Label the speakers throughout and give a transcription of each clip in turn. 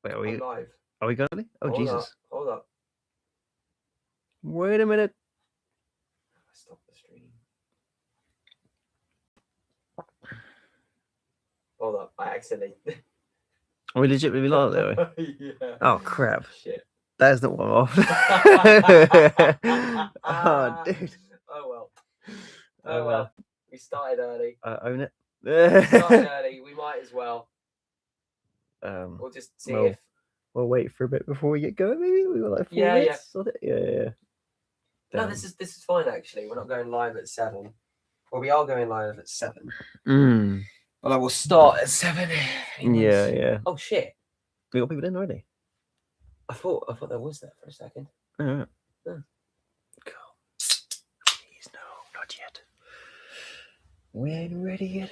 Speaker 1: Wait,
Speaker 2: I'm live.
Speaker 1: Are we going? Oh,
Speaker 2: Hold
Speaker 1: Jesus.
Speaker 2: Up, hold up.
Speaker 1: Wait a minute.
Speaker 2: Stop the stream. Hold up. I accidentally.
Speaker 1: Are we legitimately live there?
Speaker 2: Yeah.
Speaker 1: Oh, crap.
Speaker 2: Shit.
Speaker 1: That is not one off. Oh, dude.
Speaker 2: Oh, well. Oh, well. We started early.
Speaker 1: Own it.
Speaker 2: We started early. We might as well. We'll just see if.
Speaker 1: We'll wait for a bit before we get going. Maybe we were like 4 minutes. Yeah.
Speaker 2: No, this is fine actually. We're not going live at 7. Well, we are going live at 7. But I will start at 7.
Speaker 1: Yeah.
Speaker 2: Oh shit!
Speaker 1: We got people in already.
Speaker 2: I thought there was that for a second.
Speaker 1: Alright.
Speaker 2: Yeah.
Speaker 1: Cool. Please no, not yet. We ain't ready yet.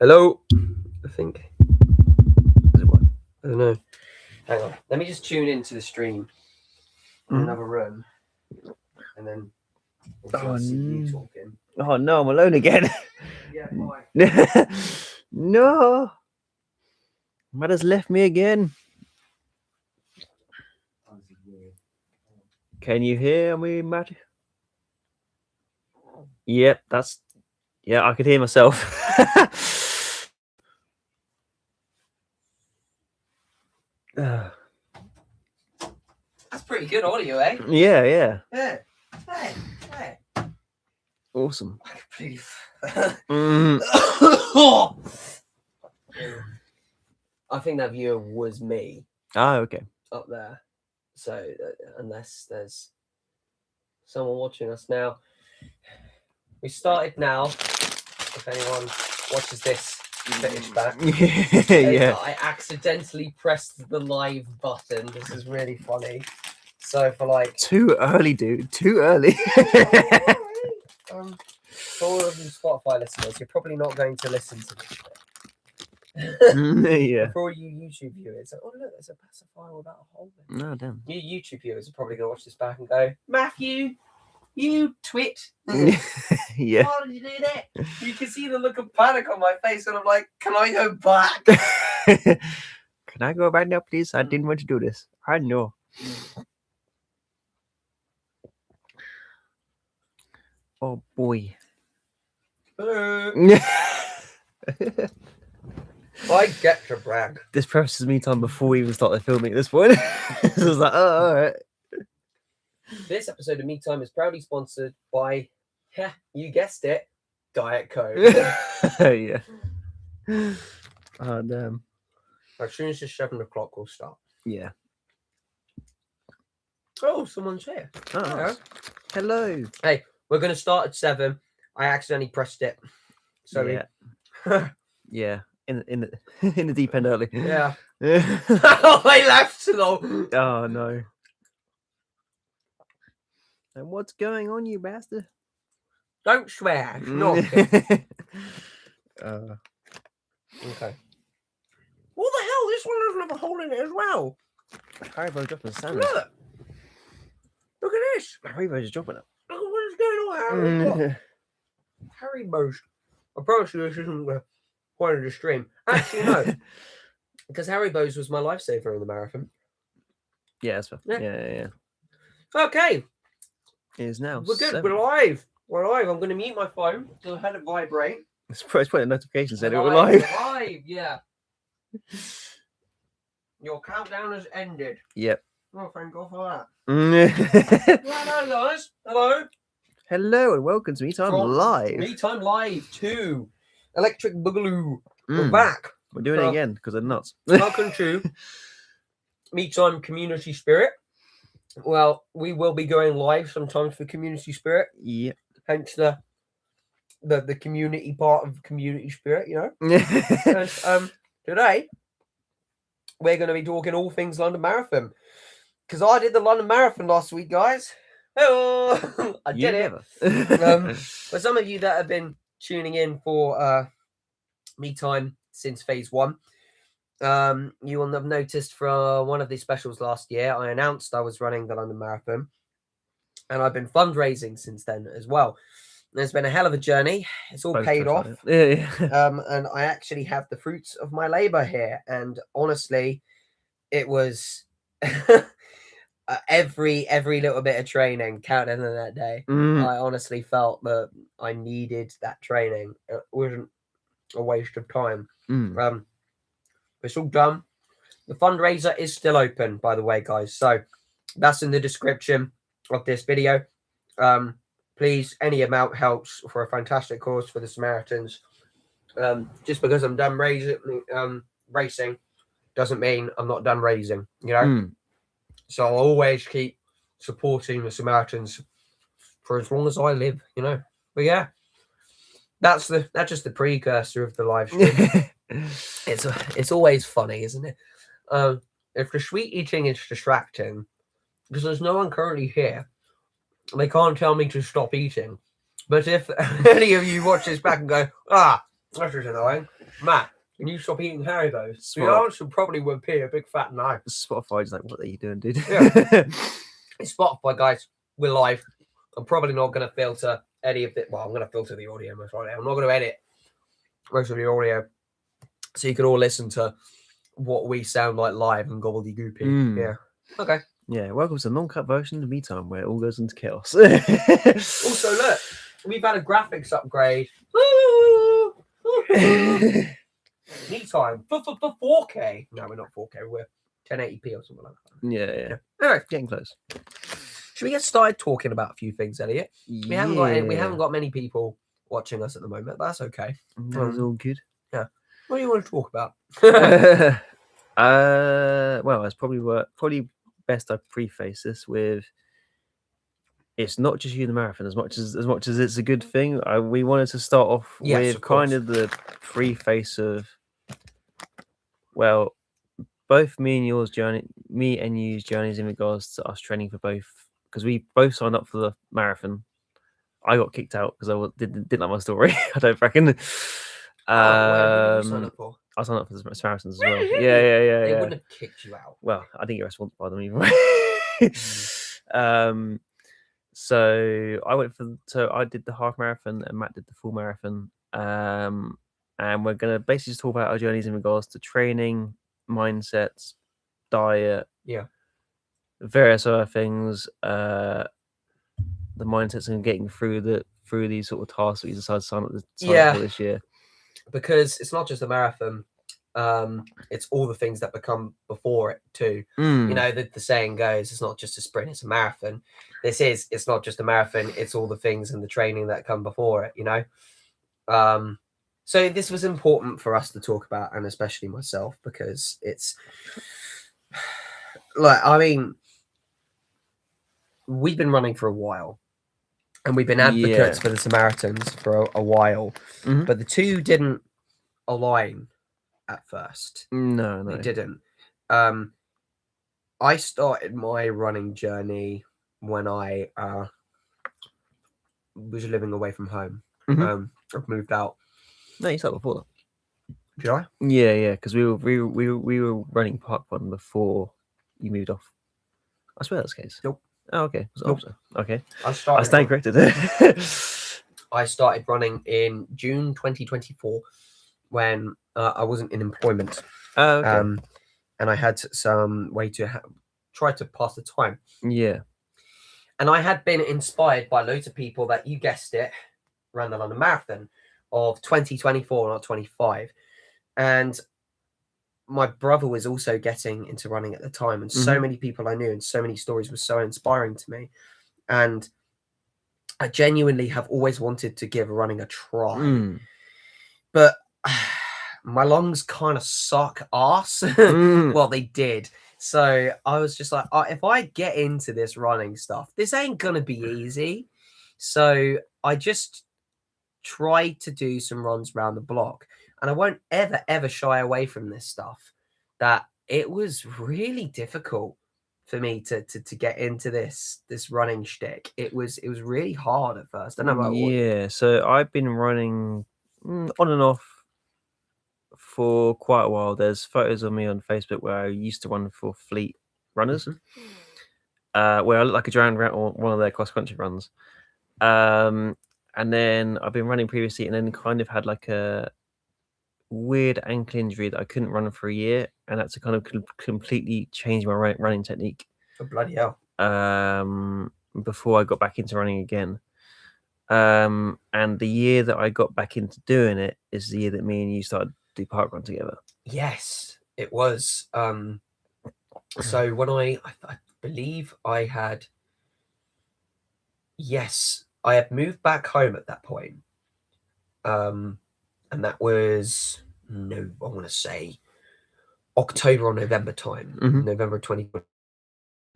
Speaker 2: Hello. I think.
Speaker 1: Is it what?
Speaker 2: I don't know. Hang on. Let me just tune into the stream in another room, and then we'll see you talking.
Speaker 1: Oh no, I'm alone again.
Speaker 2: Yeah, bye.
Speaker 1: No. Matt has left me again. Can you hear me, Matt? Yep, I could hear myself.
Speaker 2: That's pretty good audio, eh?
Speaker 1: Yeah.
Speaker 2: Hey.
Speaker 1: Awesome.
Speaker 2: I can breathe. I think that viewer was me.
Speaker 1: Oh, okay.
Speaker 2: Up there. So unless there's someone watching us now, we started now. If anyone watches this finish back,
Speaker 1: Yeah.
Speaker 2: I accidentally pressed the live button. This is really funny. So for like
Speaker 1: too early, dude. Too early.
Speaker 2: For all of you Spotify listeners, you're probably not going to listen to this bit.
Speaker 1: Yeah.
Speaker 2: For all you YouTube viewers, oh look, there's a pacifier without a hole in it.
Speaker 1: No, damn.
Speaker 2: You YouTube viewers are probably going to watch this back and go, Matthew, you twit.
Speaker 1: Yeah.
Speaker 2: Why did you do that? You can see the look of panic on my face, and I'm like, can I go back?
Speaker 1: Can I go back now, please? I didn't want to do this. I know. Oh boy.
Speaker 2: Hello. I get to brag.
Speaker 1: This prefaces me time before we even started filming at this point. So I was like, oh, all right.
Speaker 2: This episode of Me Time is proudly sponsored by, you guessed it, Diet Coke.
Speaker 1: Yeah. Oh, damn.
Speaker 2: As soon as it's 7 o'clock, we'll start.
Speaker 1: Yeah.
Speaker 2: Oh, someone's here.
Speaker 1: Oh, hello.
Speaker 2: Hey, we're going to start at 7. I accidentally pressed it. So
Speaker 1: yeah. Yeah. In the deep end early.
Speaker 2: Yeah. I left though.
Speaker 1: Oh no. And what's going on, you bastard?
Speaker 2: Don't swear. No.
Speaker 1: Okay.
Speaker 2: What the hell? This one doesn't have a hole in it as well.
Speaker 1: Haribo dropping the sandwich.
Speaker 2: Look at this.
Speaker 1: Haribo's dropping it.
Speaker 2: Look at what is going on. Haribo's. I promise you this isn't the point of the stream. Actually, no. Because Haribo's was my lifesaver in the marathon.
Speaker 1: Yeah, that's fair. Yeah.
Speaker 2: Okay.
Speaker 1: It is now.
Speaker 2: We're good.
Speaker 1: 7.
Speaker 2: We're live. I'm going to mute my phone because I had it vibrate.
Speaker 1: It's probably a notification said it was live.
Speaker 2: Live, yeah. Your countdown has ended.
Speaker 1: Yep.
Speaker 2: Oh, thank God for that.
Speaker 1: Hello,
Speaker 2: guys. Hello.
Speaker 1: Hello, and welcome to Me Time Live.
Speaker 2: Me Time Live 2. Electric Boogaloo. We're back.
Speaker 1: We're doing it again because they're nuts.
Speaker 2: Welcome to Me Time Community Spirit. Well, we will be going live sometimes for Community Spirit.
Speaker 1: Yep.
Speaker 2: Hence the community part of Community Spirit, you know. And today we're going to be talking all things London Marathon because I did the London Marathon last week, guys. Hello, I did it. For some of you that have been tuning in for Me Time since phase 1, you will have noticed from one of the specials last year, I announced I was running the London Marathon, and I've been fundraising since then as well. It's been a hell of a journey. It's all
Speaker 1: Both
Speaker 2: paid off.
Speaker 1: tried it. Yeah.
Speaker 2: And I actually have the fruits of my labor here. And honestly, it was every little bit of training counted in that day. I honestly felt that I needed that training. It wasn't a waste of time. It's all done. The fundraiser is still open, by the way, guys. So that's in the description of this video. Please, any amount helps for a fantastic cause for the Samaritans. Just because I'm done racing doesn't mean I'm not done raising, you know. So I'll always keep supporting the Samaritans for as long as I live, you know. But yeah, that's just the precursor of the live stream. It's always funny, isn't it? If the sweet eating is distracting, because there's no one currently here, they can't tell me to stop eating. But if any of you watch this back and go, this is annoying, Matt, can you stop eating Haribos? The answer probably would be a big fat no.
Speaker 1: Spotify's like, what are you doing, dude?
Speaker 2: Yeah. It's Spotify, guys. We're live. I'm probably not going to filter any of it. Well, I'm going to filter the audio most likely. I'm not going to edit most of the audio, so you can all listen to what we sound like live and gobbledygoopy. Yeah. Okay.
Speaker 1: Yeah. Welcome to the non-cut version of Me Time, where it all goes into chaos.
Speaker 2: Also, look, we've had a graphics upgrade. Me Time for 4K. No, we're not 4K. We're 1080p or something like that.
Speaker 1: Yeah.
Speaker 2: Anyway,
Speaker 1: Getting close.
Speaker 2: Should we get started talking about a few things, Elliot? We haven't got many people watching us at the moment. But that's okay.
Speaker 1: That's all good.
Speaker 2: Yeah. What do you want to talk about?
Speaker 1: Well, it's probably best I preface this with, it's not just you in the marathon as much as it's a good thing. We wanted to start off with kind of the preface of, well, both me and you's journeys in regards to us training for both, because we both signed up for the marathon. I got kicked out because I didn't like my story. I don't reckon.
Speaker 2: What did you sign up for?
Speaker 1: I signed up for the marathons as well.
Speaker 2: Really?
Speaker 1: Yeah.
Speaker 2: They wouldn't have kicked you out.
Speaker 1: Well, I think you're responsible by them either way. So I did the half marathon and Matt did the full marathon. And we're gonna basically just talk about our journeys in regards to training, mindsets, diet, various other things, the mindsets and getting through these sort of tasks that we decided to sign up for this year. Because
Speaker 2: it's not just a marathon, it's all the things that become before it too. You know, the saying goes, it's not just a sprint, it's a marathon. It's not just a marathon, it's all the things and the training that come before it, you know. So this was important for us to talk about, and especially myself, because it's like, I mean, we've been running for a while and we've been advocates for the Samaritans for a while, but the two didn't align at first.
Speaker 1: No,
Speaker 2: they didn't. I started my running journey when I was living away from home. I've moved out.
Speaker 1: No, you started before that.
Speaker 2: Did I?
Speaker 1: Yeah, because we were running Park Run before you moved off. I swear that's the case.
Speaker 2: Nope.
Speaker 1: Oh, okay.
Speaker 2: Nope.
Speaker 1: Okay.
Speaker 2: I
Speaker 1: stand corrected.
Speaker 2: I started running in June 2024 when I wasn't in employment.
Speaker 1: Oh, okay.
Speaker 2: And I had some way to try to pass the time.
Speaker 1: Yeah.
Speaker 2: And I had been inspired by loads of people that, you guessed it, ran the London Marathon of 2024, not 25. And my brother was also getting into running at the time. And so many people I knew and so many stories were so inspiring to me. And I genuinely have always wanted to give running a try. But my lungs kind of suck ass. Well, they did. So I was just like, if I get into this running stuff, this ain't going to be easy. So I just tried to do some runs around the block. And I won't ever shy away from this stuff. That it was really difficult for me to get into this running shtick. It was really hard at first. I don't know about what.
Speaker 1: So I've been running on and off for quite a while. There's photos of me on Facebook where I used to run for Fleet Runners, where I look like a giant rat on one of their cross country runs. and then I've been running previously, and then kind of had like a weird ankle injury that I couldn't run for a year, and that's to kind of completely change my running technique.
Speaker 2: Oh, bloody hell.
Speaker 1: Before I got back into running again. And the year that I got back into doing it is the year that me and you started to do parkrun together.
Speaker 2: Yes, it was. So when I believe I had, yes, I had moved back home at that point. And that was, no, I want to say October or November time, November 2020.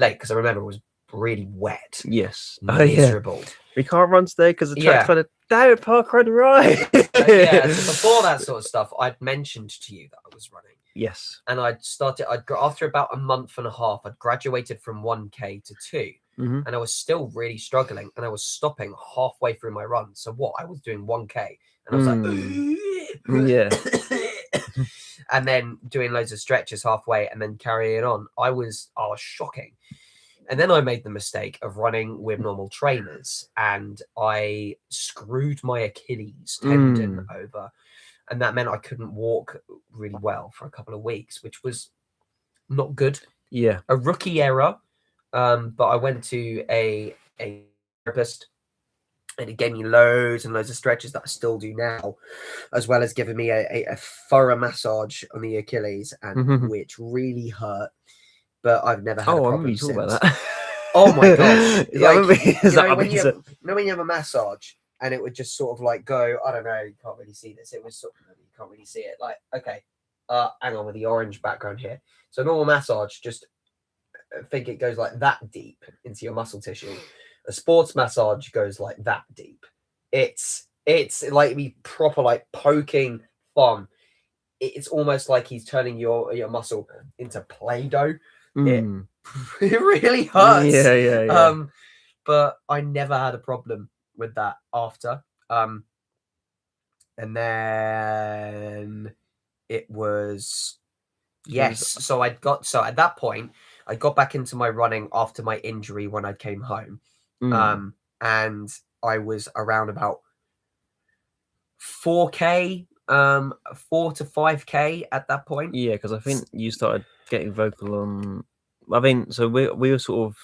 Speaker 2: Late, because I remember it was really wet.
Speaker 1: Yes.
Speaker 2: Miserable.
Speaker 1: We can't run today because the track's kind of damn it, parkrun, right?
Speaker 2: So before that sort of stuff, I'd mentioned to you that I was running.
Speaker 1: Yes.
Speaker 2: And after about a month and a half, I'd graduated from 1K to 2. And I was still really struggling, and I was stopping halfway through my run. So what? I was doing 1K, and I was like,
Speaker 1: yeah.
Speaker 2: And then doing loads of stretches halfway, and then carrying on. I was shocking. And then I made the mistake of running with normal trainers, and I screwed my Achilles tendon over. And that meant I couldn't walk really well for a couple of weeks, which was not good.
Speaker 1: Yeah.
Speaker 2: A rookie error. But I went to a therapist, and it gave me loads and loads of stretches that I still do now, as well as giving me a thorough massage on the Achilles, and which really hurt. But I've never had a problem since.
Speaker 1: About that.
Speaker 2: Oh my gosh! When you have a massage, and it would just sort of like go, I don't know, you can't really see this. It was sort of, you can't really see it. Like, okay, hang on with the orange background here. So normal massage, just think it goes like that deep into your muscle tissue. A sports massage goes like that deep. It's like me proper like poking fun. It's almost like he's turning your muscle into Play-Doh. It really hurts.
Speaker 1: Yeah.
Speaker 2: But I never had a problem with that after. And then it was So at that point, I got back into my running after my injury when I came home. And I was around about 4K, 4 to 5K at that point.
Speaker 1: Yeah, because I think you started getting vocal on. I mean, so we were sort of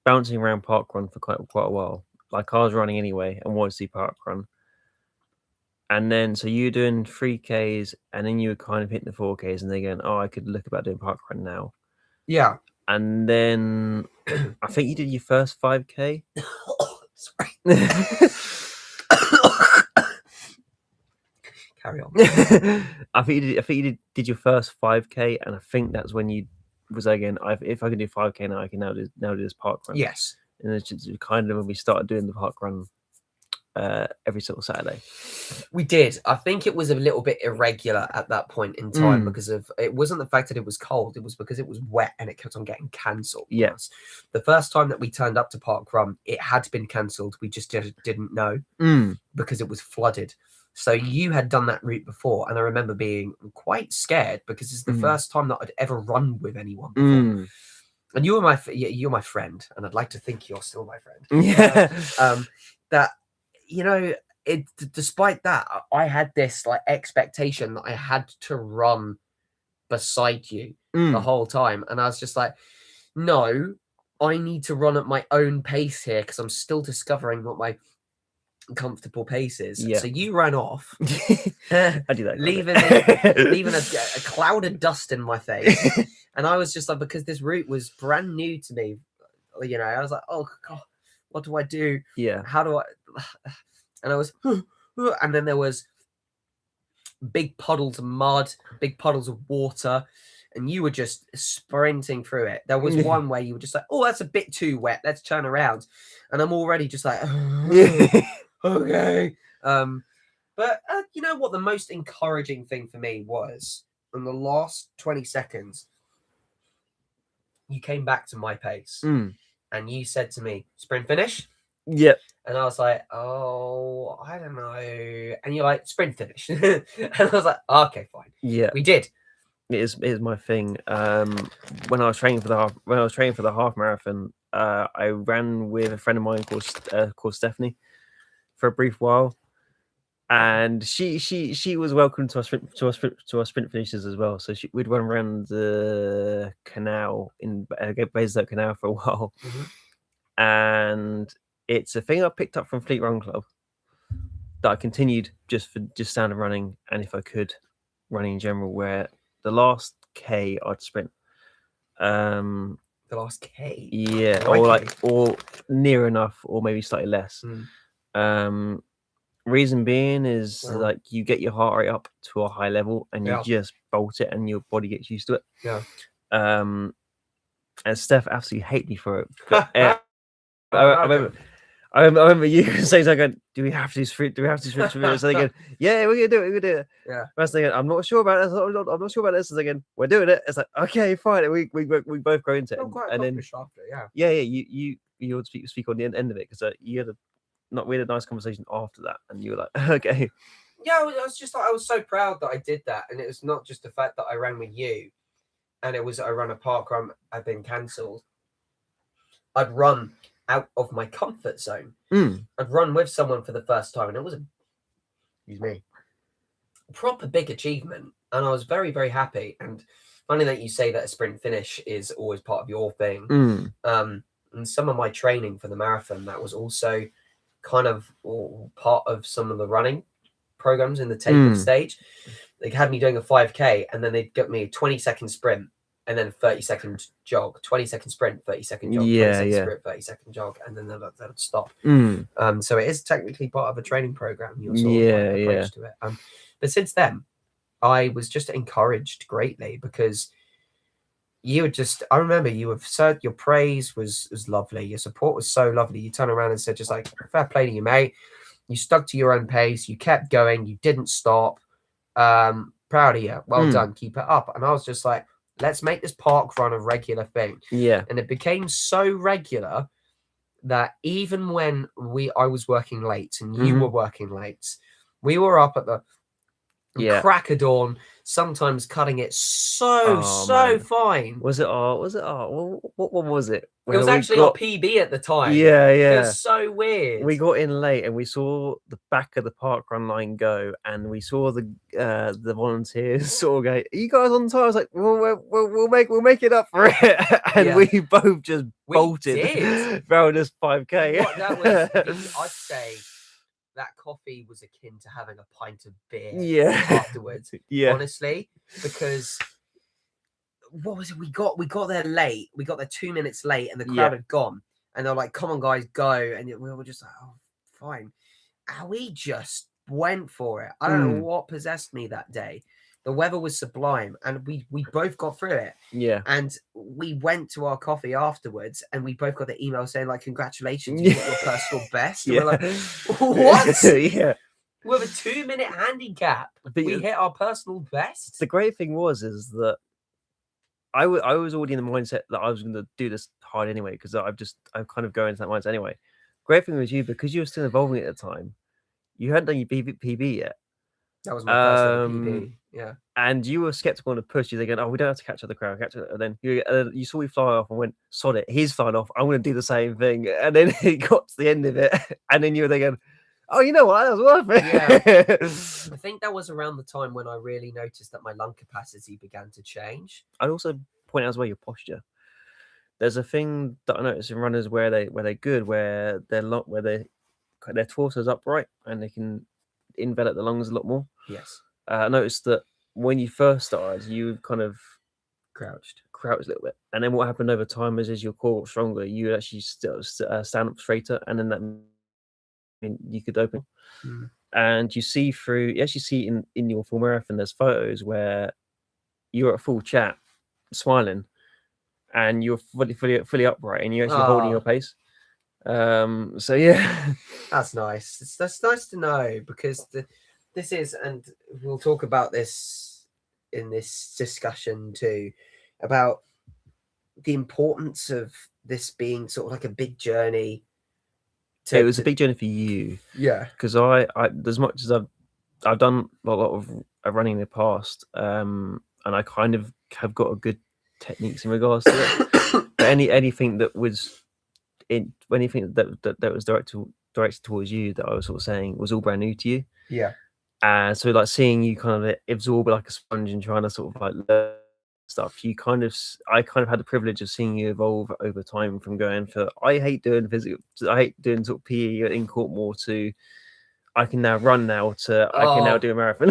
Speaker 1: bouncing around parkrun for quite a while. Like I was running anyway and wanted to see parkrun. And then so you were doing 3Ks, and then you were kind of hitting the 4Ks, and they're going, oh, I could look about doing parkrun now.
Speaker 2: Yeah.
Speaker 1: And then I think you did your first 5K.
Speaker 2: Sorry. Carry on.
Speaker 1: I think you did your first 5K, and I think that's when you was again. If I can do 5K now, I can now do this parkrun.
Speaker 2: Yes.
Speaker 1: And it's just kind of when we started doing the parkrun every single Saturday.
Speaker 2: We did. I think it was a little bit irregular at that point in time because of it wasn't the fact that it was cold, it was because it was wet and it kept on getting cancelled.
Speaker 1: Yes.
Speaker 2: The first time that we turned up to parkrun, it had been cancelled. We just didn't know because it was flooded. So you had done that route before, and I remember being quite scared because it's the first time that I'd ever run with anyone before. And you're my friend, and I'd like to think you're still my friend.
Speaker 1: Yeah.
Speaker 2: That despite that, I had this like expectation that I had to run beside you the whole time, and I was just like, no, I need to run at my own pace here because I'm still discovering what my comfortable pace is. So you ran off.
Speaker 1: I do that,
Speaker 2: leaving a cloud of dust in my face. And I was just like, because this route was brand new to me, I was like, oh God, what do I do?
Speaker 1: Yeah.
Speaker 2: How do I? And I was, and then there was big puddles of mud, big puddles of water, and you were just sprinting through it. There was one where you were just like, oh, that's a bit too wet. Let's turn around. And I'm already just like, okay. But you know what? The most encouraging thing for me was in the last 20 seconds, you came back to my pace and you said to me, sprint finish.
Speaker 1: Yep.
Speaker 2: And I was like, oh, I don't know. And you're like, sprint finish. And I was like, okay, fine.
Speaker 1: Yeah.
Speaker 2: We did.
Speaker 1: It is my thing. When I was training for the half marathon, I ran with a friend of mine called Stephanie for a brief while, and she was welcome to our sprint finishes as well. So we'd run around the canal in Basildon Canal for a while, and it's a thing I picked up from Fleet Run Club that I continued just sound of running, and if I could, running in general. Where the last K I'd sprint.
Speaker 2: The last K.
Speaker 1: Yeah,
Speaker 2: Crikey.
Speaker 1: or near enough, or maybe slightly less. Reason being is like you get your heart rate up to a high level and you just bolt it and your body gets used to it.
Speaker 2: Yeah.
Speaker 1: And Steph absolutely hated me for it. But I remember you saying something, do we have to sprint? Do we have to sprint? So they go, yeah, we're gonna do it. We're gonna do it.
Speaker 2: Yeah.
Speaker 1: I was thinking, I'm not sure about this. I'm not sure about this. And again, we're doing it. It's like, okay, fine. And we both go into it. And then
Speaker 2: after,
Speaker 1: yeah, you would speak on the end of it because you had we had a nice conversation after that, and you were like, okay.
Speaker 2: Yeah, I was just like, I was so proud that I did that, and it was not just the fact that I ran with you, and it was I ran a park run had been cancelled. I'd run out of my comfort zone. I'd run with someone for the first time, and it was a proper big achievement, and I was very, very happy. And funny that you say that a sprint finish is always part of your thing. And some of my training for the marathon, that was also kind of part of some of the running programs in the taper stage. They had me doing a 5K, and then they'd get me a 20-second sprint and then a 30-second jog, 20-second sprint, 30-second jog, 20-second sprint, 30-second jog, and then they'll stop. So it is technically part of a training program, your sort of approach to it. But since then, I was just encouraged greatly because you were just, I remember you have said your praise was lovely. Your support was so lovely. You turned around and said, just like, fair play to you, mate. You stuck to your own pace. You kept going. You didn't stop. Proud of you. Well done. Keep it up. And I was just like, let's make this park run a regular thing.
Speaker 1: Yeah.
Speaker 2: And it became so regular that even when I was working late and you were working late, we were up at the crack of dawn, sometimes cutting it so fine.
Speaker 1: Was it what was it?
Speaker 2: It was actually our PB at the time.
Speaker 1: Yeah.
Speaker 2: It was so weird.
Speaker 1: We got in late and we saw the back of the park run line go, and we saw the volunteers sort of go, "Are you guys on time?" I was like, "We'll make it up for it," and we both just bolted around this 5K.
Speaker 2: That was, I'd say, that coffee was akin to having a pint of beer afterwards. Honestly, because what was it? We got there late. We got there 2 minutes late, and the crowd had gone. And they're like, "Come on, guys, go!" And we were just like, "Oh, fine." And we just went for it. I don't know what possessed me that day. The weather was sublime, and we both got through it.
Speaker 1: Yeah.
Speaker 2: And we went to our coffee afterwards, and we both got the email saying, like, "Congratulations, you got your personal best." And we're like, "What?"
Speaker 1: Yeah.
Speaker 2: With a 2-minute handicap, we hit our personal best.
Speaker 1: The great thing is that I was already in the mindset that I was going to do this hard anyway, because I'm kind of going into that mindset anyway. Great thing was you, because you were still evolving at the time. You hadn't done your PB yet.
Speaker 2: That was my first ever PB. Yeah.
Speaker 1: And you were skeptical on the push. You're thinking, "Oh, we don't have to catch up the crowd." And then you saw me fly off and went, "Sod it, he's flying off. I'm going to do the same thing." And then he got to the end of it, and then you were thinking, "Oh, you know what? That was worth it."
Speaker 2: Yeah. I think that was around the time when I really noticed that my lung capacity began to change.
Speaker 1: I'd also point out as well your posture. There's a thing that I notice in runners where they're good, where their torso's upright and they can envelop the lungs a lot more.
Speaker 2: Yes.
Speaker 1: I noticed that when you first started, you kind of
Speaker 2: crouched
Speaker 1: a little bit, and then what happened over time is as your core got stronger, you actually stand up straighter, and then that you could open. And you actually see in your full marathon, there's photos where you're at full chat, smiling, and you're fully upright, and you're actually holding your pace. So yeah,
Speaker 2: that's nice. That's nice to know, because this is, and we'll talk about this in this discussion too, about the importance of this being sort of like a big journey.
Speaker 1: It was a big journey for you, because I as much as I've done a lot of running in the past, and I kind of have got a good techniques in regards to it. But anything that was anything that was directed directed towards you that I was sort of saying was all brand new to you.
Speaker 2: Yeah.
Speaker 1: So like seeing you kind of absorb it like a sponge and trying to sort of like learn stuff, I kind of had the privilege of seeing you evolve over time from going for I hate doing physical, I hate doing sort of PE in court more to I can now run now to I can now do a marathon.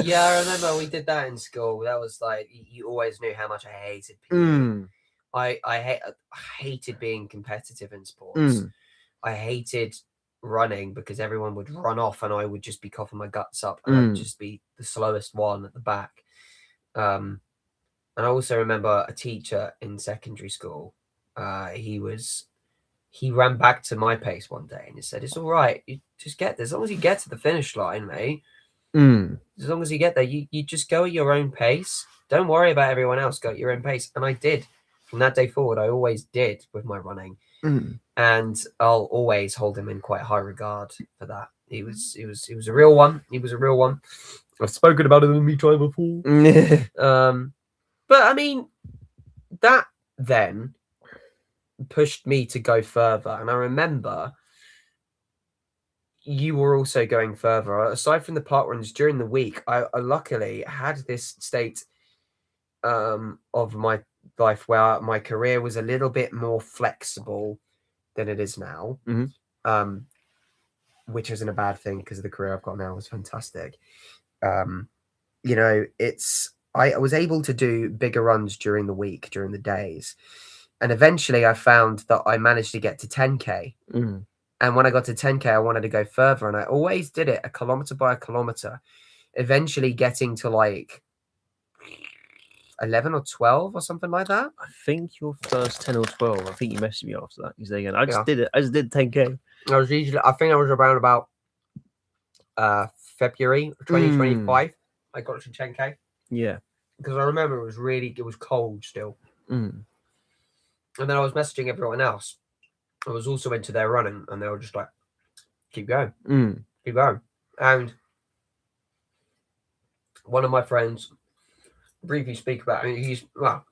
Speaker 2: Yeah, I remember we did that in school. That was like you always knew how much I hated PE. I hated being competitive in sports. I hated running because everyone would run off and I would just be coughing my guts up and I'd just be the slowest one at the back. And I also remember a teacher in secondary school. He ran back to my pace one day and he said, "It's all right. You just get there. As long as you get to the finish line, mate. As long as you get there, you just go at your own pace. Don't worry about everyone else. Go at your own pace." And I did. From that day forward, I always did with my running. And I'll always hold him in quite high regard for that. He was a real one. He was a real one. I've spoken about it in me time before. But I mean, that then pushed me to go further. And I remember you were also going further. Aside from the park runs during the week, I luckily had this state of my life where my career was a little bit more flexible than it is now, which isn't a bad thing because the career I've got now is fantastic. You know, I was able to do bigger runs during the week, during the days. And eventually I found that I managed to get to 10K. And when I got to 10K, I wanted to go further. And I always did it a kilometer by a kilometer, eventually getting to like 11 or 12 or something like that.
Speaker 1: I think your first 10 or 12, I think you messaged me after that. You said again, I just did it. I just did 10K.
Speaker 2: I think I was around about February 2025. I got to 10K.
Speaker 1: Yeah.
Speaker 2: Because I remember it was cold still. And then I was messaging everyone else. I was also into their running and they were just like, keep going. Keep going. And one of my friends, briefly speak about it, he's part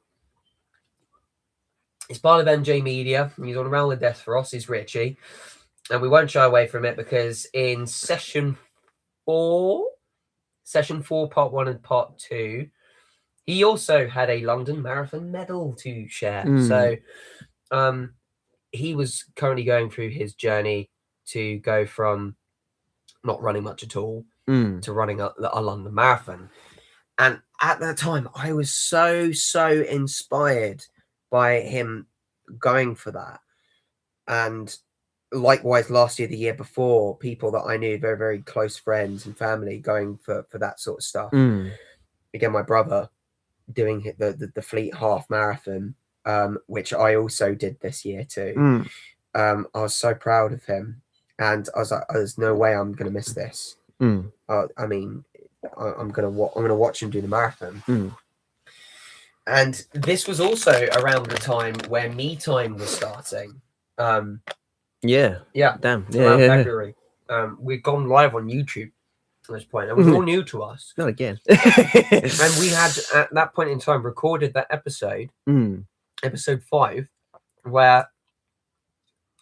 Speaker 2: of MJ Media. He's on Realm of Despheros. He's Richie. And we won't shy away from it because in session 4, part 1 and part 2, he also had a London Marathon medal to share. So he was currently going through his journey to go from not running much at all to running a London Marathon. And at that time, I was so inspired by him going for that. And likewise, last year, the year before, people that I knew, very, very close friends and family going for that sort of stuff. Again, my brother doing the Fleet Half Marathon, which I also did this year too. I was so proud of him. And I was like, there's no way I'm going to miss this. I mean, I'm gonna watch him do the marathon. And this was also around the time where Me Time was starting. Damn. February. We'd gone live on YouTube at this point. It was all new to us.
Speaker 1: Not again.
Speaker 2: And we had at that point in time recorded that episode, episode 5, where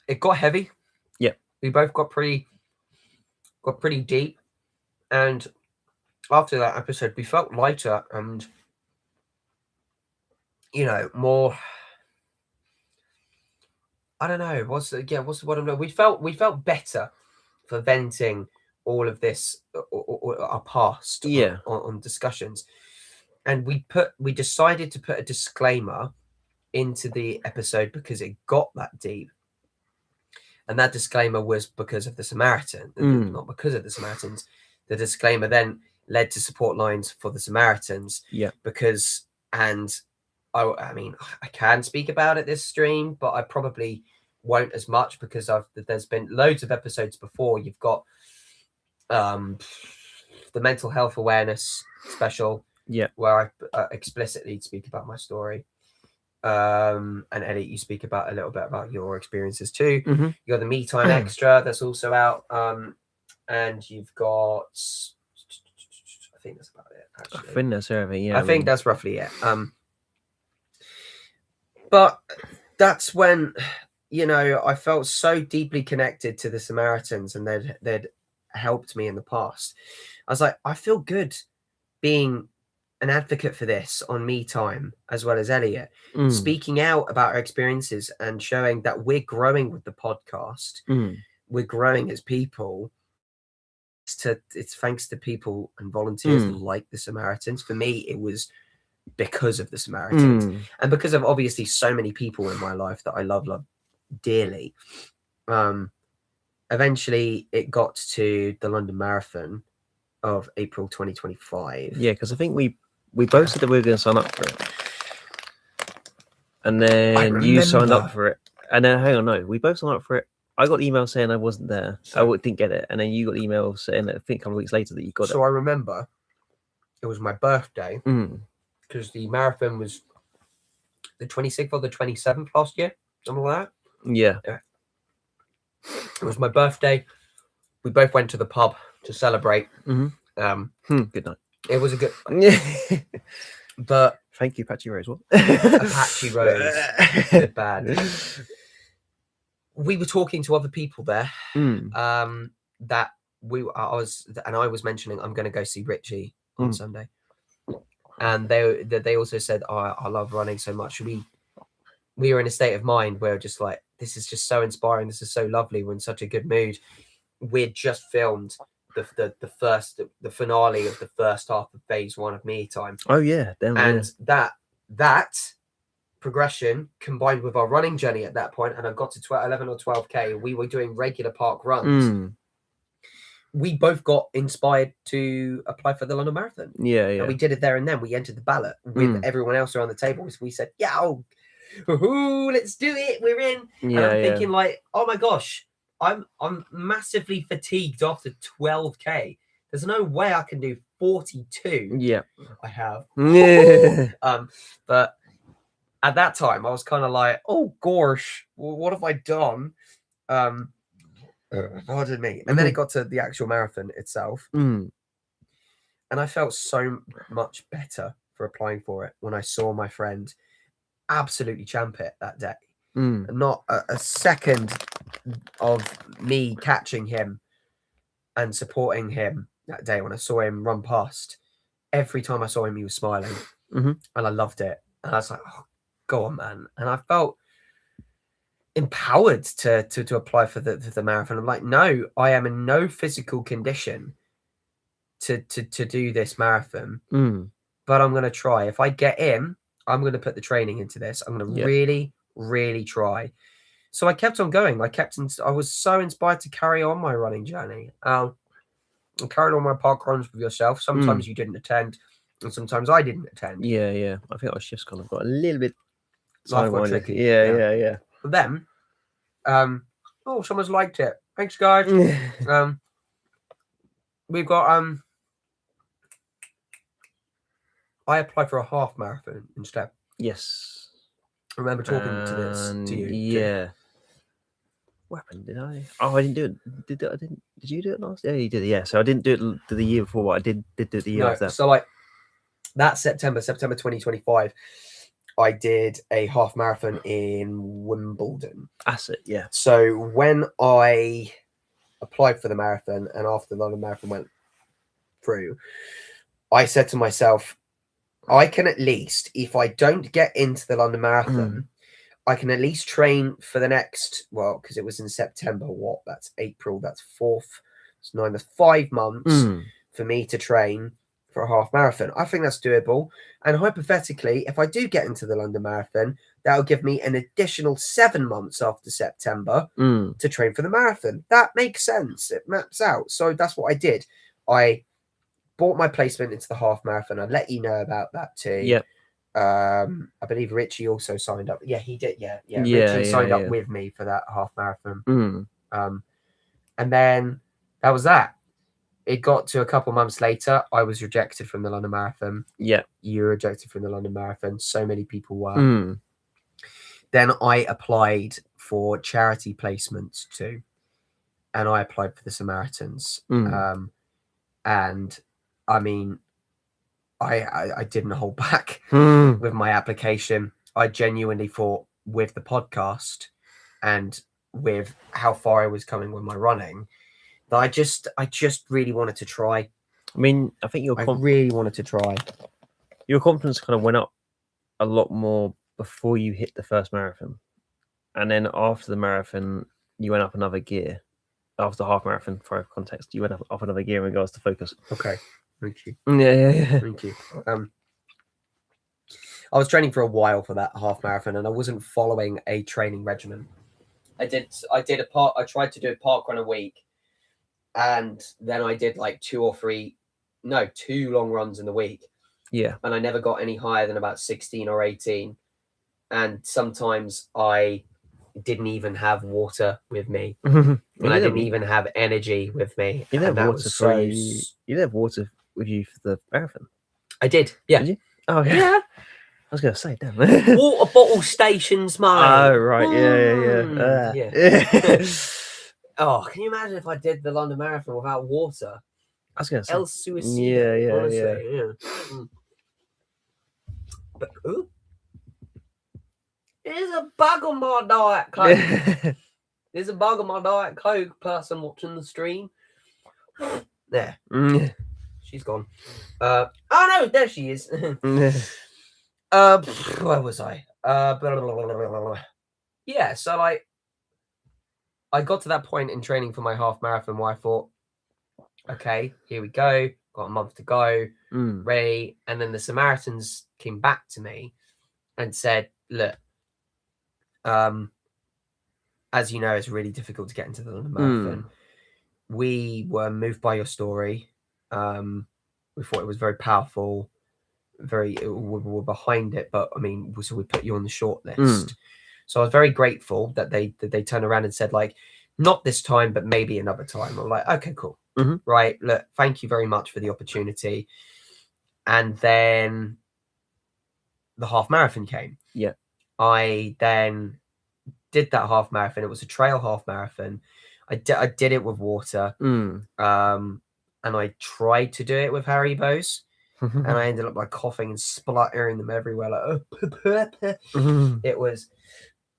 Speaker 2: it got heavy.
Speaker 1: Yeah, we
Speaker 2: both got pretty deep, and after that episode, we felt lighter and, you know, more. I don't know. What's the word I'm. We felt better for venting all of this, our past, on discussions, and we decided to put a disclaimer into the episode because it got that deep, and that disclaimer was because of the Samaritan, not because of the Samaritans. The disclaimer then led to support lines for the Samaritans. Because, and I mean, I can speak about it this stream, but I probably won't as much because there's been loads of episodes before. You've got the mental health awareness special, where I explicitly speak about my story. And Elliott, you speak about a little bit about your experiences too. You got the Me Time extra that's also out, and you've got. I think that's about it. Actually,
Speaker 1: I think that's everything. Yeah,
Speaker 2: I think that's roughly it. But that's when, you know, I felt so deeply connected to the Samaritans, and they'd helped me in the past. I was like, I feel good being an advocate for this on Me Time, as well as Elliott, speaking out about our experiences and showing that we're growing with the podcast. We're growing as people. It's thanks to people and volunteers like the Samaritans. For me, it was because of the Samaritans, and because of obviously so many people in my life that I love dearly. Eventually it got to the London Marathon of April 2025.
Speaker 1: Yeah, because I think we both said that we were going to sign up for it, and then you signed up for it, and then hang on, no, we both signed up for it. I got email saying I wasn't there, so I didn't get it, and then you got email saying that I think a couple of weeks later that you got it.
Speaker 2: So I remember it was my birthday, because the marathon was the 26th or the 27th last year, something like that.
Speaker 1: Yeah.
Speaker 2: It was my birthday. We both went to the pub to celebrate.
Speaker 1: Good night.
Speaker 2: It was a good. But
Speaker 1: thank you, Apache Rose. What?
Speaker 2: Apache Rose. Good bad. We were talking to other people there. That I was mentioning I'm going to go see Richie on Sunday, and they also said, "Oh, I love running so much." We were in a state of mind where just like, this is just so inspiring. This is so lovely. We're in such a good mood. We'd just filmed the finale of the first half of phase 1 of Me Time.
Speaker 1: Oh yeah,
Speaker 2: and that progression combined with our running journey at that point, and I got to 11 or 12k. We were doing regular park runs. We both got inspired to apply for the London Marathon.
Speaker 1: Yeah.
Speaker 2: And we did it there and then. We entered the ballot with everyone else around the table. So we said, "Yeah, let's do it. We're in." And I'm thinking like, oh my gosh, I'm massively fatigued after 12k. There's no way I can do 42.
Speaker 1: Yeah,
Speaker 2: I have. But at that time, I was kind of like, oh gosh, what have I done? Pardon me. And then it got to the actual marathon itself, and I felt so much better for applying for it when I saw my friend absolutely champ it that day. And not a second of me catching him and supporting him that day. When I saw him run past, every time I saw him, he was smiling, and I loved it. And I was like, oh, go on, man. And I felt empowered to apply for the marathon. I'm like, no, I am in no physical condition to do this marathon, but I'm going to try. If I get in, I'm going to put the training into this. I'm going to really, really try. So I kept on going. I was so inspired to carry on my running journey. I carried on my park runs with yourself. Sometimes you didn't attend, and sometimes I didn't attend.
Speaker 1: Yeah. I think I was just kind of got a little bit
Speaker 2: tricky.
Speaker 1: Yeah.
Speaker 2: But then, someone's liked it. Thanks, guys. We've got I applied for a half marathon instead.
Speaker 1: Yes.
Speaker 2: I remember talking to you.
Speaker 1: Yeah. What happened? Did I? Oh, I didn't do it. Did you do it last? Yeah, you did. Yeah. So I didn't do it the year before. But I did do it the year after.
Speaker 2: So like that September 2025, I did a half marathon in Wimbledon.
Speaker 1: That's it. Yeah.
Speaker 2: So when I applied for the marathon, and after the London Marathon went through, I said to myself, I can at least, if I don't get into the London Marathon, I can at least train for the next, because it was in September, that's April, that's 4th, it's 9, that's 5 months for me to train for a half marathon. I think that's doable. And hypothetically, if I do get into the London Marathon, that'll give me an additional 7 months after September to train for the marathon. That makes sense. It maps out. So that's what I did. I bought my placement into the half marathon. I'd let you know about that too.
Speaker 1: Yeah.
Speaker 2: I believe Richie also signed up. Yeah, he did. Yeah. Richie signed up with me for that half marathon. And then that was that. It got to a couple months later. I was rejected from the London Marathon.
Speaker 1: Yeah.
Speaker 2: You were rejected from the London Marathon. So many people were. Then I applied for charity placements too. And I applied for the Samaritans. And I mean, I didn't hold back with my application. I genuinely thought with the podcast and with how far I was coming with my running, that I just really wanted to try.
Speaker 1: I mean, I think
Speaker 2: I really wanted to try.
Speaker 1: Your confidence kind of went up a lot more before you hit the first marathon, and then after the marathon, you went up another gear. After the half marathon, for context, you went up another gear in regards to focus.
Speaker 2: Okay, thank you.
Speaker 1: Yeah.
Speaker 2: Thank you. I was training for a while for that half marathon, and I wasn't following a training regimen. I tried to do a park run a week, and then I did like 2 long runs in the week.
Speaker 1: Yeah.
Speaker 2: And I never got any higher than about 16 or 18. And sometimes I didn't even have water with me, and I didn't even have energy with me.
Speaker 1: You didn't have water for you. You didn't have water with you for the marathon.
Speaker 2: I did. Yeah.
Speaker 1: Did you? Oh yeah.
Speaker 2: Yeah.
Speaker 1: I was gonna say, damn.
Speaker 2: Water bottle stations, mate.
Speaker 1: Oh right, yeah.
Speaker 2: Yeah. Oh, can you imagine if I did the London Marathon without water?
Speaker 1: I was gonna say.
Speaker 2: El suicide.
Speaker 1: Yeah.
Speaker 2: Honestly, yeah. But there's a bug on my Diet Coke. There's a bug on my Diet Coke. Person watching the stream. There. She's gone. Oh no, there she is. Where was I? Yeah, so like I got to that point in training for my half marathon where I thought, okay, here we go. Got a month to go, ready. And then the Samaritans came back to me and said, look, as you know, it's really difficult to get into the London Marathon. We were moved by your story. We thought it was very powerful. We were behind it, but I mean, so we put you on the short list. So I was very grateful that they turned around and said, like, not this time, but maybe another time. I'm like, okay, cool. Right. Look, thank you very much for the opportunity. And then the half marathon came.
Speaker 1: Yeah.
Speaker 2: I then did that half marathon. It was a trail half marathon. I did it with water. And I tried to do it with Haribos. And I ended up like coughing and spluttering them everywhere. Like, it was.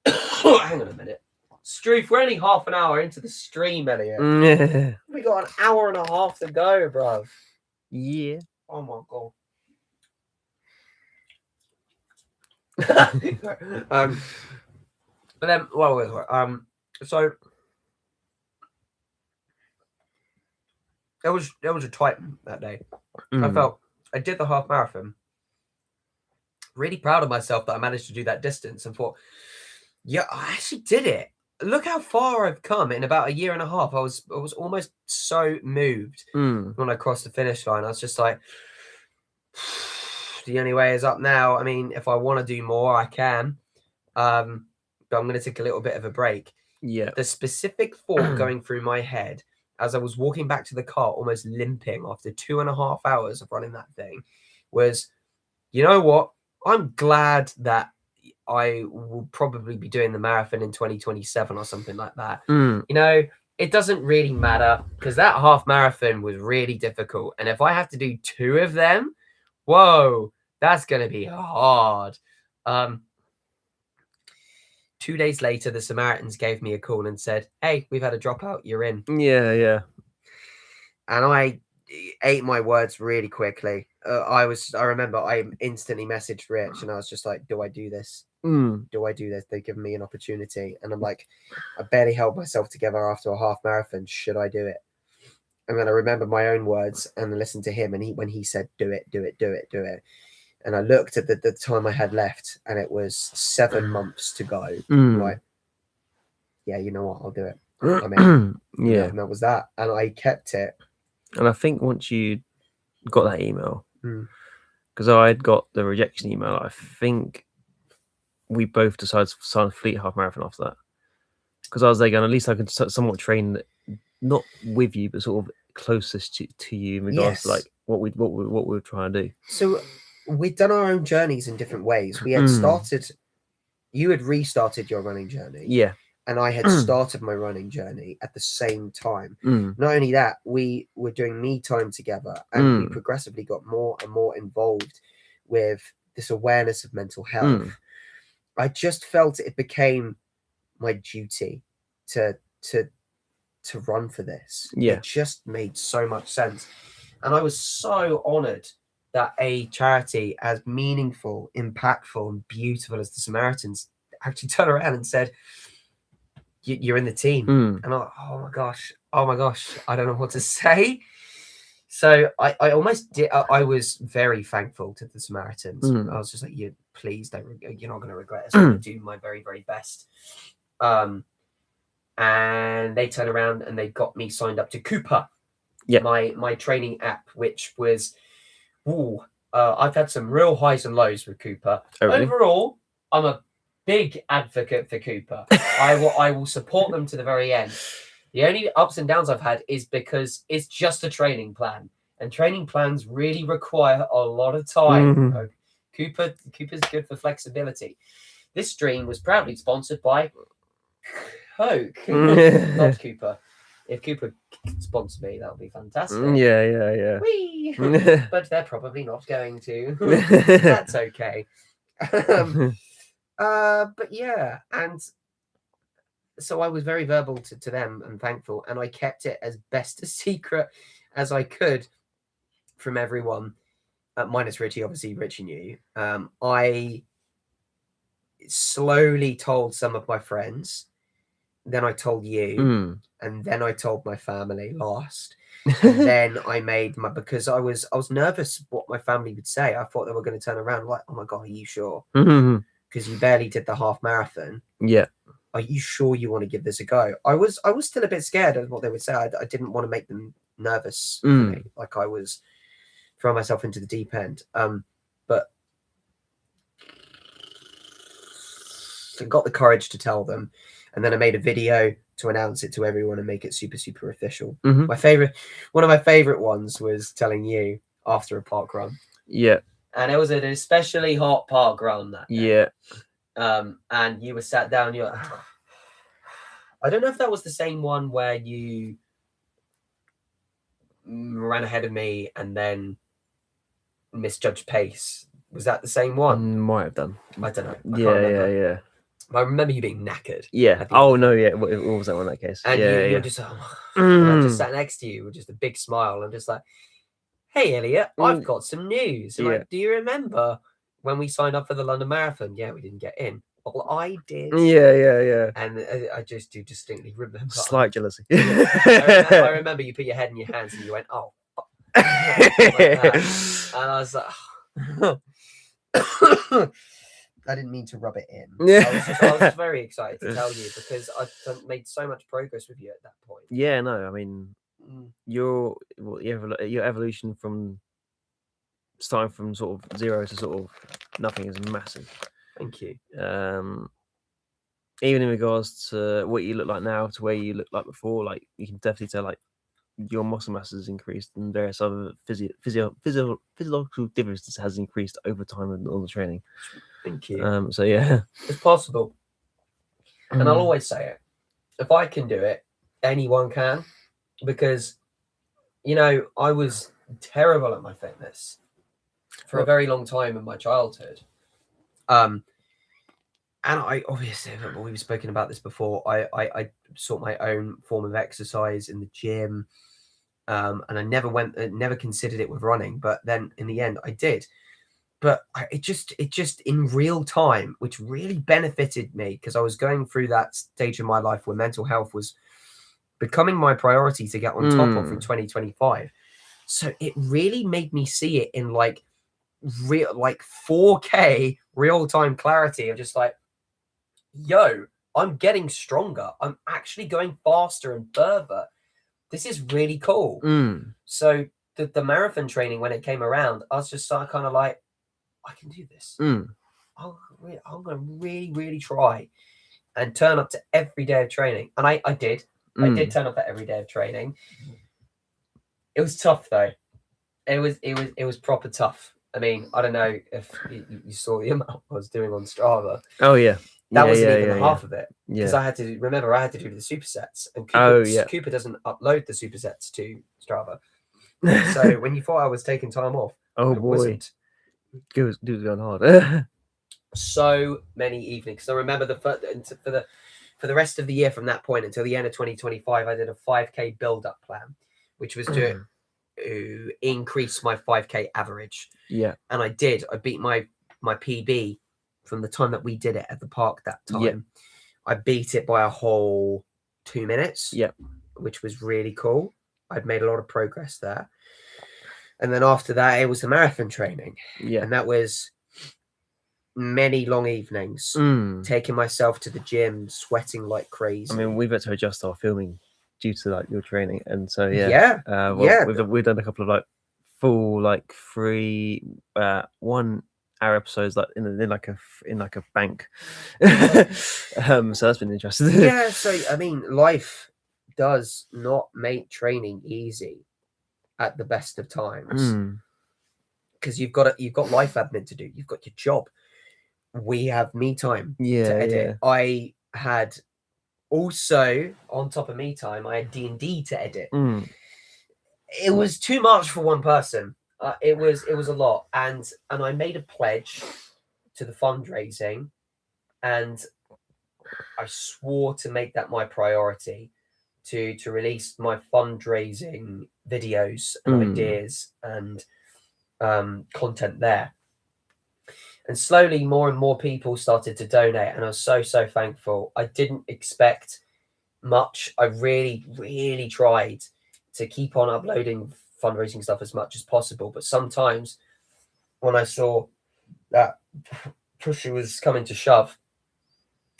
Speaker 2: Hang on a minute, Struth. We're only half an hour into the stream, Elliot. We got an hour and a half to go, bruv.
Speaker 1: Yeah.
Speaker 2: Oh my god. But then, so there was a Titan that day. I did the half marathon. Really proud of myself that I managed to do that distance, and thought, yeah, I actually did it. Look how far I've come in about a year and a half. I was almost so moved when I crossed the finish line. I was just like, the only way is up now. I mean, if I want to do more, I can. But I'm going to take a little bit of a break.
Speaker 1: Yeah.
Speaker 2: The specific thought going through my head as I was walking back to the car, almost limping after 2.5 hours of running that thing, was, you know what? I'm glad that I will probably be doing the marathon in 2027 or something like that. You know, it doesn't really matter, because that half marathon was really difficult. And if I have to do 2 of them, whoa, that's going to be hard. 2 days later, the Samaritans gave me a call and said, hey, we've had a dropout. You're in.
Speaker 1: Yeah.
Speaker 2: And I ate my words really quickly. I remember I instantly messaged Rich and I was just like, do I do this? Do I do this? They've given me an opportunity. And I'm like, I barely held myself together after a half marathon. Should I do it? And then I remember my own words and listened to him. And when he said, do it. And I looked at the time I had left, and it was 7 months to go. I'm like, yeah, you know what? I'll do it. I mean,
Speaker 1: yeah.
Speaker 2: And that was that. And I kept it.
Speaker 1: And I think once you got that email, because I had got the rejection email, I think we both decided to sign a Fleet half marathon after that. Because I was there going, at least I could somewhat train, not with you, but sort of closest to you in regards to like what we were trying to do.
Speaker 2: So we'd done our own journeys in different ways. We had started, you had restarted your running journey.
Speaker 1: Yeah.
Speaker 2: And I had started my running journey at the same time. Not only that, we were doing me time together, and we progressively got more and more involved with this awareness of mental health. I just felt it became my duty to run for this.
Speaker 1: Yeah.
Speaker 2: It just made so much sense. And I was so honored that a charity as meaningful, impactful, and beautiful as the Samaritans actually turned around and said, you're in the team. And I'm like, oh my gosh, I don't know what to say. So I almost did. I was very thankful to the Samaritans. I was just like, please don't, you're not going to regret this. I'm going to do my very, very best. And they turned around and they got me signed up to Cooper, my training app, which was, I've had some real highs and lows with Cooper.
Speaker 1: Oh, really?
Speaker 2: Overall, I'm a big advocate for Cooper. I will support them to the very end. The only ups and downs I've had is because it's just a training plan, and training plans really require a lot of time. Cooper's good for flexibility. This stream was proudly sponsored by Coke, not Cooper. If Cooper could sponsor me, that would be fantastic.
Speaker 1: Yeah.
Speaker 2: Whee! But they're probably not going to. That's okay. But yeah, and so I was very verbal to them and thankful, and I kept it as best a secret as I could from everyone, minus Richie. Obviously, Richie knew. I slowly told some of my friends, then I told you, and then I told my family last. And then I made because I was nervous what my family would say. I thought they were going to turn around like, oh my God, are you sure? Because you barely did the half marathon.
Speaker 1: Yeah.
Speaker 2: Are you sure you want to give this a go? I was still a bit scared of what they would say. I didn't want to make them nervous for me, like I was throwing myself into the deep end. But I got the courage to tell them, and then I made a video to announce it to everyone and make it super, super official. One of my favorite ones was telling you after a park run.
Speaker 1: Yeah.
Speaker 2: And it was an especially hot park run that day.
Speaker 1: Yeah.
Speaker 2: And you were sat down. I don't know if that was the same one where you ran ahead of me and then misjudged pace. Was that the same one?
Speaker 1: Might have done.
Speaker 2: I don't know. I
Speaker 1: can't remember. Yeah.
Speaker 2: I remember you being knackered.
Speaker 1: Yeah. Oh no. Yeah. What was that one? In that case.
Speaker 2: And you were just, and I just sat next to you with just a big smile and just like, hey, Elliot, I've got some news. And like, do you remember when we signed up for the London Marathon? Yeah, we didn't get in. Well, I did. Yeah. And I just do distinctly remember.
Speaker 1: Slight jealousy.
Speaker 2: I remember you put your head in your hands and you went, oh. And I was like, I didn't mean to rub it in. I was very excited to tell you because I've made so much progress with you at that point.
Speaker 1: Yeah, no, I mean, your evolution from starting from sort of zero to sort of nothing is massive.
Speaker 2: Thank you.
Speaker 1: Even in regards to what you look like now to where you look like before, like you can definitely tell like your muscle mass has increased and various other physiological differences has increased over time with all the training.
Speaker 2: Thank you.
Speaker 1: So yeah,
Speaker 2: it's possible, and I'll always say it. If I can do it, anyone can, because I was terrible at my fitness for a very long time in my childhood. And I obviously, we've spoken about this before. I sought my own form of exercise in the gym, and I never considered it with running. But then in the end, I did. But it just in real time, which really benefited me because I was going through that stage of my life where mental health was becoming my priority to get on top of in 2025. So it really made me see it in like 4K real time clarity of just like, yo, I'm getting stronger. I'm actually going faster and further. This is really cool. So the marathon training, when it came around, I was just kind of like, I can do this. I'm going to really, really try and turn up to every day of training. And I did. I did turn up at every day of training. It was tough though. It was proper tough. I mean, I don't know if you saw the amount I was doing on Strava.
Speaker 1: Oh yeah.
Speaker 2: That wasn't even half of it.
Speaker 1: Yeah.
Speaker 2: Because I had to do the supersets. And Cooper doesn't upload the supersets to Strava. So when you thought I was taking time off,
Speaker 1: oh boy. Wasn't. Dude's going hard.
Speaker 2: So many evenings. So I remember for the for the rest of the year from that point until the end of 2025, I did a 5K build-up plan, which was to increase my 5K average.
Speaker 1: Yeah.
Speaker 2: And I did. I beat my PB from the time that we did it at the park that time.
Speaker 1: Yeah.
Speaker 2: I beat it by a whole 2 minutes.
Speaker 1: Yeah.
Speaker 2: Which was really cool. I'd made a lot of progress there. And then after that, it was the marathon training.
Speaker 1: Yeah.
Speaker 2: And that was many long evenings, taking myself to the gym, sweating like crazy.
Speaker 1: I mean, we've had to adjust our filming due to like your training, and so we've done a couple of like full like 3 1 hour episodes like in like a bank. So that's been interesting.
Speaker 2: Yeah, so I mean, life does not make training easy at the best of times, because you've got life admin to do, you've got your job. We have me time to edit. I had also, on top of me time, I had D&D to edit. It was too much for one person. It was a lot, and I made a pledge to the fundraising, and I swore to make that my priority, to release my fundraising videos and ideas and content there. And slowly more and more people started to donate, and I was so thankful. I didn't expect much. I really, really tried to keep on uploading fundraising stuff as much as possible, but sometimes when I saw that push was coming to shove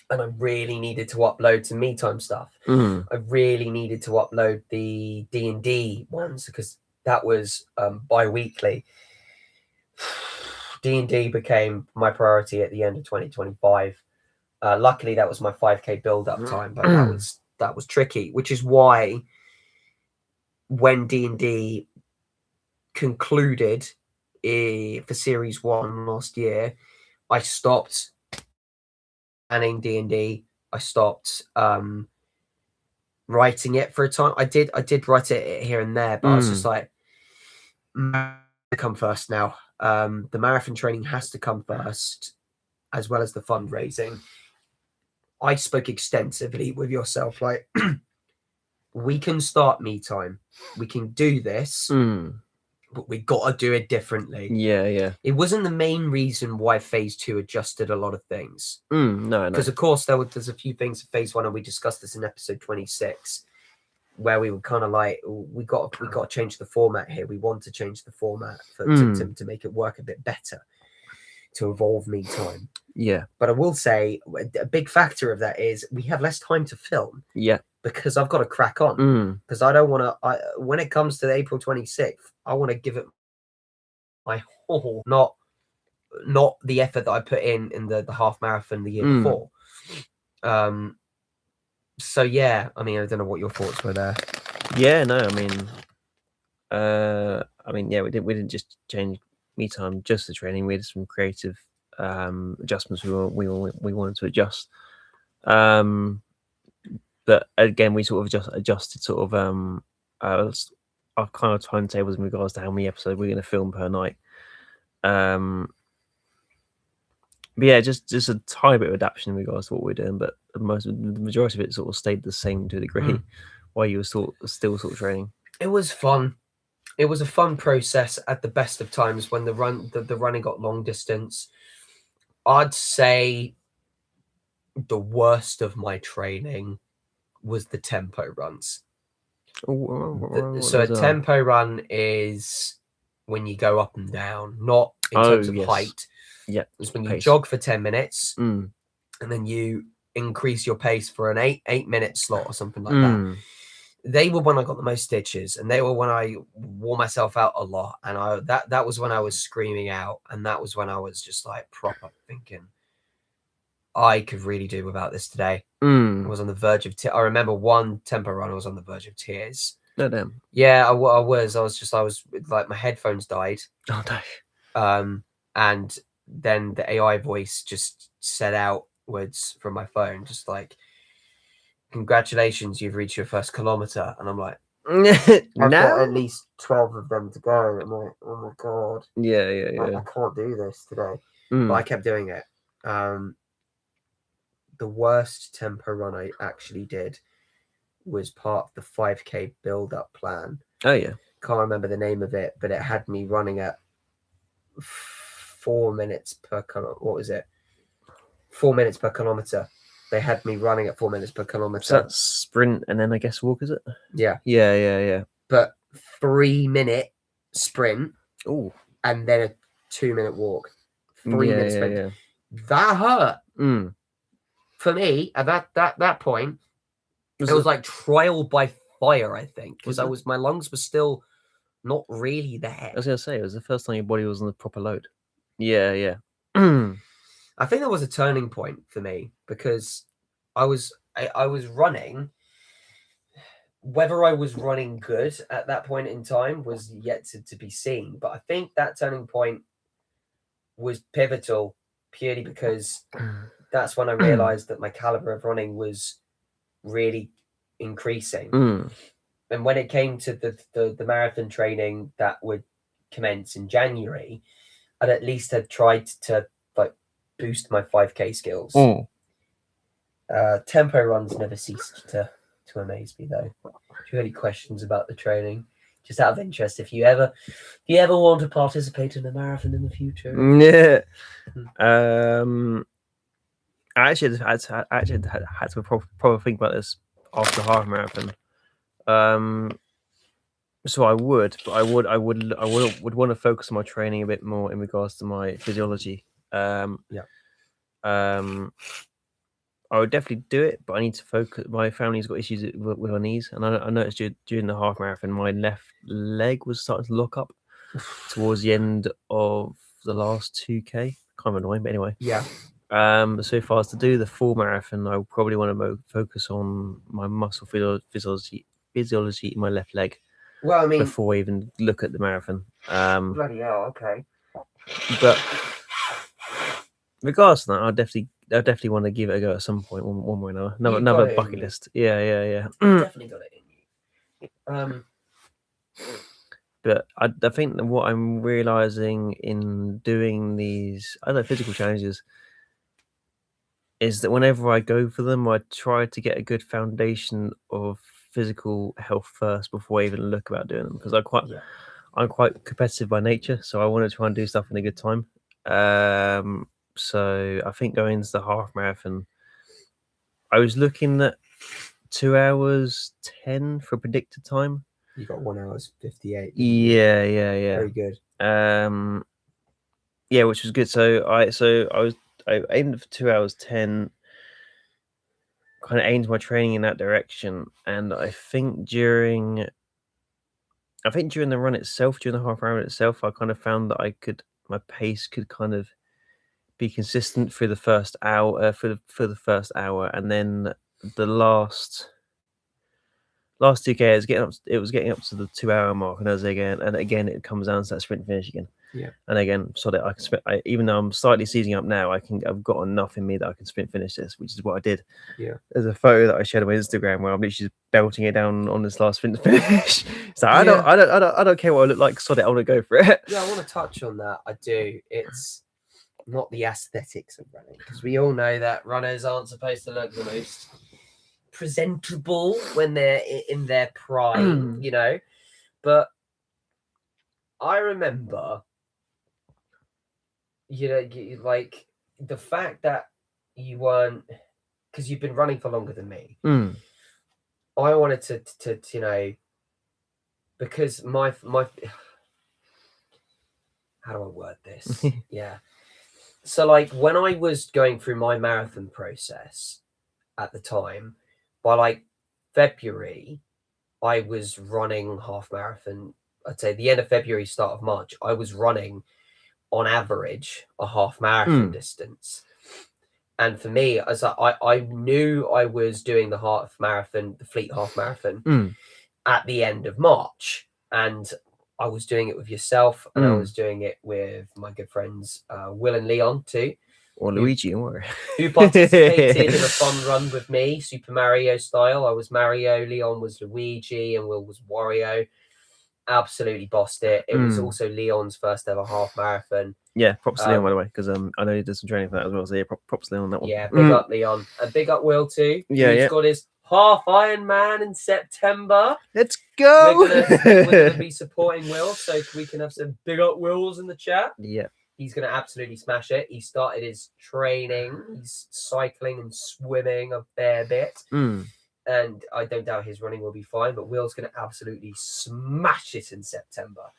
Speaker 2: and I really needed to upload some me time stuff, I really needed to upload the D&D ones, because that was bi-weekly. D&D became my priority at the end of 2025. Luckily, that was my 5K build-up time, but that was tricky, which is why when D&D concluded for Series 1 last year, I stopped planning D&D. I stopped writing it for a time. I did write it here and there, but I was just like, come first now. The marathon training has to come first, as well as the fundraising. I spoke extensively with yourself, like, we can start me time, we can do this, but we got to do it differently.
Speaker 1: Yeah.
Speaker 2: It wasn't the main reason why phase 2 adjusted a lot of things.
Speaker 1: No.
Speaker 2: Because of course there's a few things in phase 1, and we discussed this in episode 26, where we were kind of like, we got to change the format here. We want to change the format to make it work a bit better, to evolve me time.
Speaker 1: Yeah.
Speaker 2: But I will say a big factor of that is we have less time to film.
Speaker 1: Yeah.
Speaker 2: Because I've got to crack on. Because I don't want to. When it comes to April 26th, I want to give it my whole, not the effort that I put in the half marathon the year before. So yeah, I mean, I don't know what your thoughts were there.
Speaker 1: Yeah, no, I mean, yeah, we didn't just change me time, just the training. We did some creative adjustments we wanted to adjust. But again, we sort of adjusted sort of our kind of timetables in regards to how many episodes we're going to film per night. But yeah, just a tiny bit of adaptation in regards to what we're doing, but the majority of it sort of stayed the same to a degree. While you were still sort of training.
Speaker 2: It was fun. It was a fun process at the best of times when the running got long distance. I'd say the worst of my training was the tempo runs. So a tempo run is when you go up and down, not in terms of height.
Speaker 1: Yeah,
Speaker 2: it's when you jog for 10 minutes and then you increase your pace for an 8-minute slot or something like that. They were when I got the most stitches, and they were when I wore myself out a lot, and that was when I was screaming out, and that was when I was just like proper thinking I could really do without this today. I was on the verge of I remember one tempo run, I was on the verge of tears.
Speaker 1: No, damn.
Speaker 2: Yeah, I was like, my headphones died.
Speaker 1: Oh no.
Speaker 2: And then the AI voice just said outwards from my phone, just like, congratulations, you've reached your first kilometer. And I'm like, I've got at least 12 of them to go. I'm like, oh my god.
Speaker 1: Yeah.
Speaker 2: I can't do this today. But I kept doing it. the worst tempo run I actually did was part of the 5K build-up plan.
Speaker 1: Oh yeah.
Speaker 2: Can't remember the name of it, but it had me running at 4 minutes per kilometer. What was it? 4 minutes per kilometer. They had me running at 4 minutes per kilometer.
Speaker 1: So that's sprint and then I guess walk, is it?
Speaker 2: Yeah.
Speaker 1: Yeah.
Speaker 2: But 3-minute sprint.
Speaker 1: Oh.
Speaker 2: And then a 2-minute walk. 3-minute sprint.
Speaker 1: Yeah.
Speaker 2: That hurt.
Speaker 1: Mm.
Speaker 2: For me, at that point, it was like trial by fire, I think. Because my lungs were still not really there.
Speaker 1: I was gonna say, it was the first time your body was on the proper load. Yeah.
Speaker 2: I think that was a turning point for me because I was running. Whether I was running good at that point in time was yet to be seen. But I think that turning point was pivotal purely because that's when I realized that my caliber of running was really increasing. And when it came to the marathon training that would commence in January, I'd at least had tried to like boost my 5K skills. Tempo runs never ceased to amaze me though. Do you have any questions about the training? Just out of interest, if you ever want to participate in a marathon in the future.
Speaker 1: Yeah. I actually had to probably think about this after the half marathon. So I would want to focus on my training a bit more in regards to my physiology. I would definitely do it, but I need to focus. My family's got issues with her knees, and I noticed during the half marathon, my left leg was starting to lock up towards the end of the last 2K. Kind of annoying, but anyway.
Speaker 2: Yeah.
Speaker 1: So if I was to do the full marathon, I would probably want to focus on my muscle physiology in my left leg.
Speaker 2: Well, I mean,
Speaker 1: before I even look at the marathon.
Speaker 2: Bloody hell, okay.
Speaker 1: But regardless of that, I definitely want to give it a go at some point, one way or another. Another bucket list. Yeah.
Speaker 2: Definitely got it in you.
Speaker 1: But I think that what I'm realizing in doing these other physical challenges is that whenever I go for them, I try to get a good foundation of physical health first before I even look about doing them, because I'm quite competitive by nature, so I want to try and do stuff in a good time. So I think going into the half marathon, I was looking at 2 hours 10 for predicted time.
Speaker 2: You got 1 hour 58.
Speaker 1: Yeah.
Speaker 2: Very good.
Speaker 1: Yeah, which was good. So I aimed for 2 hours 10. Kind of aimed my training in that direction, and I think during the run itself, during the half marathon itself, I kind of found that my pace could kind of be consistent through the first hour, for the first hour, and then the last 2K it was getting up to the 2 hour mark, and again it comes down to that sprint finish again.
Speaker 2: Yeah.
Speaker 1: And again, so that I can even though I'm slightly seizing up now, I've got enough in me that I can sprint finish this, which is what I did.
Speaker 2: Yeah.
Speaker 1: There's a photo that I shared on my Instagram where I'm literally just belting it down on this last sprint finish. So I don't care what I look like. Sod it, I want to go for it.
Speaker 2: Yeah, I want to touch on that. I do. It's not the aesthetics of running, because we all know that runners aren't supposed to look the most presentable when they're in their prime, you know. But I remember, you know, like the fact that you weren't, because you've been running for longer than me. I wanted to you know, because my how do I word this? Yeah. So like when I was going through my marathon process at the time, by like February, I was running half marathon. I'd say the end of February, start of March, I was running on average a half marathon distance. And for me, as I knew I was doing the half marathon, the Fleet half marathon at the end of March. And I was doing it with yourself, and I was doing it with my good friends, Will and Leon too.
Speaker 1: Or Luigi,
Speaker 2: who participated in a fun run with me, Super Mario style. I was Mario, Leon was Luigi, and Will was Wario. absolutely bossed it. It was also Leon's first ever half marathon.
Speaker 1: Yeah, props to Leon, by the way, because I know he did some training for that as well. So yeah, props to Leon on that one.
Speaker 2: Yeah, big up Leon, and big up Will too.
Speaker 1: Yeah,
Speaker 2: He's got his half Ironman in September.
Speaker 1: Let's go.
Speaker 2: We're gonna be supporting Will, so we can have some big up Wills in the chat.
Speaker 1: Yeah,
Speaker 2: he's gonna absolutely smash it. He started his training. He's cycling and swimming a fair bit. And I don't doubt his running will be fine, but Will's going to absolutely smash it in September.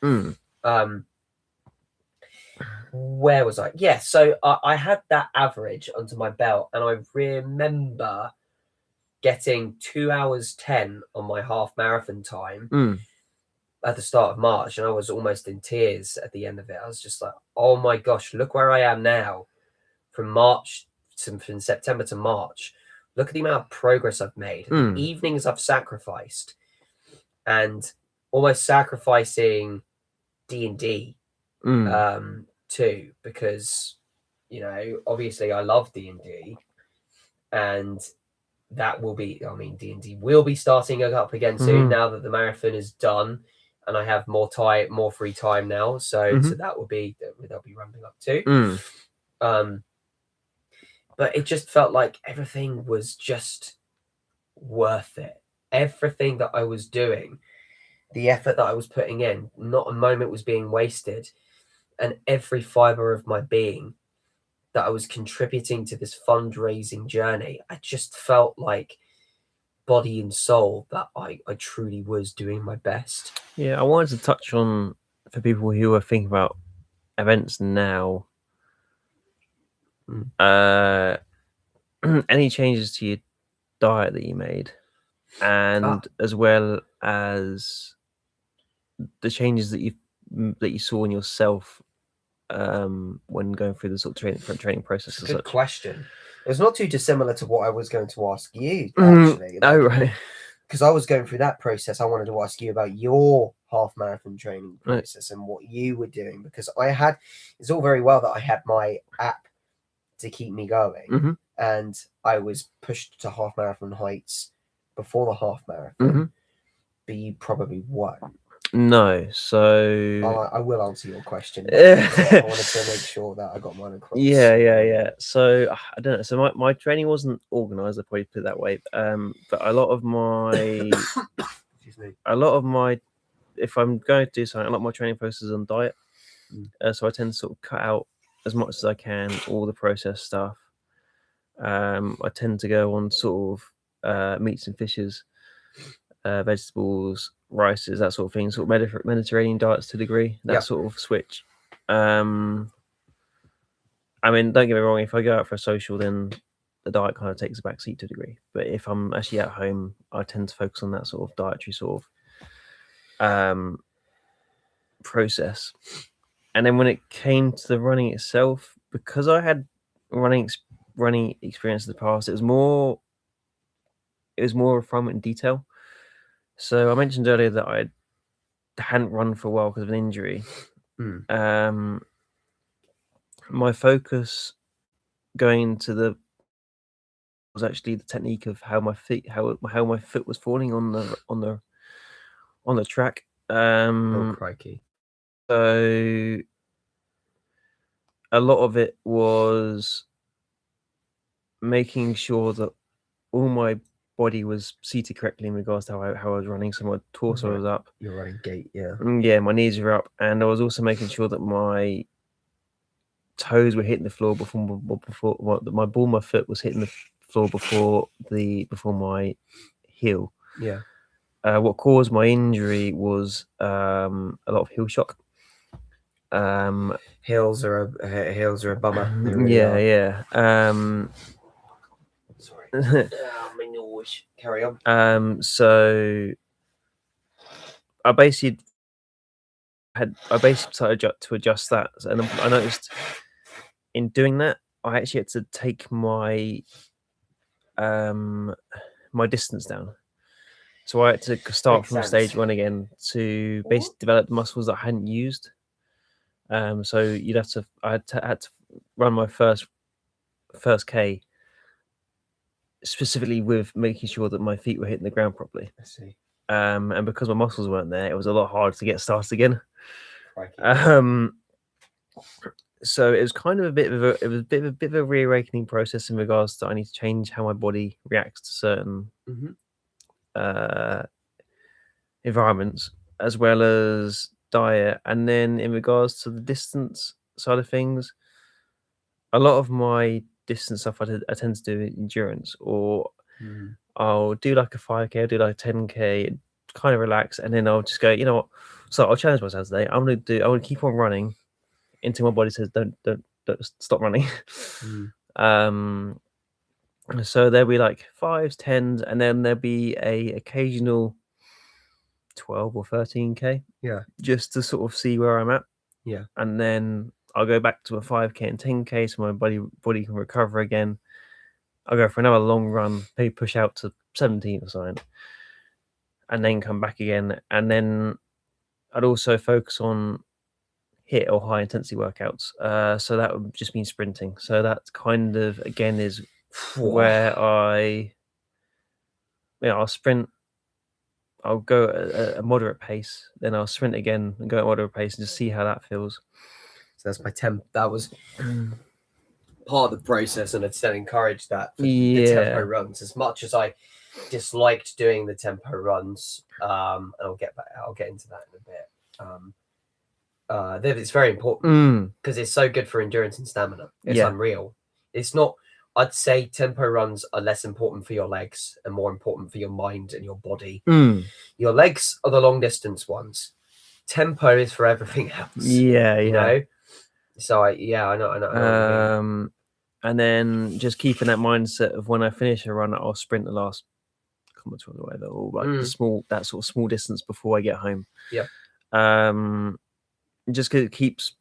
Speaker 2: Where was I? Yeah, so I had that average under my belt, and I remember getting 2 hours 10 on my half marathon time at the start of March, and I was almost in tears at the end of it. I was just like, oh my gosh, look where I am now from September to March. Look at the amount of progress I've made. The evenings I've sacrificed, and almost sacrificing D&D too, because obviously I love D&D, and that will be. I mean, D&D will be starting up again soon now that the marathon is done, and I have more free time now. So that will be they'll be ramping up too. But it just felt like everything was just worth it. Everything that I was doing, the effort that I was putting in, not a moment was being wasted. And every fiber of my being that I was contributing to this fundraising journey, I just felt like body and soul that I truly was doing my best.
Speaker 1: Yeah, I wanted to touch on, for people who are thinking about events now, any changes to your diet that you made, and as well as the changes that you saw in yourself when going through the sort of training process.
Speaker 2: Good question. It was not too dissimilar to what I was going to ask you, actually.
Speaker 1: Oh, right.
Speaker 2: Because I was going through that process. I wanted to ask you about your half marathon training process and what you were doing, because it's all very well that I had my app to keep me going, and I was pushed to half marathon heights before the half marathon, but you probably won't.
Speaker 1: No, so
Speaker 2: I will answer your question. I wanted to make sure that I got mine across.
Speaker 1: Yeah. So I don't know. So my training wasn't organized. I probably put it that way. But a lot of my, if I'm going to do something, a lot of my training focuses on diet. So I tend to sort of cut out as much as I can all the processed stuff. I tend to go on sort of meats and fishes, vegetables, rices, that sort of thing, sort of Mediterranean diets to a degree, that sort of switch. I mean, don't get me wrong, if I go out for a social, then the diet kind of takes a back seat to a degree. But if I'm actually at home, I tend to focus on that sort of dietary sort of process. And then when it came to the running itself, because I had running experience in the past, it was more refinement and detail. So I mentioned earlier that I hadn't run for a while because of an injury. My focus going into was actually the technique of how my foot was falling on the track.
Speaker 2: Oh, crikey!
Speaker 1: So a lot of it was making sure that all my body was seated correctly in regards to how I was running. So my torso was up.
Speaker 2: Your running gait, yeah.
Speaker 1: Yeah, my knees were up, and I was also making sure that my toes were hitting the floor before my ball of my foot was hitting the floor before my heel.
Speaker 2: Yeah.
Speaker 1: What caused my injury was a lot of heel shock.
Speaker 2: Heels are a bummer.
Speaker 1: Really yeah.
Speaker 2: Sorry. My nose. Carry on.
Speaker 1: So I basically started to adjust that, and I noticed in doing that, I actually had to take my my distance down. So I had to start from stage one again to basically develop muscles that I hadn't used. So I had to run my first K specifically with making sure that my feet were hitting the ground properly.
Speaker 2: I see.
Speaker 1: and because my muscles weren't there, it was a lot harder to get started again.
Speaker 2: Crikey.
Speaker 1: So it was kind of a bit of a reawakening process in regards to I need to change how my body reacts to certain environments, as well as diet. And then in regards to the distance side of things, a lot of my distance stuff I tend to do endurance, or I'll do like a 5K, I'll do like a 10K, kind of relax, and then I'll just go, you know what? So I'll challenge myself today. I want to keep on running until my body says don't stop running. So there'll be like 5s, 10s, and then there'll be a occasional 12 or 13K.
Speaker 2: Yeah.
Speaker 1: Just to sort of see where I'm at.
Speaker 2: Yeah.
Speaker 1: And then I'll go back to a 5K and 10K so my body can recover again. I'll go for another long run, maybe push out to 17 or something, and then come back again. And then I'd also focus on HIIT or high intensity workouts. So that would just mean sprinting. So that kind of again is where I'll sprint. I'll go at a moderate pace, then I'll sprint again and go at a moderate pace and just see how that feels.
Speaker 2: So that's my temp. That was part of the process, and I'd still encourage that for the tempo runs. As much as I disliked doing the tempo runs, and I'll get into that in a bit. It's very important because it's so good for endurance and stamina. It's unreal. It's not. I'd say tempo runs are less important for your legs and more important for your mind and your body. Your legs are the long distance ones. Tempo is for everything else. You know. So I know.
Speaker 1: And then just keeping that mindset of when I finish a run, I'll sprint the last kilometer or whatever, or like that sort of small distance before I get home.
Speaker 2: Yeah.
Speaker 1: Just because it keeps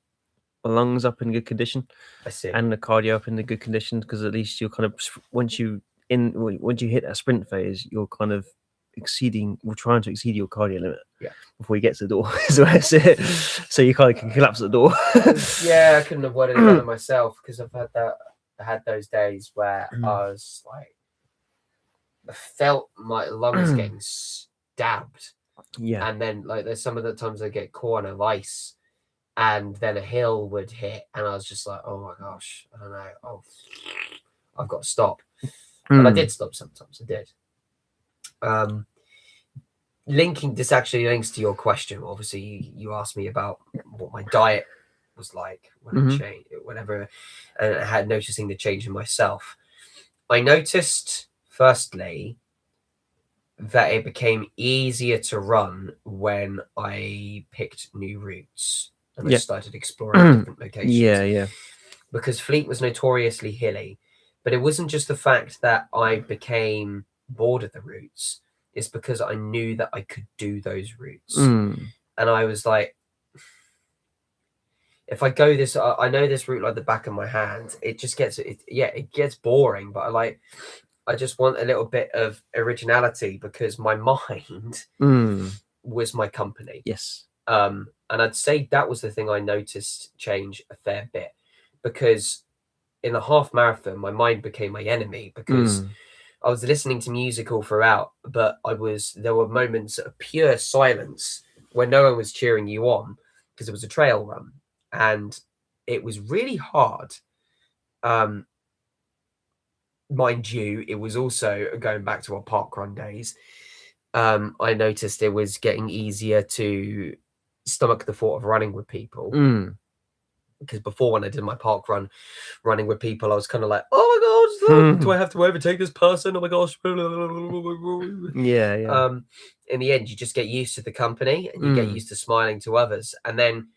Speaker 1: the lungs up in good condition.
Speaker 2: I see.
Speaker 1: And the cardio up in the good condition, because at least you're kind of once you hit that sprint phase, you're kind of trying to exceed your cardio limit before you get to the door. So you kind of can collapse at the door.
Speaker 2: I couldn't have worded it better myself, because I had those days where I was like, I felt my lungs getting stabbed. Yeah. And then like there's some of the times I get caught on ice, and then a hill would hit, and I was just like, oh my gosh, I don't know. Oh, I've got to stop. And I did stop sometimes. I did. This actually links to your question. Obviously, you asked me about what my diet was like when I changed, whenever, and I had noticing the change in myself. I noticed, firstly, that it became easier to run when I picked new routes and I started exploring different locations. Because Fleet was notoriously hilly, but it wasn't just the fact that I became bored of the routes. It's because I knew that I could do those routes. And I was like, if I go this, I know this route like the back of my hand. It just gets, it gets boring, but I just want a little bit of originality, because my mind was my company.
Speaker 1: Yes.
Speaker 2: And I'd say that was the thing I noticed change a fair bit, because in the half marathon, my mind became my enemy, because I was listening to music all throughout, but there were moments of pure silence where no one was cheering you on, because it was a trail run, and it was really hard. Mind you, it was also going back to our park run days. I noticed it was getting easier to stomach the thought of running with people. Because before, when I did my park run, running with people, I was kind of like, oh my God, do I have to overtake this person? Oh my gosh. In the end, you just get used to the company, and you get used to smiling to others. And then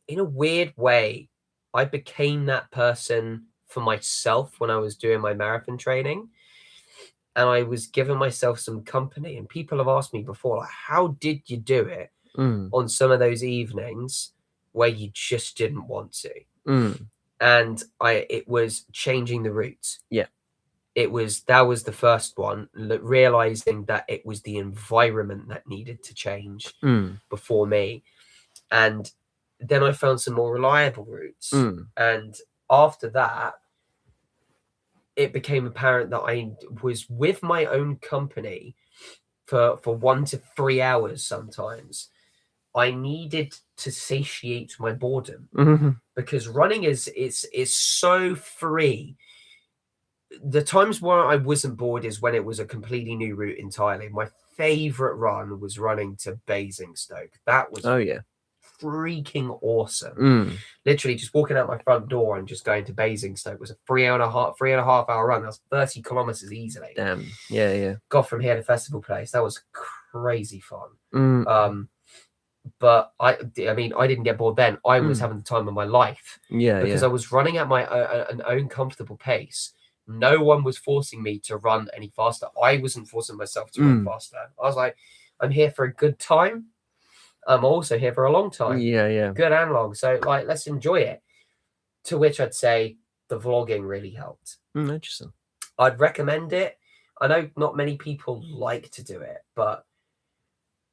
Speaker 2: in a weird way, I became that person for myself when I was doing my marathon training. And I was giving myself some company. And people have asked me before, like, how did you do it on some of those evenings where you just didn't want to? And it was changing the routes.
Speaker 1: Yeah.
Speaker 2: That was the first one, realizing that it was the environment that needed to change before me. And then I found some more reliable routes. And after that, it became apparent that I was with my own company for 1 to 3 hours sometimes. I needed to satiate my boredom because running is so free. The times where I wasn't bored is when it was a completely new route entirely. My favorite run was running to Basingstoke. That was freaking awesome. Literally just walking out my front door and just going to Basingstoke was a 3.5 hour run. That was 30 kilometers easily.
Speaker 1: Damn. Yeah.
Speaker 2: Got from here to Festival Place. That was crazy fun. But I mean, I didn't get bored then. I was having the time of my life. Because I was running at my an own comfortable pace. No one was forcing me to run any faster. I wasn't forcing myself to run faster. I was like, I'm here for a good time. I'm also here for a long time.
Speaker 1: Yeah.
Speaker 2: Good and long. So like, let's enjoy it. To which I'd say the vlogging really helped.
Speaker 1: Interesting.
Speaker 2: I'd recommend it. I know not many people like to do it, but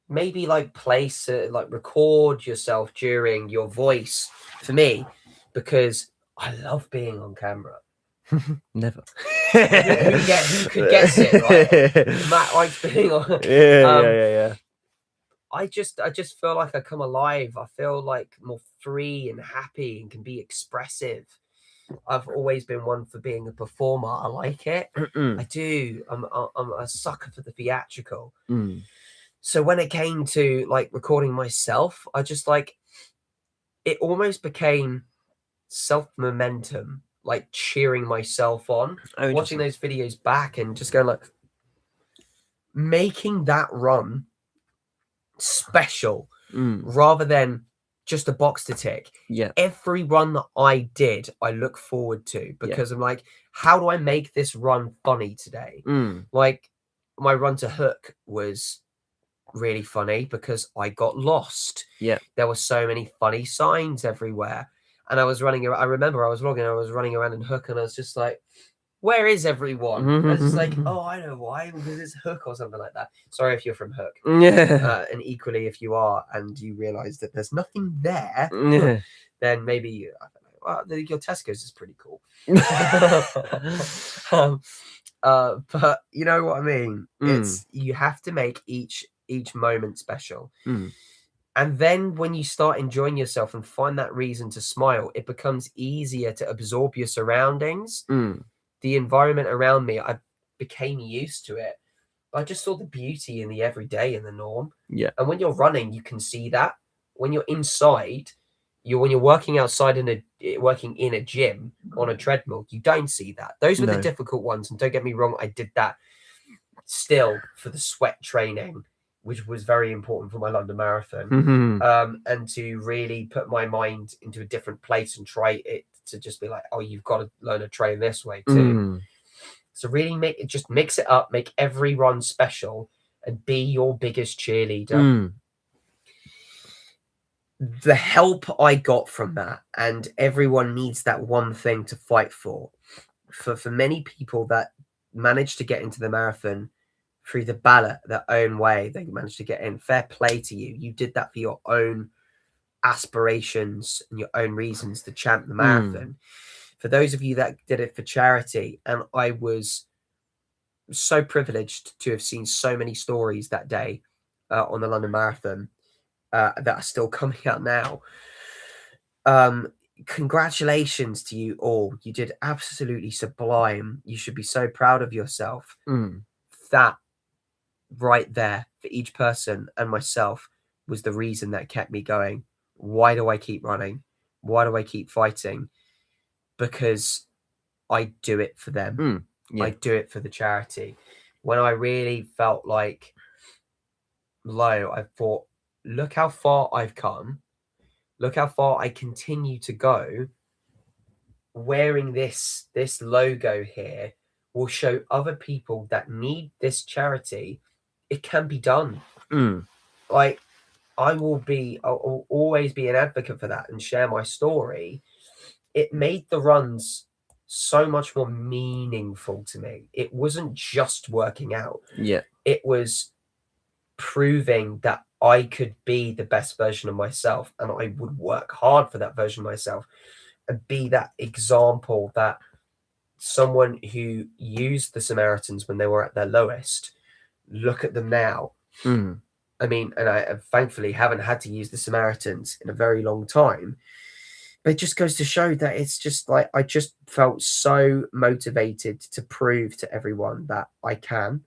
Speaker 2: maybe like record yourself during your voice for me, because I love being on camera.
Speaker 1: Never.
Speaker 2: who could guess it, right? Matt likes being on.
Speaker 1: Yeah.
Speaker 2: I just feel like I come alive. I feel like more free and happy and can be expressive. I've always been one for being a performer. I like it. I do. I'm a sucker for the theatrical. So when it came to like recording myself, I just like, it almost became self-momentum, like cheering myself on, watching those videos back and just going like, making that run special rather than just a box to tick.
Speaker 1: Yeah.
Speaker 2: Every run that I did, I look forward to, because I'm like, how do I make this run funny today? Like my run to Hook was really funny because I got lost.
Speaker 1: Yeah.
Speaker 2: There were so many funny signs everywhere. And I was running around. I remember I was vlogging, I was running around in Hook and I was just like, where is everyone? I was just like, oh, I know why, because it's Hook or something like that. Sorry if you're from Hook.
Speaker 1: Yeah.
Speaker 2: And equally, if you are and you realize that there's nothing there, then maybe, I don't know, well, your Tesco's is pretty cool. But you know what I mean? It's, you have to make each moment special. And then when you start enjoying yourself and find that reason to smile, it becomes easier to absorb your surroundings. The environment around me, I became used to it. I just saw the beauty in the everyday and the norm.
Speaker 1: Yeah.
Speaker 2: And when you're running, you can see that. When you're inside, when you're working outside working in a gym on a treadmill, you don't see that. Those were the difficult ones. And don't get me wrong, I did that still for the sweat training, which was very important for my London Marathon. And to really put my mind into a different place and try it to just be like, oh, you've got to learn to train this way too. So really mix it up, make every run special, and be your biggest cheerleader. The help I got from that, and everyone needs that one thing to fight for. For many people that manage to get into the marathon through the ballot their own way, they managed to get in. Fair play to you. You did that for your own aspirations and your own reasons to champ the marathon. For those of you that did it for charity, and I was so privileged to have seen so many stories that day on the London Marathon that are still coming out now. Congratulations to you all. You did absolutely sublime. You should be so proud of yourself. That right there for each person and myself was the reason that kept me going. Why do I keep running? Why do I keep fighting? Because I do it for them. I do it for the charity. When I really felt like low, I thought, look how far I've come. Look how far I continue to go. Wearing this logo here will show other people that need this charity it can be done. Like, I'll always be an advocate for that and share my story. It made the runs so much more meaningful to me. It wasn't just working out. It was proving that I could be the best version of myself, and I would work hard for that version of myself and be that example, that someone who used the Samaritans when they were at their lowest look at them now. I mean, and I thankfully haven't had to use the Samaritans in a very long time. But it just goes to show that it's just like I just felt so motivated to prove to everyone that I can.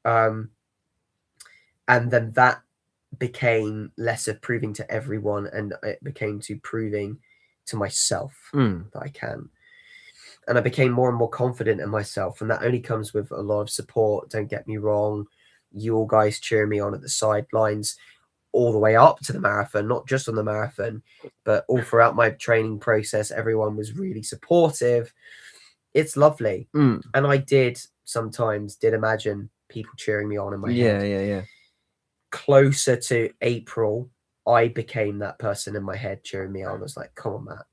Speaker 2: And then that became less of proving to everyone, and it became to proving to myself that I can. And I became more and more confident in myself. And that only comes with a lot of support. Don't get me wrong. You all guys cheer me on at the sidelines all the way up to the marathon, not just on the marathon, but all throughout my training process. Everyone was really supportive. It's lovely. And I did imagine people cheering me on in my head.
Speaker 1: Yeah.
Speaker 2: Closer to April, I became that person in my head cheering me on. I was like, come on, Matt,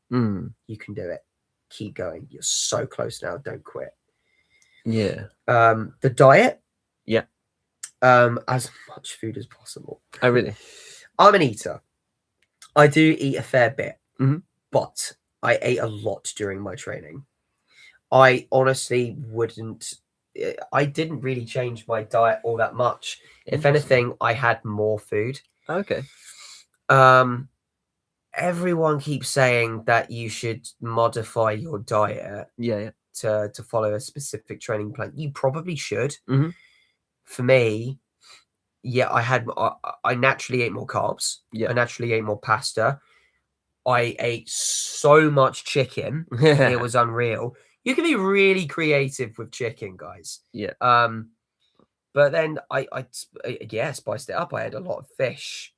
Speaker 2: you can do it. Keep going. You're so close now. Don't quit.
Speaker 1: Yeah.
Speaker 2: The diet.
Speaker 1: Yeah.
Speaker 2: As much food as possible.
Speaker 1: Oh, really?
Speaker 2: I'm an eater. I do eat a fair bit, but I ate a lot during my training. I honestly I didn't really change my diet all that much. If anything, I had more food.
Speaker 1: Okay.
Speaker 2: Everyone keeps saying that you should modify your diet.
Speaker 1: Yeah.
Speaker 2: To follow a specific training plan. You probably should. For me, yeah, I naturally ate more carbs.
Speaker 1: Yeah.
Speaker 2: I naturally ate more pasta. I ate so much chicken. It was unreal. You can be really creative with chicken, guys.
Speaker 1: Yeah.
Speaker 2: But then I spiced it up. I had a lot of fish.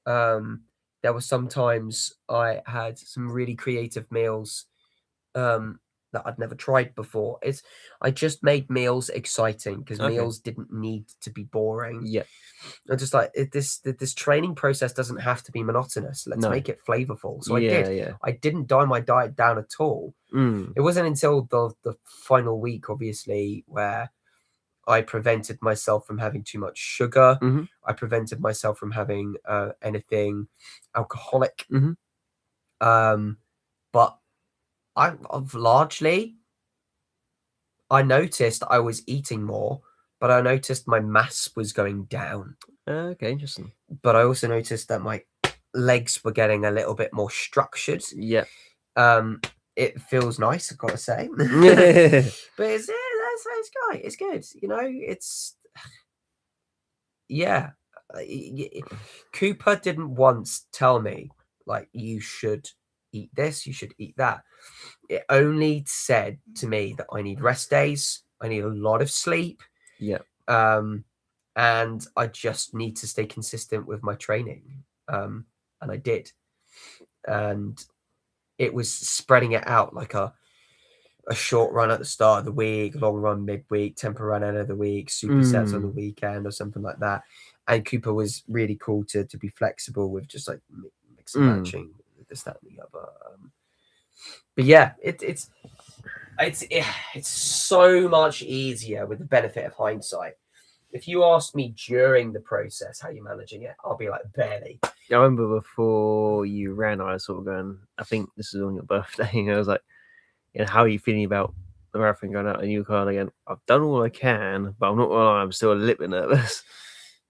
Speaker 2: There were sometimes I had some really creative meals that I'd never tried before. I just made meals exciting because meals didn't need to be boring.
Speaker 1: Yeah.
Speaker 2: I'm just like this training process doesn't have to be monotonous. Let's make it flavorful. So I did.
Speaker 1: Yeah.
Speaker 2: I didn't dial my diet down at all. It wasn't until the final week, obviously, where I prevented myself from having too much sugar. I prevented myself from having anything alcoholic. But I've largely, I noticed I was eating more, but I noticed my mass was going down.
Speaker 1: Okay, interesting. But
Speaker 2: I also noticed that my legs were getting a little bit more structured.
Speaker 1: Yeah.
Speaker 2: It feels nice, I've got to say. But it's good. You know, it's yeah. Cooper didn't once tell me like you should eat this, you should eat that. It only said to me that I need rest days, I need a lot of sleep.
Speaker 1: Yeah.
Speaker 2: And I just need to stay consistent with my training. And I did. And it was spreading it out like a short run at the start of the week, long run midweek, tempo run end of the week, supersets on the weekend or something like that. And Cooper was really cool to be flexible with just like mix and matching this, that, and the other. But yeah, it's so much easier with the benefit of hindsight. If you asked me during the process how you're managing it, I'll be like, barely.
Speaker 1: I remember before you ran, I was sort of going, I think this is on your birthday, and I was like, how are you feeling about the marathon going out? And you were kind of going, I've done all I can, but I'm not gonna lie, I'm still a little bit nervous.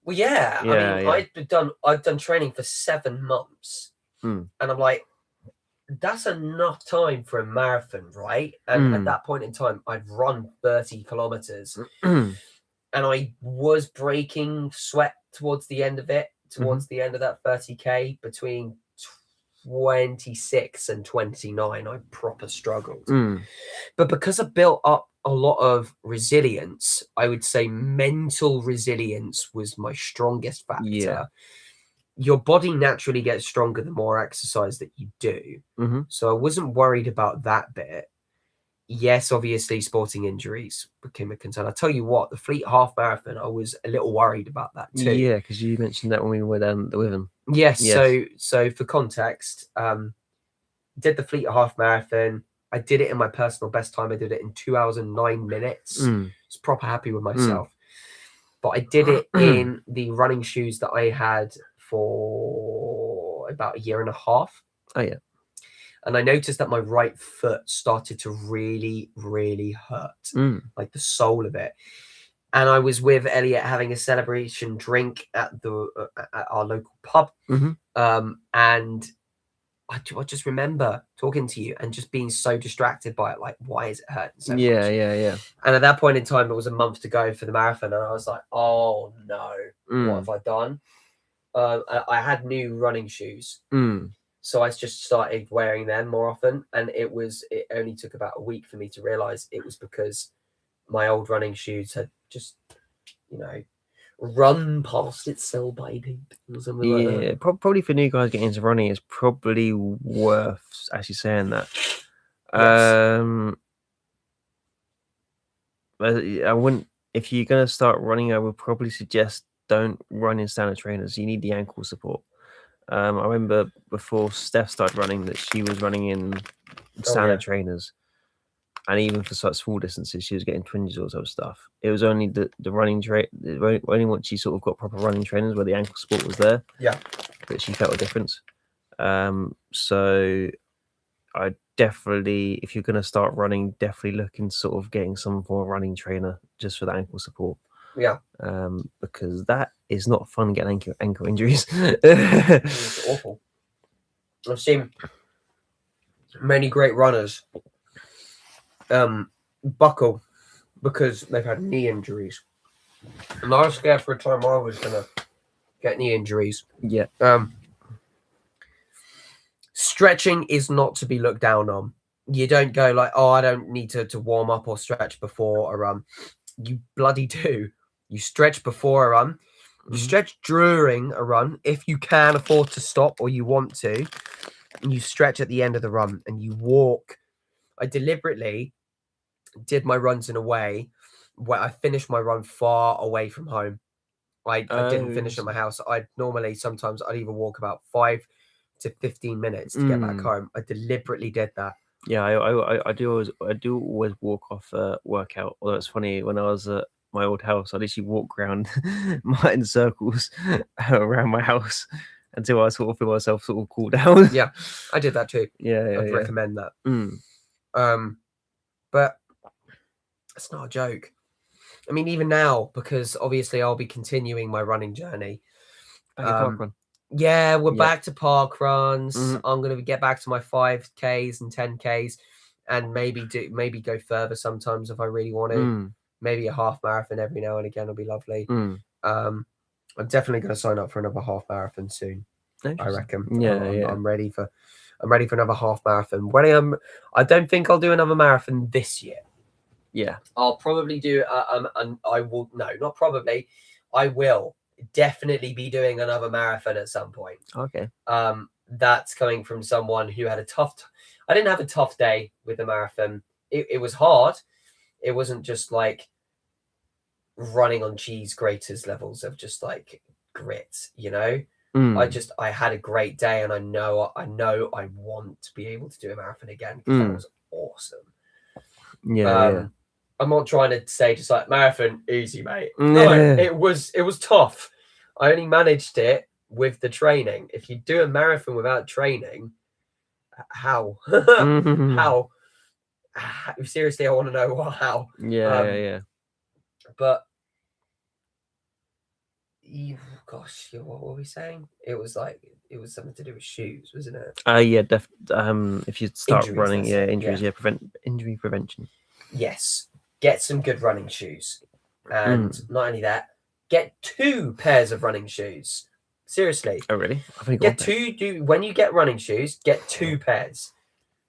Speaker 2: Well, yeah. I mean, I've done training for 7 months, and I'm like, that's enough time for a marathon, right? And at that point in time, I'd run 30 kilometers, and I was breaking sweat towards the end of it, towards the end of that 30K, between 26 and 29, I proper struggled. But because I built up a lot of resilience, I would say mental resilience was my strongest factor.
Speaker 1: Yeah.
Speaker 2: Your body naturally gets stronger the more exercise that you do. So I wasn't worried about that bit. Yes, obviously sporting injuries became a concern. I'll tell you what, the Fleet Half Marathon, I was a little worried about that too.
Speaker 1: Yeah, because you mentioned that when we were down with him.
Speaker 2: Yes. So for context, did the Fleet Half Marathon. I did it in my personal best time. I did it in 2 hours and 9 minutes. I was proper happy with myself. But I did it in the running shoes that I had for about 1.5 years.
Speaker 1: Oh, yeah.
Speaker 2: And I noticed that my right foot started to really, really hurt, like the sole of it. and I was with Elliott having a celebration drink at our local pub. And I just remember talking to you and just being so distracted by it, like, why is it hurting so much?
Speaker 1: Yeah.
Speaker 2: And at that point in time, it was a month to go for the marathon, and I was like, oh no, what have I done? I had new running shoes, so I just started wearing them more often, and it only took about a week for me to realize it was because my old running shoes had just, run past its sell-by date or something like that.
Speaker 1: Probably for new guys getting into running, it's probably worth actually saying that.
Speaker 2: Yes.
Speaker 1: I wouldn't. If you're gonna start running, I would probably suggest don't run in standard trainers. You need the ankle support. I remember before Steph started running that she was running in standard trainers, and even for such small distances, she was getting twinges or sort of stuff. It was only the running only once she sort of got proper running trainers where the ankle support was there, that she felt a difference. So I definitely, if you're going to start running, definitely look into sort of getting some form of running trainer just for the ankle support.
Speaker 2: Yeah.
Speaker 1: Because that is not fun getting ankle injuries.
Speaker 2: It's awful. I've seen many great runners buckle because they've had knee injuries. And I was scared for a time I was going to get knee injuries.
Speaker 1: Yeah.
Speaker 2: Stretching is not to be looked down on. You don't go like, oh, I don't need to warm up or stretch before a run. You bloody do. You stretch before a run. You stretch during a run if you can afford to stop or you want to. And you stretch at the end of the run and you walk. I deliberately did my runs in a way where I finished my run far away from home. I didn't finish at my house. Sometimes I'd even walk about 5 to 15 minutes to get back home. I deliberately did that.
Speaker 1: Yeah, I do always walk off workout. Although it's funny, when I was at my old house, I literally walk around in circles around my house until I sort of feel myself sort of cool down.
Speaker 2: Yeah, I did that too.
Speaker 1: Yeah,
Speaker 2: I'd recommend that. But it's not a joke. I mean, even now, because obviously I'll be continuing my running journey.
Speaker 1: Park run.
Speaker 2: Yeah, we're back to park runs. I'm gonna get back to my 5Ks and 10Ks, and maybe go further sometimes if I really want to. Maybe a half marathon every now and again will be lovely. I'm definitely going to sign up for another half marathon soon. I reckon. I'm ready for another half marathon. I don't think I'll do another marathon this year.
Speaker 1: Yeah,
Speaker 2: I'll probably do. I will. No, not probably. I will definitely be doing another marathon at some point.
Speaker 1: Okay.
Speaker 2: That's coming from someone who had a tough. I didn't have a tough day with the marathon. It was hard. It wasn't just like running on cheese graters levels of just like grit, I had a great day, and I know I want to be able to do a marathon again because that was awesome.
Speaker 1: Yeah.
Speaker 2: I'm not trying to say just like marathon easy, mate. No, it was tough. I only managed it with the training. If you do a marathon without training, how? How? Seriously, I want to know how.
Speaker 1: Yeah.
Speaker 2: But gosh, what were we saying? It was something to do with shoes, wasn't it?
Speaker 1: If you start
Speaker 2: Injuries,
Speaker 1: running, injuries, prevent injury prevention.
Speaker 2: Yes, get some good running shoes, and not only that, get 2 pairs of running shoes. Seriously.
Speaker 1: Oh really? I think
Speaker 2: get 2. When you get running shoes, get 2 pairs,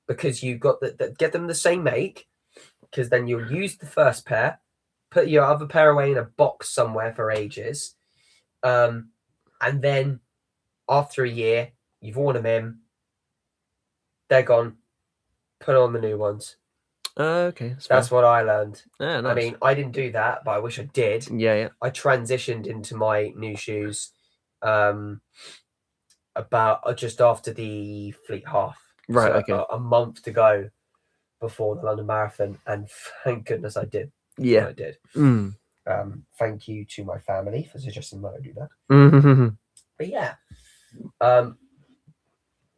Speaker 2: because you've got get them the same make, because then you'll use the first pair, put your other pair away in a box somewhere for ages. And then after a year, you've worn them in, they're gone, put on the new ones.
Speaker 1: Okay.
Speaker 2: That's what I learned.
Speaker 1: Yeah, nice.
Speaker 2: I mean, I didn't do that, but I wish I did.
Speaker 1: Yeah.
Speaker 2: I transitioned into my new shoes about just after the Fleet Half.
Speaker 1: Right,
Speaker 2: so
Speaker 1: okay.
Speaker 2: A month to go before the London Marathon, and thank goodness I did.
Speaker 1: Yeah.
Speaker 2: I did. Thank you to my family for suggesting that I do that. But yeah,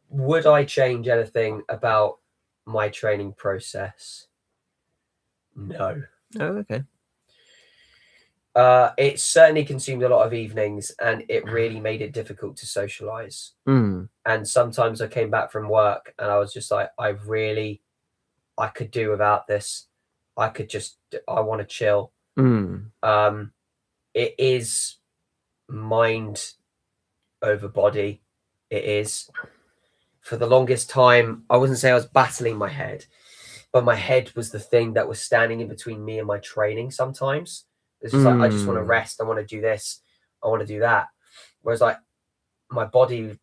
Speaker 2: would I change anything about my training process? No.
Speaker 1: Oh, okay.
Speaker 2: It certainly consumed a lot of evenings, and it really made it difficult to socialize. And sometimes I came back from work and I was just like, I could do without this. I want to chill. It is mind over body. It is. For the longest time, I wouldn't say I was battling my head, but my head was the thing that was standing in between me and my training sometimes. It's just like, I just want to rest. I want to do this. I want to do that. Whereas like my body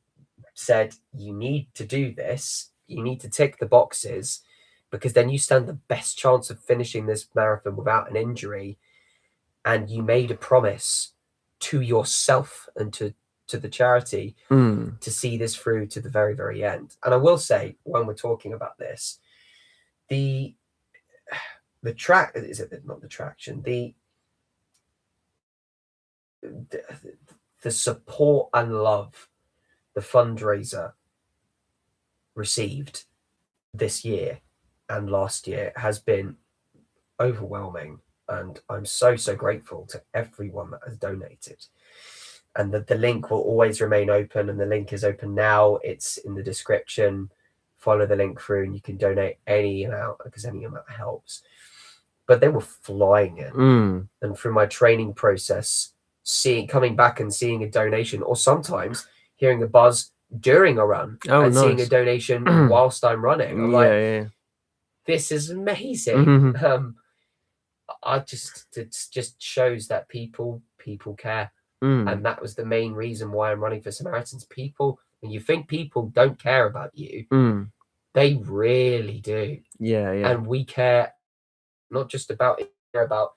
Speaker 2: said, you need to do this. You need to tick the boxes, because then you stand the best chance of finishing this marathon without an injury. And you made a promise to yourself and to the charity to see this through to the very, very end. And I will say, when we're talking about this, the track, is it not the traction, the support and love the fundraiser received this year and last year has been overwhelming, and I'm so grateful to everyone that has donated. And the link will always remain open, and the link is open now. It's in the description. Follow the link through and you can donate any amount, because any amount helps. But they were flying in. And through my training process, coming back and seeing a donation, or sometimes hearing a buzz during a run seeing a donation whilst I'm running. I'm like, this is amazing. It just shows that people care. And that was the main reason why I'm running for Samaritans. People, when you think people don't care about you, they really do. And we care not just about it, care about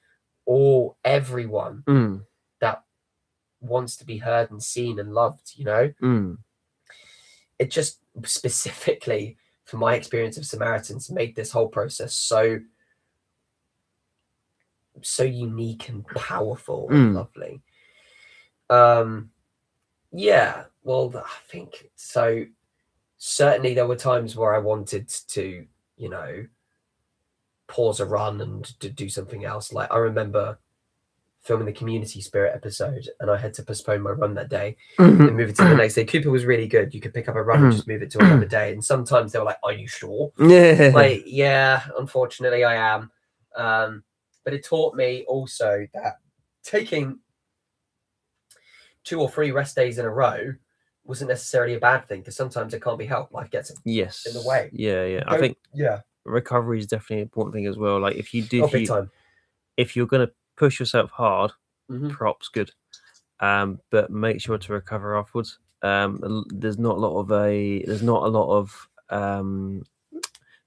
Speaker 2: everyone that wants to be heard and seen and loved, you know? It just specifically, from my experience of Samaritans, made this whole process so unique and powerful and lovely. Yeah, well, I think so. Certainly there were times where I wanted to, you know, pause a run and to do something else. Like, I remember filming the Community Spirit episode and I had to postpone my run that day and move it to the next day. Cooper was really good. You could pick up a run and just move it to another day. And sometimes they were like, are you sure? Like, yeah, unfortunately I am. But it taught me also that taking 2 or 3 rest days in a row wasn't necessarily a bad thing, because sometimes it can't be helped. Life gets in the way.
Speaker 1: I think recovery is definitely an important thing as well. Like, if you do, if you're going to push yourself hard, props good, but make sure to recover afterwards. There's not a lot of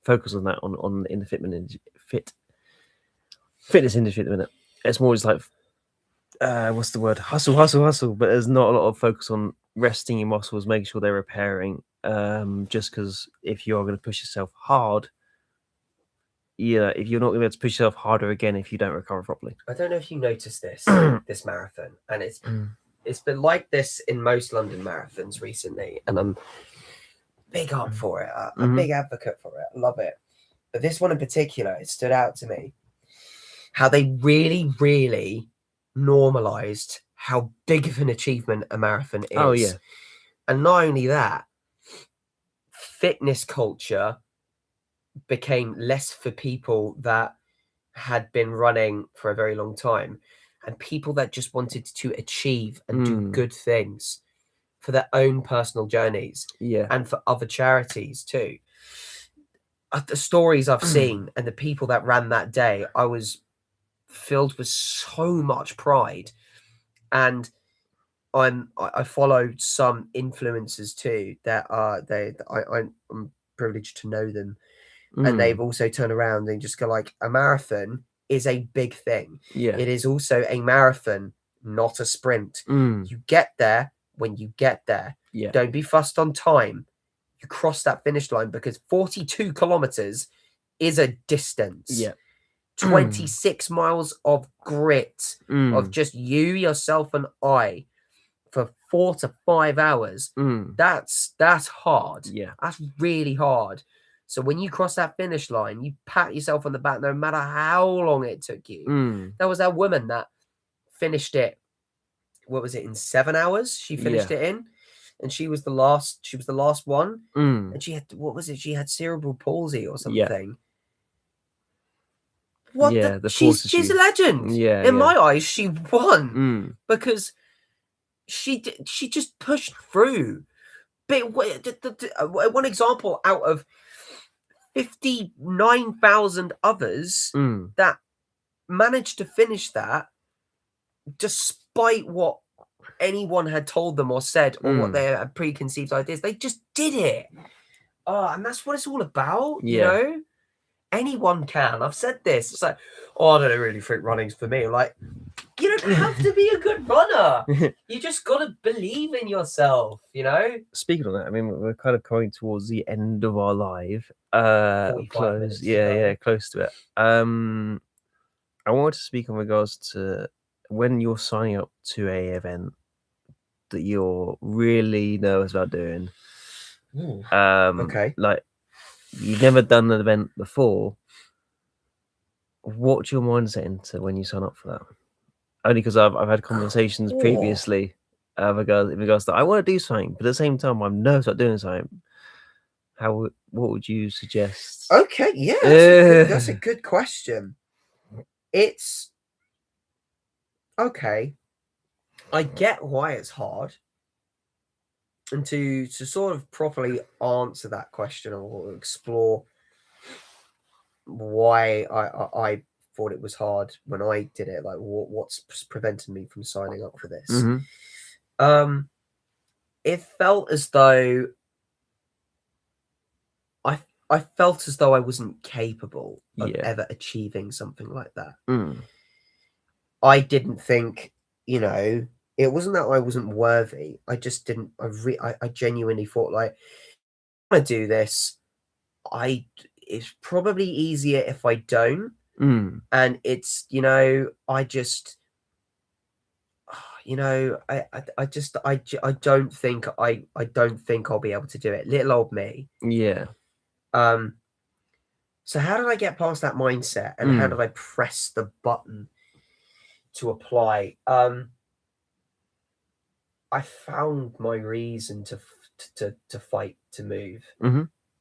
Speaker 1: focus on that on in the fitness industry at the minute. It's more just like what's the word, hustle, but there's not a lot of focus on resting your muscles, making sure they're repairing, just because if you are going to push yourself hard, if you're not going to be able to push yourself harder again if you don't recover properly.
Speaker 2: I don't know if you noticed this this marathon, and it's been like this in most London marathons recently, and I'm big up for it. I'm a big advocate for it. I love it. But this one in particular, it stood out to me how they really, really normalized how big of an achievement a marathon is.
Speaker 1: Oh yeah.
Speaker 2: And not only that, fitness culture became less for people that had been running for a very long time, and people that just wanted to achieve and do good things for their own personal journeys, and for other charities too. The stories I've seen and the people that ran that day, I was filled with so much pride. And I follow some influencers too that are I'm privileged to know them, and they've also turned around and just go like, a marathon is a big thing. It is also a marathon, not a sprint. You get there when you get there. Don't be fussed on time. You cross that finish line, because 42 kilometers is a distance. 26 miles of grit, of just you, yourself, and I for 4 to 5 hours. That's hard. That's really hard. So when you cross that finish line, you pat yourself on the back, no matter how long it took you. There was that woman that finished it. What was it, in 7 hours? She finished it in, and she was the last one. And she had, what was it? She had cerebral palsy or something. What
Speaker 1: Yeah,
Speaker 2: the?
Speaker 1: force
Speaker 2: She's a
Speaker 1: issue.
Speaker 2: legend.
Speaker 1: Yeah,
Speaker 2: In my eyes, she won because she just pushed through. But one example out of 59,000 others that managed to finish that, despite what anyone had told them or said, or what they had preconceived ideas. They just did it. And that's what it's all about, you know? Anyone can. I've said this. It's like, I don't really think running's for me. Like, you don't have to be a good runner. You just got to believe in yourself, you know?
Speaker 1: Speaking of that, I mean, we're kind of coming towards the end of our live.
Speaker 2: 45 minutes.
Speaker 1: Yeah, close to it. I wanted to speak in regards to when you're signing up to a event that you're really nervous about doing.
Speaker 2: Okay.
Speaker 1: Like, you've never done an event before. What's your mindset into when you sign up for that? Only because I've had conversations previously in regards to I want to do something, but at the same time I'm nervous about doing something. What would you suggest?
Speaker 2: Okay, yeah, that's a good question. It's okay. I get why it's hard. And to sort of properly answer that question or explore why I thought it was hard when I did it, like what's prevented me from signing up for this. It felt as though I felt as though I wasn't capable of ever achieving something like that. I didn't think, you know, it wasn't that I wasn't worthy. I just didn't. I genuinely thought, like, I want to do this. It's probably easier if I don't. And it's, you know, I just, you know, I don't think I'll be able to do it. Little old me.
Speaker 1: Yeah.
Speaker 2: So how did I get past that mindset, and how did I press the button to apply? I found my reason to fight, to move.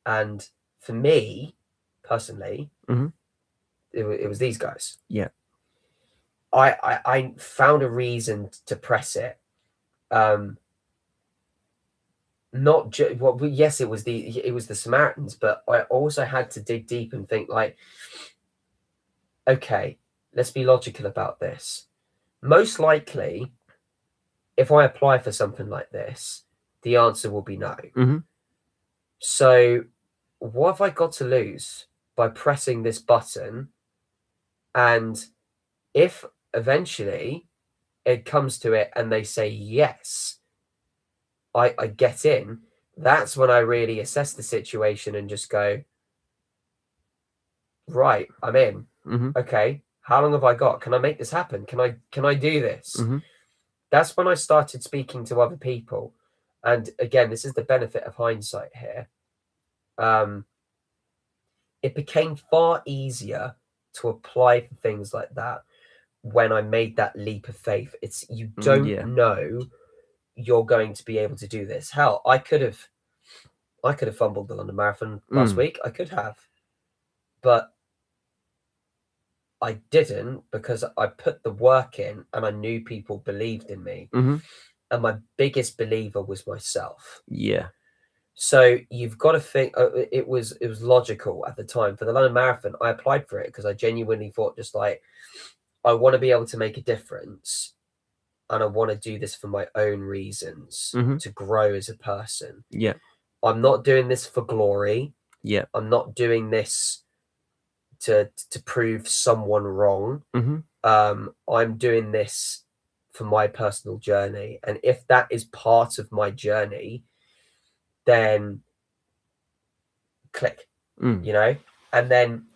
Speaker 2: And for me personally, it was these guys.
Speaker 1: Yeah.
Speaker 2: I found a reason to press it. Not yes, it was the Samaritans, but I also had to dig deep and think, like, okay, let's be logical about this. Most likely, if I apply for something like this, the answer will be no. So what have I got to lose by pressing this button? And if eventually it comes to it and they say yes, I get in, that's when I really assess the situation and just go, right, I'm in. Okay, how long have I got? Can I make this happen? Can I do this? That's when I started speaking to other people. And again, this is the benefit of hindsight here. It became far easier to apply for things like that when I made that leap of faith. It's, you don't know you're going to be able to do this. Hell, I could have fumbled the London Marathon last week. I could have, but I didn't, because I put the work in and I knew people believed in me. And my biggest believer was myself.
Speaker 1: Yeah.
Speaker 2: So you've got to think, it was logical at the time. For the London Marathon, I applied for it because I genuinely thought, just like, I want to be able to make a difference, and I want to do this for my own reasons, to grow as a person.
Speaker 1: Yeah.
Speaker 2: I'm not doing this for glory.
Speaker 1: Yeah.
Speaker 2: I'm not doing this to prove someone wrong. I'm doing this for my personal journey. And if that is part of my journey, then click, you know. And then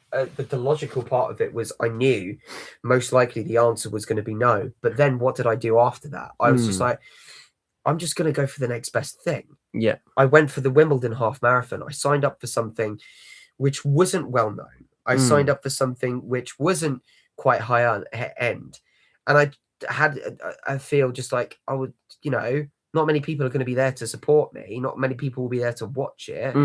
Speaker 2: but the logical part of it was, I knew most likely the answer was going to be no. But then what did I do after that? I was just like, I'm just going to go for the next best thing.
Speaker 1: Yeah.
Speaker 2: I went for the Wimbledon half marathon. I signed up for something which wasn't well known. I signed up for something which wasn't quite high on end, and I feel just like I would, not many people are going to be there to support me. Not many people will be there to watch it.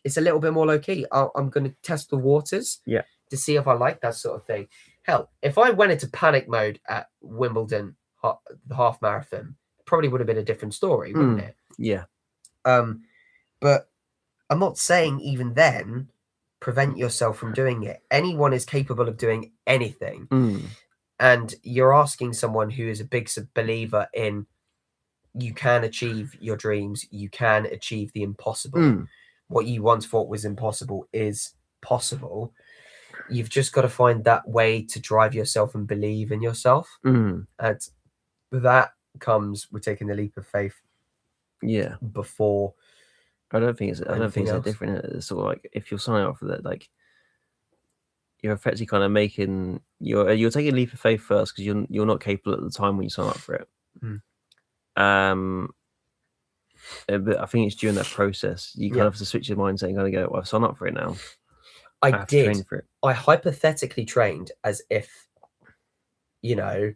Speaker 2: It's a little bit more low key. I'm going to test the waters, to see if I like that sort of thing. Hell, if I went into panic mode at Wimbledon, the half marathon, probably would have been a different story, wouldn't it?
Speaker 1: Yeah.
Speaker 2: But I'm not saying even then prevent yourself from doing it. Anyone is capable of doing anything. And you're asking someone who is a big believer in you can achieve your dreams, you can achieve the impossible. What you once thought was impossible is possible. You've just got to find that way to drive yourself and believe in yourself. And that comes with taking the leap of faith.
Speaker 1: Yeah.
Speaker 2: Before.
Speaker 1: I don't think it's that different. It's sort of like if you're signing up for that, like you're effectively kind of making you're taking a leap of faith first because you're not capable at the time when you sign up for it. But I think it's during that process you kind of have to switch your mindset and kind of go, well, I've signed up for it now.
Speaker 2: I have to train for it. I hypothetically trained as if, I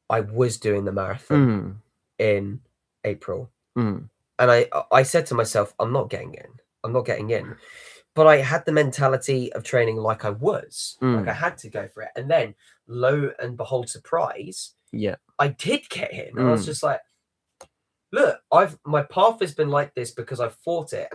Speaker 2: was doing the marathon in April. And I said to myself, I'm not getting in. But I had the mentality of training like I was. Like I had to go for it. And then, lo and behold, surprise, I did get in. I was just like, look, my path has been like this because I've fought it.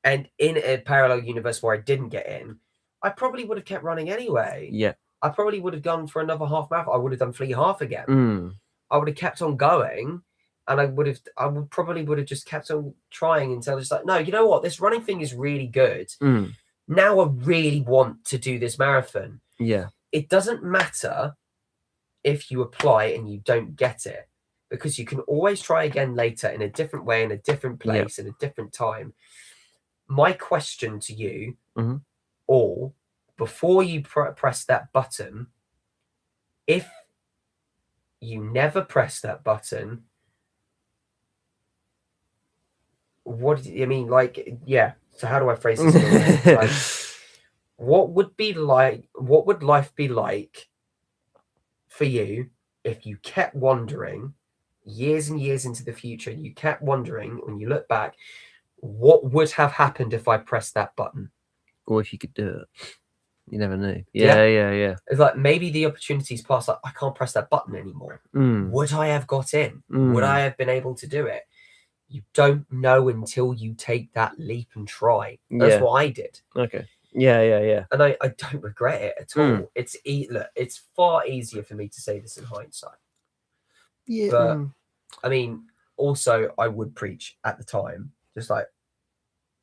Speaker 2: And in a parallel universe where I didn't get in, I probably would have kept running anyway.
Speaker 1: Yeah.
Speaker 2: I probably would have gone for another half marathon. I would have done Flea half again. I would have kept on going. And I would probably just kept on trying until it's like, no, you know what? This running thing is really good. Now I really want to do this marathon.
Speaker 1: Yeah.
Speaker 2: It doesn't matter if you apply and you don't get it, because you can always try again later in a different way, in a different place, in a different time. My question to you all, before you press that button, if you never press that button, what do you mean? Like, yeah. So how do I phrase this? Like, what would life be like for you if you kept wondering years and years into the future? You kept wondering when you look back, what would have happened if I pressed that button?
Speaker 1: Or if you could do it. You never knew. Yeah.
Speaker 2: It's like maybe the opportunity's passed. Like, I can't press that button anymore. Would I have got in? Would I have been able to do it? You don't know until you take that leap and try. That's what I did.
Speaker 1: Okay. Yeah.
Speaker 2: And I don't regret it at all. It's far easier for me to say this in hindsight.
Speaker 1: Yeah.
Speaker 2: But I mean, also I would preach at the time, just like,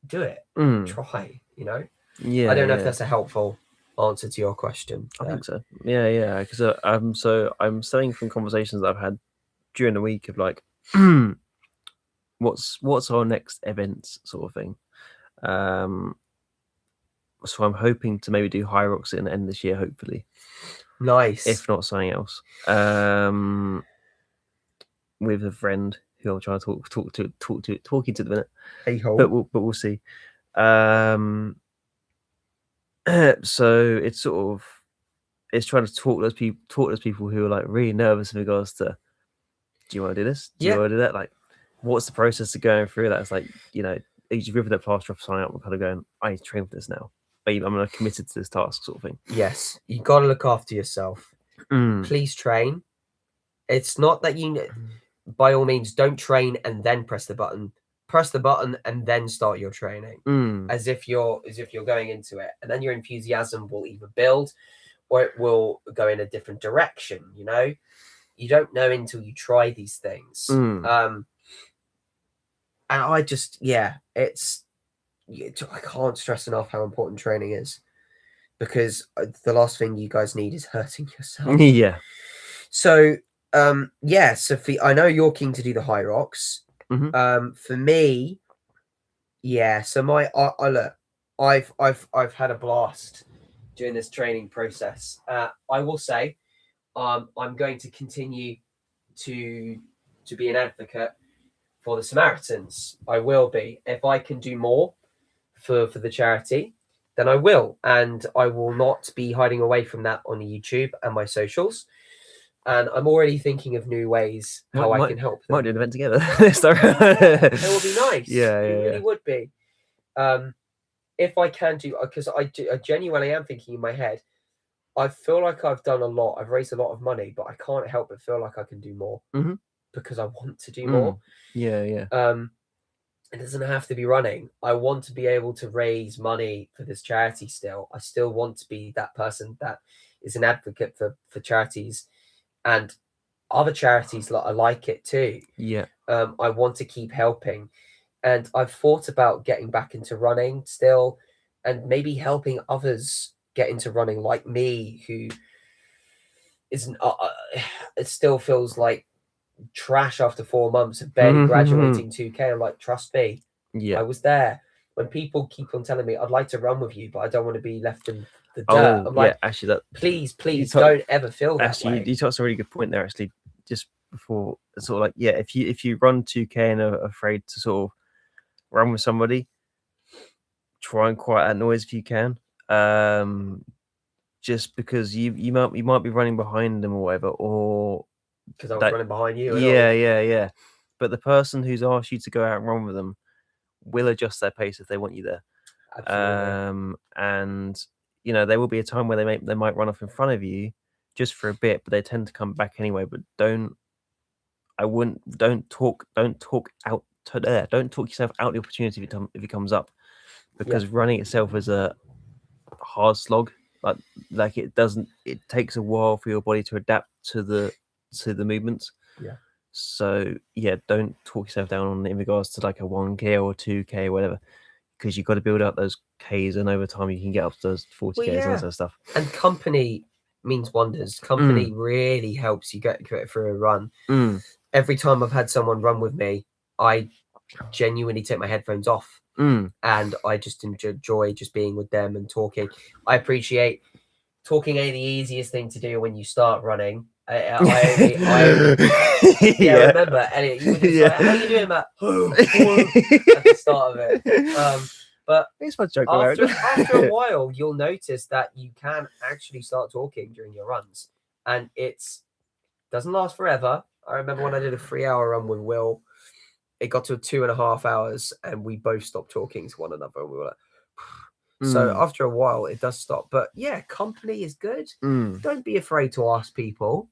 Speaker 2: do it. Try,
Speaker 1: Yeah.
Speaker 2: I don't know if that's a helpful answer to your question.
Speaker 1: I think so. Yeah. Because I'm saying from conversations that I've had during the week of like, what's our next events sort of thing. So I'm hoping to maybe do High Rocks at the end of this year, hopefully.
Speaker 2: Nice.
Speaker 1: If not something else. With a friend who I'm trying to talking to at the minute.
Speaker 2: Hey ho.
Speaker 1: But we'll see. So it's trying to talk to those people who are like really nervous in regards to, do you want to do this? Do you want to do that? Like, what's the process of going through that? It's like, you've ripping that plaster off, signing up and kind of going, I need to train for this now. I'm committed to this task sort of thing.
Speaker 2: Yes, you got to look after yourself. Please train. It's not that by all means, don't train and then press the button. Press the button and then start your training, as if you're going into it, and then your enthusiasm will either build or it will go in a different direction. You don't know until you try these things. And I just, I can't stress enough how important training is, because the last thing you guys need is hurting yourself.
Speaker 1: Yeah.
Speaker 2: So, Sophie, I know you're keen to do the High Rocks. For me, so look, I've had a blast during this training process. I will say, I'm going to continue to be an advocate for the Samaritans. I will be. If I can do more for the charity, then I will. And I will not be hiding away from that on the YouTube and my socials. And I'm already thinking of new ways how I can help them.
Speaker 1: Might do an event together.
Speaker 2: It would be nice.
Speaker 1: Yeah,
Speaker 2: it really would be. If I can do, because I genuinely am thinking in my head, I feel like I've done a lot. I've raised a lot of money, but I can't help but feel like I can do more because I want to do more.
Speaker 1: Yeah.
Speaker 2: It doesn't have to be running. I want to be able to raise money for this charity still. I still want to be that person that is an advocate for charities and other charities like it too.
Speaker 1: Yeah.
Speaker 2: I want to keep helping. And I've thought about getting back into running still and maybe helping others get into running like me, who isn't, it still feels like trash after 4 months of barely graduating 2K. I'm like, trust me, I was there. When people keep on telling me, I'd like to run with you, but I don't want to be left in the dirt. I'm like,
Speaker 1: actually, that
Speaker 2: please, don't ever feel that way.
Speaker 1: You touched a really good point there, actually, just before, sort of like, yeah, if you run 2K and are afraid to sort of run with somebody, try and quiet that noise if you can. Just because you might be running behind them or whatever, or
Speaker 2: because I was running behind you.
Speaker 1: Yeah. But the person who's asked you to go out and run with them will adjust their pace if they want you there.
Speaker 2: Absolutely.
Speaker 1: And you know, there will be a time where they might run off in front of you just for a bit, but they tend to come back anyway. But don't talk out to there. Don't talk yourself out the opportunity if it comes up, because running itself is a hard slog. Like it takes a while for your body to adapt to the movements.
Speaker 2: Yeah.
Speaker 1: So yeah, don't talk yourself down in regards to like a 1K or 2K or whatever, because you've got to build up those Ks, and over time you can get up to those 40Ks and that sort of stuff.
Speaker 2: And company means wonders. Company really helps you get through a run. Every time I've had someone run with me, I genuinely take my headphones off. And I just enjoy just being with them and talking. I appreciate talking ain't the easiest thing to do when you start running. I remember Elliot, you were just like, how are you doing, Matt? At the start of it. But
Speaker 1: it's my joke
Speaker 2: after a while, you'll notice that you can actually start talking during your runs, and it doesn't last forever. I remember when I did a 3-hour run with Will, it got to 2.5 hours, and we both stopped talking to one another. And we were like, so after a while, it does stop. But yeah, company is good. Don't be afraid to ask people.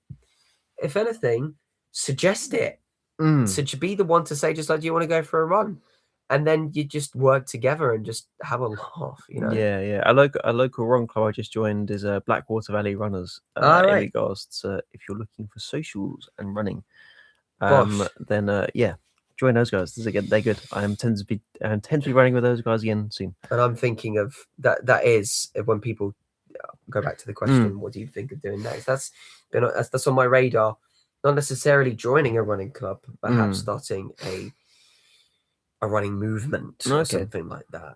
Speaker 2: If anything, suggest it. So to be the one to say, just like, do you want to go for a run? And then you just work together and just have a laugh, you know?
Speaker 1: Yeah. A local run club I just joined is Blackwater Valley Runners. In regards to if you're looking for socials and running, then join those guys. They're good. I intend to be running with those guys again soon.
Speaker 2: And I'm thinking of that is when people go back to the question, what do you think of doing next? That's on my radar. Not necessarily joining a running club, perhaps starting a running movement or something like that.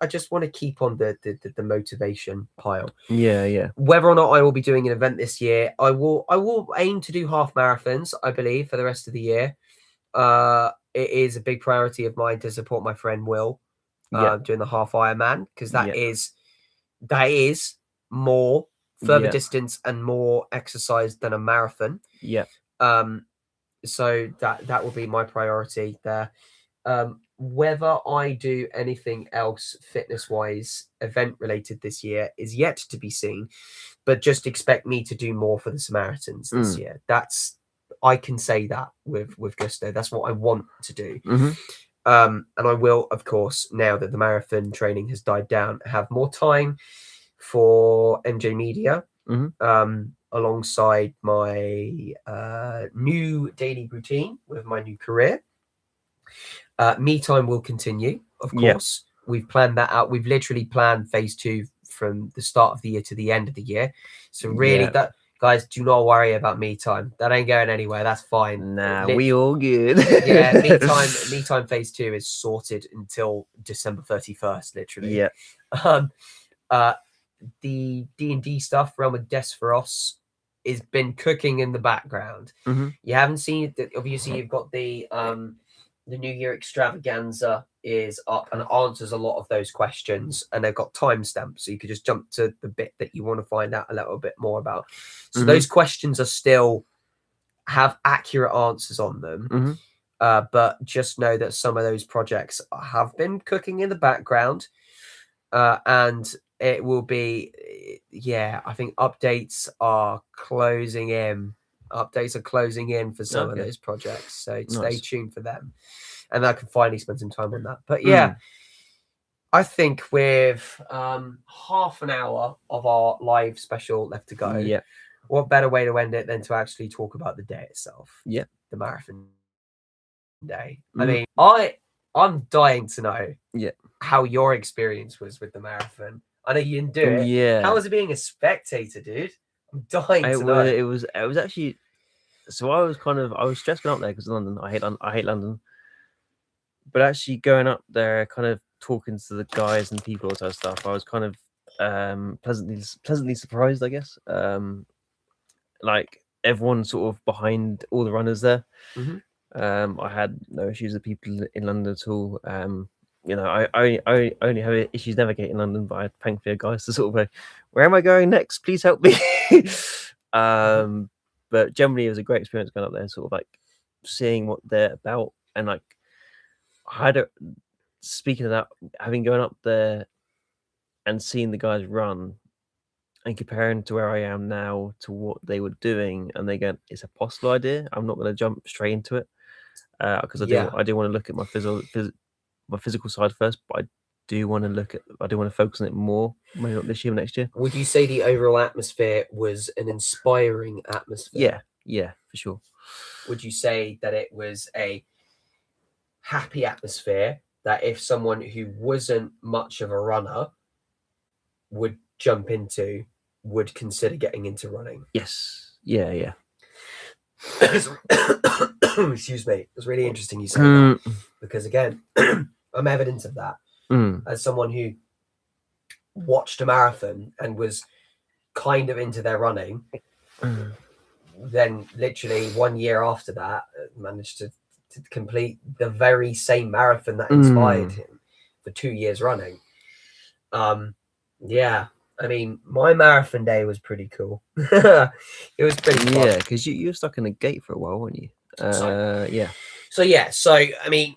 Speaker 2: I just want to keep on the motivation pile.
Speaker 1: Yeah.
Speaker 2: Whether or not I will be doing an event this year, I will aim to do half marathons, I believe, for the rest of the year. It is a big priority of mine to support my friend Will doing the half Ironman, because that is more further distance and more exercise than a marathon. So that will be my priority there. Whether I do anything else fitness wise, event related this year is yet to be seen, but just expect me to do more for the Samaritans this year. I can say that with gusto. That's what I want to do. And I will, of course, now that the marathon training has died down, have more time for MJ Media, alongside my new daily routine with my new career. Me time will continue, of course. We've planned that out. We've literally planned phase 2 from the start of the year to the end of the year. So really, that guys, do not worry about me time. That ain't going anywhere. That's fine.
Speaker 1: Nah, we all good.
Speaker 2: me time phase 2 is sorted until December 31st, literally. The D&D stuff, Realm of Despheros, has been cooking in the background. You haven't seen it. Obviously, you've got the New Year extravaganza is up and answers a lot of those questions, and they've got timestamps, so you could just jump to the bit that you want to find out a little bit more about. So those questions are still have accurate answers on them, but just know that some of those projects have been cooking in the background, and it will be, I think updates are closing in. Updates are closing in for some of those projects, so stay tuned for them, and I can finally spend some time on that. But yeah, I think with half an hour of our live special left to go, what better way to end it than to actually talk about the day itself? The marathon day. I mean, I'm dying to know how your experience was with the marathon. I know you didn't do it.
Speaker 1: Yeah.
Speaker 2: How was it being a spectator, dude? I'm dying to know.
Speaker 1: It was actually. So I was stressed going up there because London. I hate London. But actually going up there, kind of talking to the guys and people, all that stuff, I was kind of pleasantly surprised, I guess. Like everyone sort of behind all the runners there. I had no issues with people in London at all. You know, I only have issues navigating London, but I had thankfully guys to sort of go, where am I going next? Please help me. But generally it was a great experience going up there, sort of like seeing what they're about, and like speaking of that, having gone up there and seeing the guys run and comparing to where I am now to what they were doing, and they go, it's a possible idea. I'm not going to jump straight into it because I do want to look at my physical side first, but I do want to focus on it more, maybe not this year, next year.
Speaker 2: Would you say the overall atmosphere was an inspiring atmosphere?
Speaker 1: Yeah, for sure.
Speaker 2: Would you say that it was a happy atmosphere that if someone who wasn't much of a runner would jump into, would consider getting into running?
Speaker 1: Yes. Yeah.
Speaker 2: Excuse me. It was really interesting you said that, because again, I'm evidence of that. As someone who watched a marathon and was kind of into their running, then literally 1 year after that, managed to complete the very same marathon that inspired him for 2 years running. Yeah, I mean, my marathon day was pretty cool. It was pretty fun.
Speaker 1: Yeah, because you were stuck in a gate for a while, weren't you?
Speaker 2: So I mean,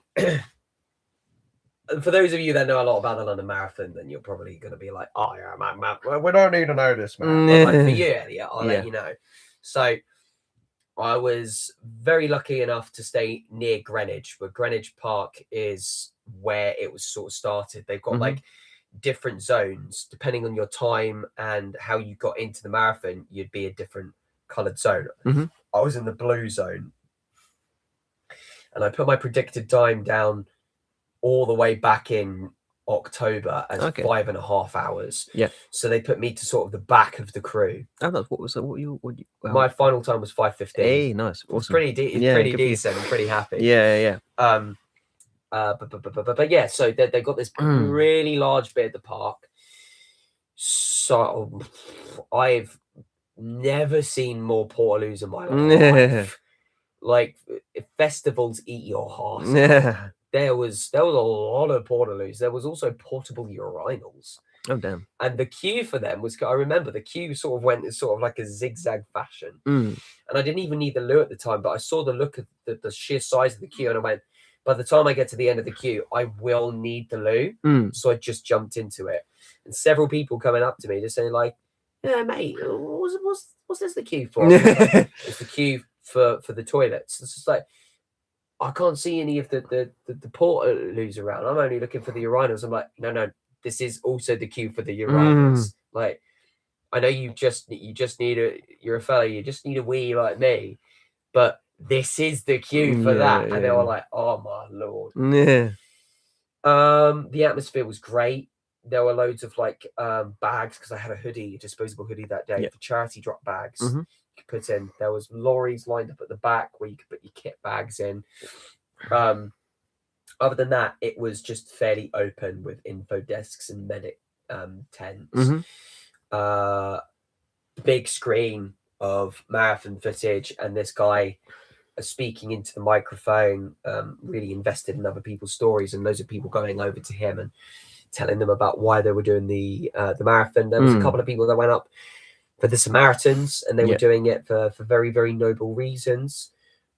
Speaker 2: for those of you that know a lot about the London Marathon, then you're probably going to be like, oh yeah, man, we don't need to know this, man. But like, for you, Elliot, I'll let you know. So I was very lucky enough to stay near Greenwich, where Greenwich Park is where it was sort of started. They've got like different zones depending on your time and how you got into the marathon. You'd be a different coloured zone. I was in the blue zone, and I put my predicted time down all the way back in October as 5.5 hours.
Speaker 1: Yeah.
Speaker 2: So they put me to sort of the back of the crew.
Speaker 1: Oh, that's what
Speaker 2: my final time was 5:15.
Speaker 1: Hey, nice. Awesome.
Speaker 2: It's pretty decent. I'm pretty happy.
Speaker 1: Yeah.
Speaker 2: But yeah, so they got this really large bit of the park. So I've never seen more portaloos in my life. Like, festivals eat your heart.
Speaker 1: Yeah.
Speaker 2: There was a lot of portaloos. There was also portable urinals.
Speaker 1: Oh damn!
Speaker 2: And the queue for them was, I remember the queue sort of went in sort of like a zigzag fashion. And I didn't even need the loo at the time, but I saw the look of the sheer size of the queue, and I went, by the time I get to the end of the queue, I will need the loo. So I just jumped into it. And several people coming up to me just saying like, yeah, mate, what's this the queue for? It's the queue for the toilets. It's just like, I can't see any of the portaloos around. I'm only looking for the urinals. I'm like, no, this is also the queue for the urinals. Like, I know you just need you're a fella, you just need a wee like me, but this is the queue for that. And they were like, oh my lord.
Speaker 1: Yeah.
Speaker 2: The atmosphere was great. There were loads of like bags, because I had a disposable hoodie that day for charity drop bags. You could put in. There was lorries lined up at the back where you could put your kit bags in. Other than that, it was just fairly open with info desks and medic tents. Big screen of marathon footage, and this guy speaking into the microphone, really invested in other people's stories, and loads of people going over to him and telling them about why they were doing the marathon. There was a couple of people that went up for the Samaritans, and they were doing it for very, very noble reasons.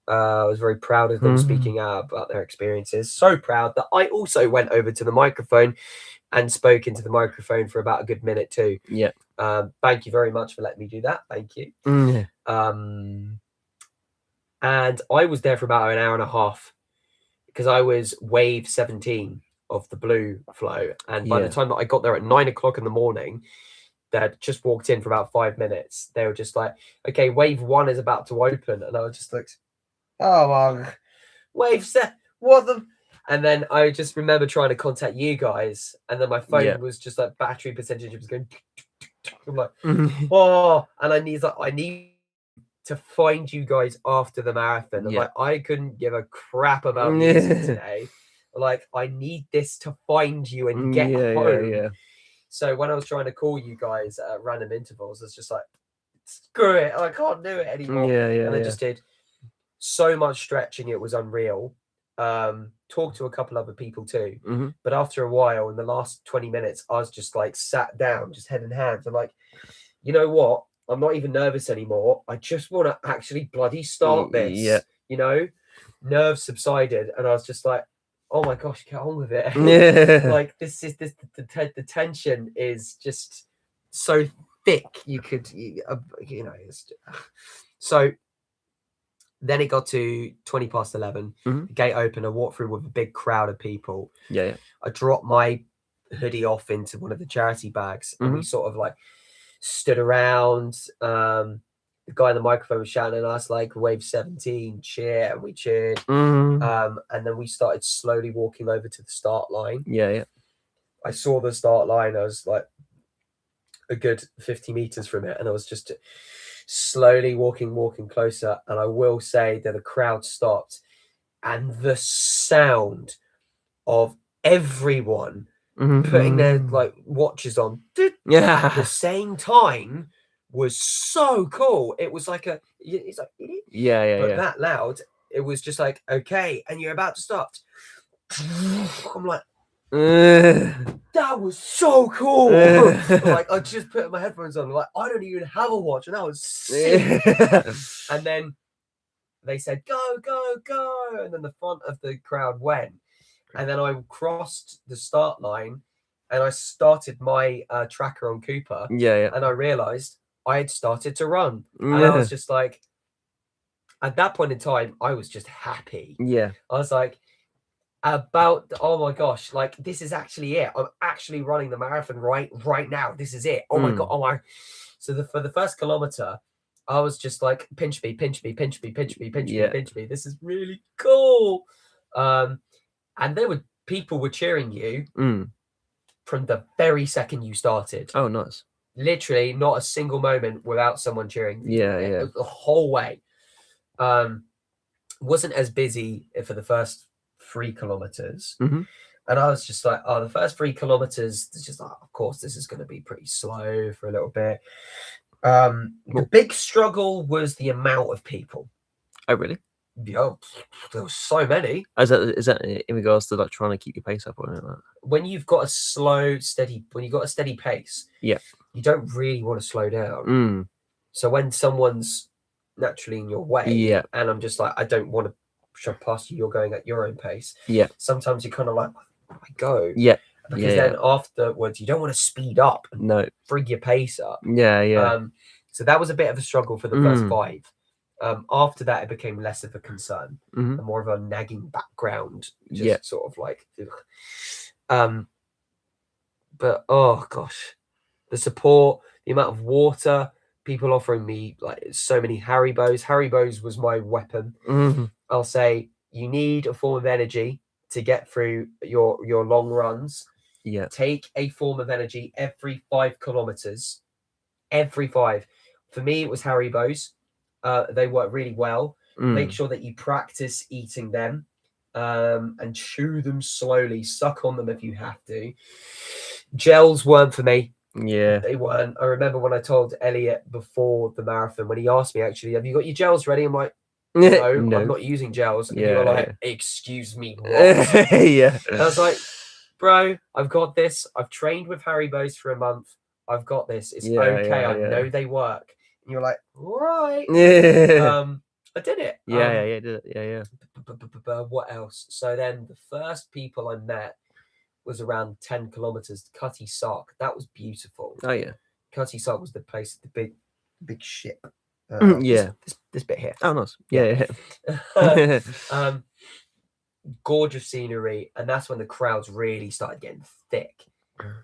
Speaker 2: I was very proud of them speaking out about their experiences. So proud that I also went over to the microphone and spoke into the microphone for about a good minute too.
Speaker 1: Yeah.
Speaker 2: Thank you very much for letting me do that. Thank you. And I was there for about an hour and a half because I was wave 17 of the blue flow. And by the time that I got there at 9 o'clock in the morning, they had just walked in for about 5 minutes. They were just like, okay, wave 1 is about to open. And I was just like, oh, wave set, what the? And then I just remember trying to contact you guys. And then my phone was just like battery percentage was going. I'm like, oh, and I need to find you guys after the marathon. I'm like, I couldn't give a crap about music today. Like, I need this to find you and get home. So when I was trying to call you guys at random intervals, it's just like, screw it, I can't do it anymore. And I just did so much stretching, it was unreal. Talked to a couple other people too. But after a while, in the last 20 minutes, I was just like sat down, just head in hands. I'm like, you know what? I'm not even nervous anymore. I just want to actually bloody start this. You know, nerves subsided, and I was just like, oh my gosh, get on with it. Like the tension is just so thick. You know, so then it got to 20 past 11. The gate opened. I walked through with a big crowd of people. I dropped my hoodie off into one of the charity bags, and we sort of like stood around. The guy in the microphone was shouting at us like wave 17, cheer, and we cheered. And then we started slowly walking over to the start line. I saw the start line. I was like a good 50 meters from it, and I was just slowly walking closer. And I will say that the crowd stopped, and the sound of everyone putting their like watches on at the same time was so cool. It was like it's like but that loud. It was just like, okay, and you're about to start. I'm like, that was so cool. Like, I just put my headphones on, like, I don't even have a watch, and that was sick. And then they said, go, go, go, and then the front of the crowd went. And then I crossed the start line, and I started my tracker on Cooper. And I realized I had started to run. And I was just like, at that point in time, I was just happy. I was like, oh my gosh, like, this is actually it. I'm actually running the marathon right now. This is it. Oh my God. Oh my. So for the first kilometer, I was just like, pinch me, pinch me, pinch me, pinch me, pinch me, pinch me. This is really cool. And people were cheering you from the very second you started.
Speaker 1: Oh, nice.
Speaker 2: Literally not a single moment without someone cheering. The whole way. Wasn't as busy for the first 3 kilometers. And I was just like, oh, the first 3 kilometers, it's just like, of course, this is going to be pretty slow for a little bit. The big struggle was the amount of people.
Speaker 1: Oh, really?
Speaker 2: Yeah, there were so many.
Speaker 1: Is that in regards to like trying to keep your pace up or anything like that?
Speaker 2: When you've got a steady pace, you don't really want to slow down. So when someone's naturally in your way, and I'm just like, I don't want to shove past you, you're going at your own pace. Sometimes you're kind of like, oh, I go. Because then afterwards, you don't want to speed up and frig your pace up. So that was a bit of a struggle for the first 5. After that, it became less of a concern, and more of a nagging background, just sort of like, but oh gosh, the support, the amount of water, people offering me like so many Haribos. Haribos was my weapon. I'll say, you need a form of energy to get through your long runs. Take a form of energy every 5 kilometers. Every 5. For me, it was Haribos. They work really well. Make sure that you practice eating them, and chew them slowly. Suck on them if you have to. Gels weren't for me. They weren't. I remember when I told Elliott before the marathon, when he asked me, actually, have you got your gels ready? I'm like, no,
Speaker 1: No.
Speaker 2: I'm not using gels. And you
Speaker 1: Yeah,
Speaker 2: were like,
Speaker 1: yeah.
Speaker 2: excuse me, what?
Speaker 1: Yeah.
Speaker 2: And I was like, bro, I've got this. I've trained with Haribo's for a month. I've got this. It's
Speaker 1: Yeah,
Speaker 2: okay.
Speaker 1: yeah,
Speaker 2: I
Speaker 1: yeah.
Speaker 2: know they work. And you're like, right.
Speaker 1: Yeah.
Speaker 2: I did it.
Speaker 1: Yeah, yeah, yeah.
Speaker 2: What else? So then the first people I met was around 10 kilometers, Cutty Sark. That was beautiful.
Speaker 1: Oh yeah.
Speaker 2: Cutty Sark was the place, the big ship.
Speaker 1: Yeah.
Speaker 2: This bit here.
Speaker 1: Oh nice. Yeah,
Speaker 2: Yeah.
Speaker 1: yeah.
Speaker 2: Gorgeous scenery, and that's when the crowds really started getting thick.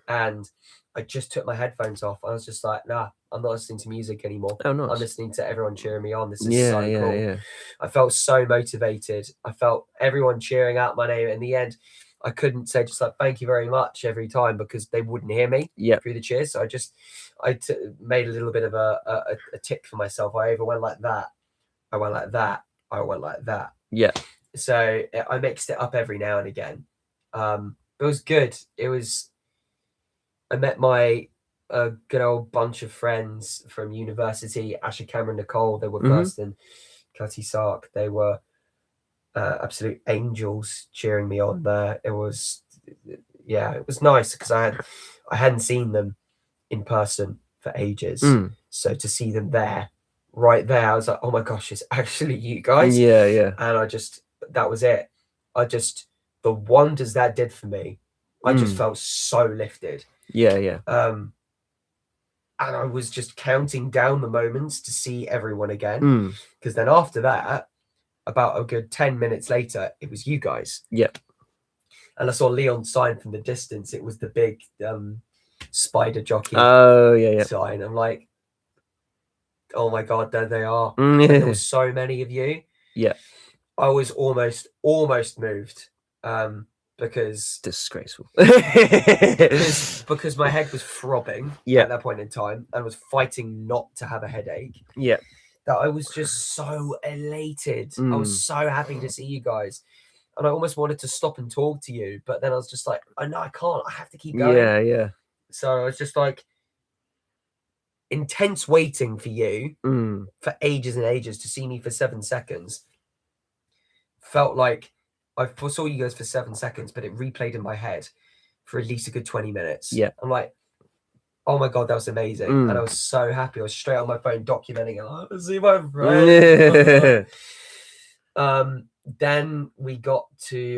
Speaker 2: And I just took my headphones off. I was just like, nah, I'm not listening to music anymore.
Speaker 1: Oh nice.
Speaker 2: I'm listening to everyone cheering me on. This is
Speaker 1: Yeah,
Speaker 2: so
Speaker 1: yeah,
Speaker 2: cool.
Speaker 1: yeah.
Speaker 2: I felt so motivated. I felt everyone cheering out my name. In the end, I couldn't say just like thank you very much every time because they wouldn't hear me through the cheers. So I made a little bit of a tick for myself. I either went like that, I went like that, I went like that.
Speaker 1: Yeah.
Speaker 2: So I mixed it up every now and again. It was good. I met my good old bunch of friends from university, Asher, Cameron, Nicole. They were first in Cutty Sark. They were absolute angels cheering me on there. It was nice because I hadn't seen them in person for ages. So to see them right there, I was like, oh my gosh, it's actually you guys.
Speaker 1: Yeah, yeah.
Speaker 2: And that was it. The wonders that did for me, I just felt so lifted.
Speaker 1: Yeah, yeah.
Speaker 2: And I was just counting down the moments to see everyone again. Because then after that, about a good 10 minutes later, it was you guys.
Speaker 1: Yep.
Speaker 2: And I saw Leon sign from the distance. It was the big spider jockey sign. I'm like, oh my God, there they are. And there were so many of you.
Speaker 1: Yeah.
Speaker 2: I was almost moved. Because
Speaker 1: disgraceful.
Speaker 2: because my head was throbbing at that point in time and was fighting not to have a headache.
Speaker 1: Yeah.
Speaker 2: That I was just so elated. I was so happy to see you guys. And I almost wanted to stop and talk to you, but then I was just like, oh no, I can't. I have to keep going.
Speaker 1: Yeah, yeah.
Speaker 2: So I was just like intense waiting for you for ages and ages to see me for 7 seconds. Felt like I saw you guys for 7 seconds, but it replayed in my head for at least a good 20 minutes.
Speaker 1: Yeah.
Speaker 2: I'm like, oh my God, that was amazing. And I was so happy. I was straight on my phone documenting it. Oh, see my friend. Then I got to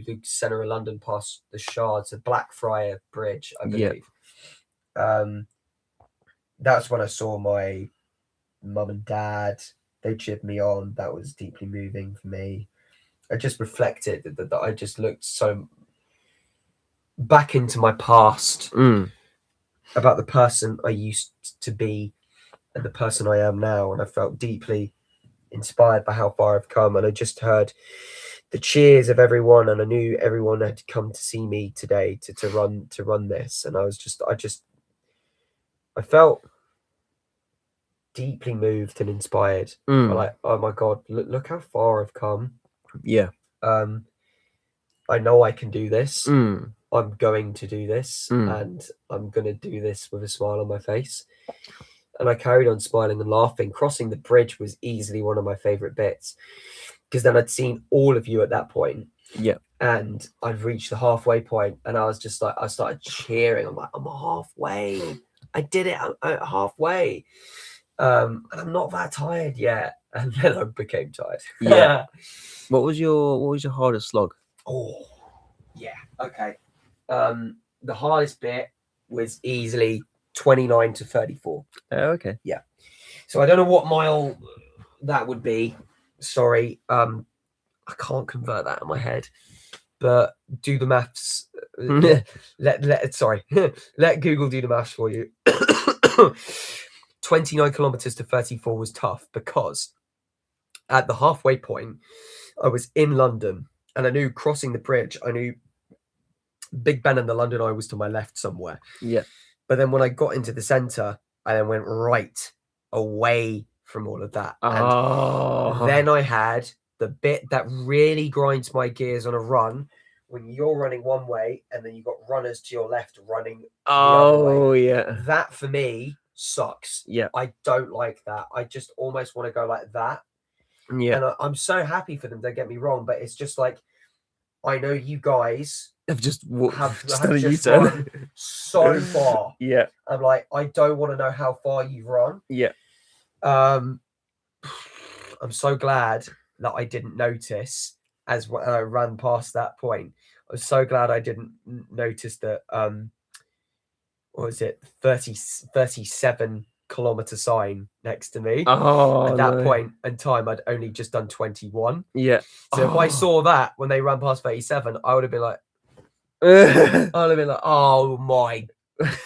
Speaker 2: the center of London past the Shards, the Blackfriar Bridge, I believe. That's when I saw my mum and dad. They cheered me on. That was deeply moving for me. I just reflected that I just looked so back into my past about the person I used to be and the person I am now. And I felt deeply inspired by how far I've come. And I just heard the cheers of everyone. And I knew everyone had come to see me today to run this. And I felt deeply moved and inspired. Like, oh my God, look how far I've come.
Speaker 1: Yeah.
Speaker 2: I know I can do this. I'm going to do this, and I'm going to do this with a smile on my face. And I carried on smiling and laughing. Crossing the bridge was easily one of my favorite bits because then I'd seen all of you at that point.
Speaker 1: Yeah.
Speaker 2: And I've reached the halfway point, and I was just like, I started cheering. I'm like, I'm halfway. I did it. I'm halfway. And I'm not that tired yet. And then I became tired.
Speaker 1: Yeah. What was your hardest slog?
Speaker 2: Oh, yeah. Okay. The hardest bit was easily 29 to 34.
Speaker 1: Oh, okay.
Speaker 2: Yeah. So I don't know what mile that would be. Sorry. I can't convert that in my head. But do the maths. Let Google do the maths for you. 29 kilometers to 34 was tough because at the halfway point, I was in London and I knew crossing the bridge, I knew Big Ben and the London Eye was to my left somewhere.
Speaker 1: Yeah.
Speaker 2: But then when I got into the centre, I then went right away from all of that. And then I had the bit that really grinds my gears on a run when you're running one way and then you've got runners to your left running the other way.
Speaker 1: Yeah.
Speaker 2: That for me sucks.
Speaker 1: Yeah.
Speaker 2: I don't like that. I just almost want to go like that.
Speaker 1: Yeah.
Speaker 2: And I'm so happy for them, don't get me wrong, but it's just like, I know you guys
Speaker 1: I've just walked,
Speaker 2: have
Speaker 1: done a
Speaker 2: just
Speaker 1: U-turn.
Speaker 2: run so far.
Speaker 1: Yeah.
Speaker 2: I'm like, I don't want to know how far you've run.
Speaker 1: Yeah.
Speaker 2: I'm so glad that I didn't notice as I ran past that point. I was so glad I didn't notice that, what was it, 37-kilometer sign next to me.
Speaker 1: Oh,
Speaker 2: At that
Speaker 1: no.
Speaker 2: point in time, I'd only just done 21.
Speaker 1: Yeah.
Speaker 2: So if I saw that when they ran past 37, I would have been like, oh my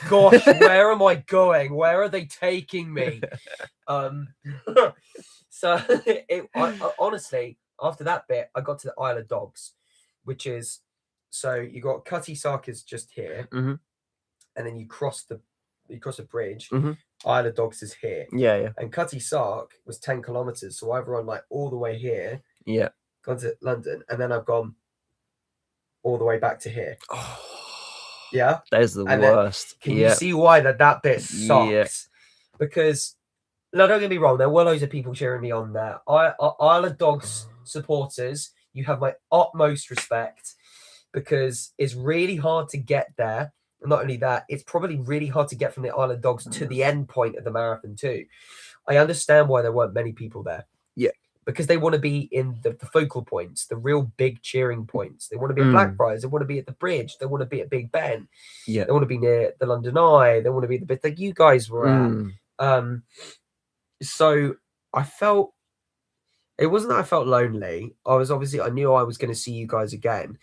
Speaker 2: gosh, where am I going? Where are they taking me? So I honestly, after that bit, I got to the Isle of Dogs, which is, so you got Cutty Sark is just here,
Speaker 1: Mhm.
Speaker 2: and then you cross a bridge.
Speaker 1: Mhm.
Speaker 2: Isle of Dogs is here,
Speaker 1: Yeah, yeah.
Speaker 2: and Cutty Sark was 10 kilometers, so I've run like all the way here,
Speaker 1: Yeah.
Speaker 2: gone to London, and then I've gone all the way back to here.
Speaker 1: Oh,
Speaker 2: Yeah,
Speaker 1: that's the
Speaker 2: and then,
Speaker 1: worst.
Speaker 2: can
Speaker 1: Yeah.
Speaker 2: you see why that bit sucks?
Speaker 1: Yeah.
Speaker 2: Because, no, don't get me wrong, there were loads of people cheering me on there. Isle of Dogs supporters, you have my utmost respect, because it's really hard to get there. And not only that, it's probably really hard to get from the Isle of Dogs to the end point of the marathon too. I understand why there weren't many people there.
Speaker 1: Yeah.
Speaker 2: Because they want to be in the focal points, the real big cheering points. They want to be at Blackfriars. They want to be at the bridge. They want to be at Big Ben.
Speaker 1: Yeah.
Speaker 2: They want to be near the London Eye. They want to be the bit that you guys were at. So I felt, it wasn't that I felt lonely. I knew I was going to see you guys again,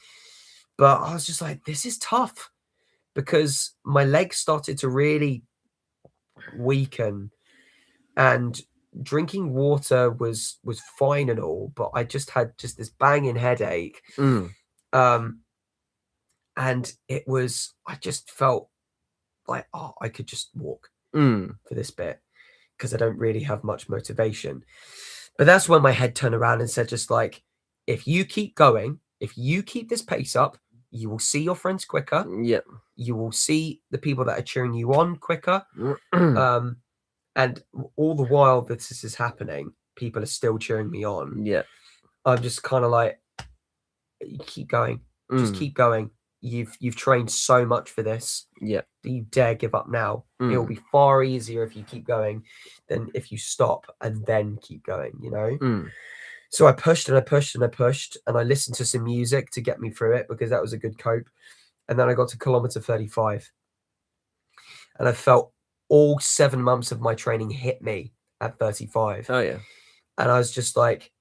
Speaker 2: but I was just like, this is tough, because my legs started to really weaken, and drinking water was fine and all, but I just had this banging headache. And it was, I just felt like, oh, I could just walk for this bit, because I don't really have much motivation. But that's when my head turned around and said, just like, if you keep going, if you keep this pace up, you will see your friends quicker.
Speaker 1: Yeah.
Speaker 2: You will see the people that are cheering you on quicker. And all the while that this is happening, people are still cheering me on.
Speaker 1: Yeah.
Speaker 2: I'm just kind of like, keep going. Just keep going. You've trained so much for this.
Speaker 1: Yeah.
Speaker 2: Do you dare give up now? It will be far easier if you keep going than if you stop and then keep going, you know? So I pushed and I pushed and I pushed, and I listened to some music to get me through it, because that was a good cope. And then I got to kilometer 35, and I felt all 7 months of my training hit me at 35.
Speaker 1: Oh yeah.
Speaker 2: And I was just like,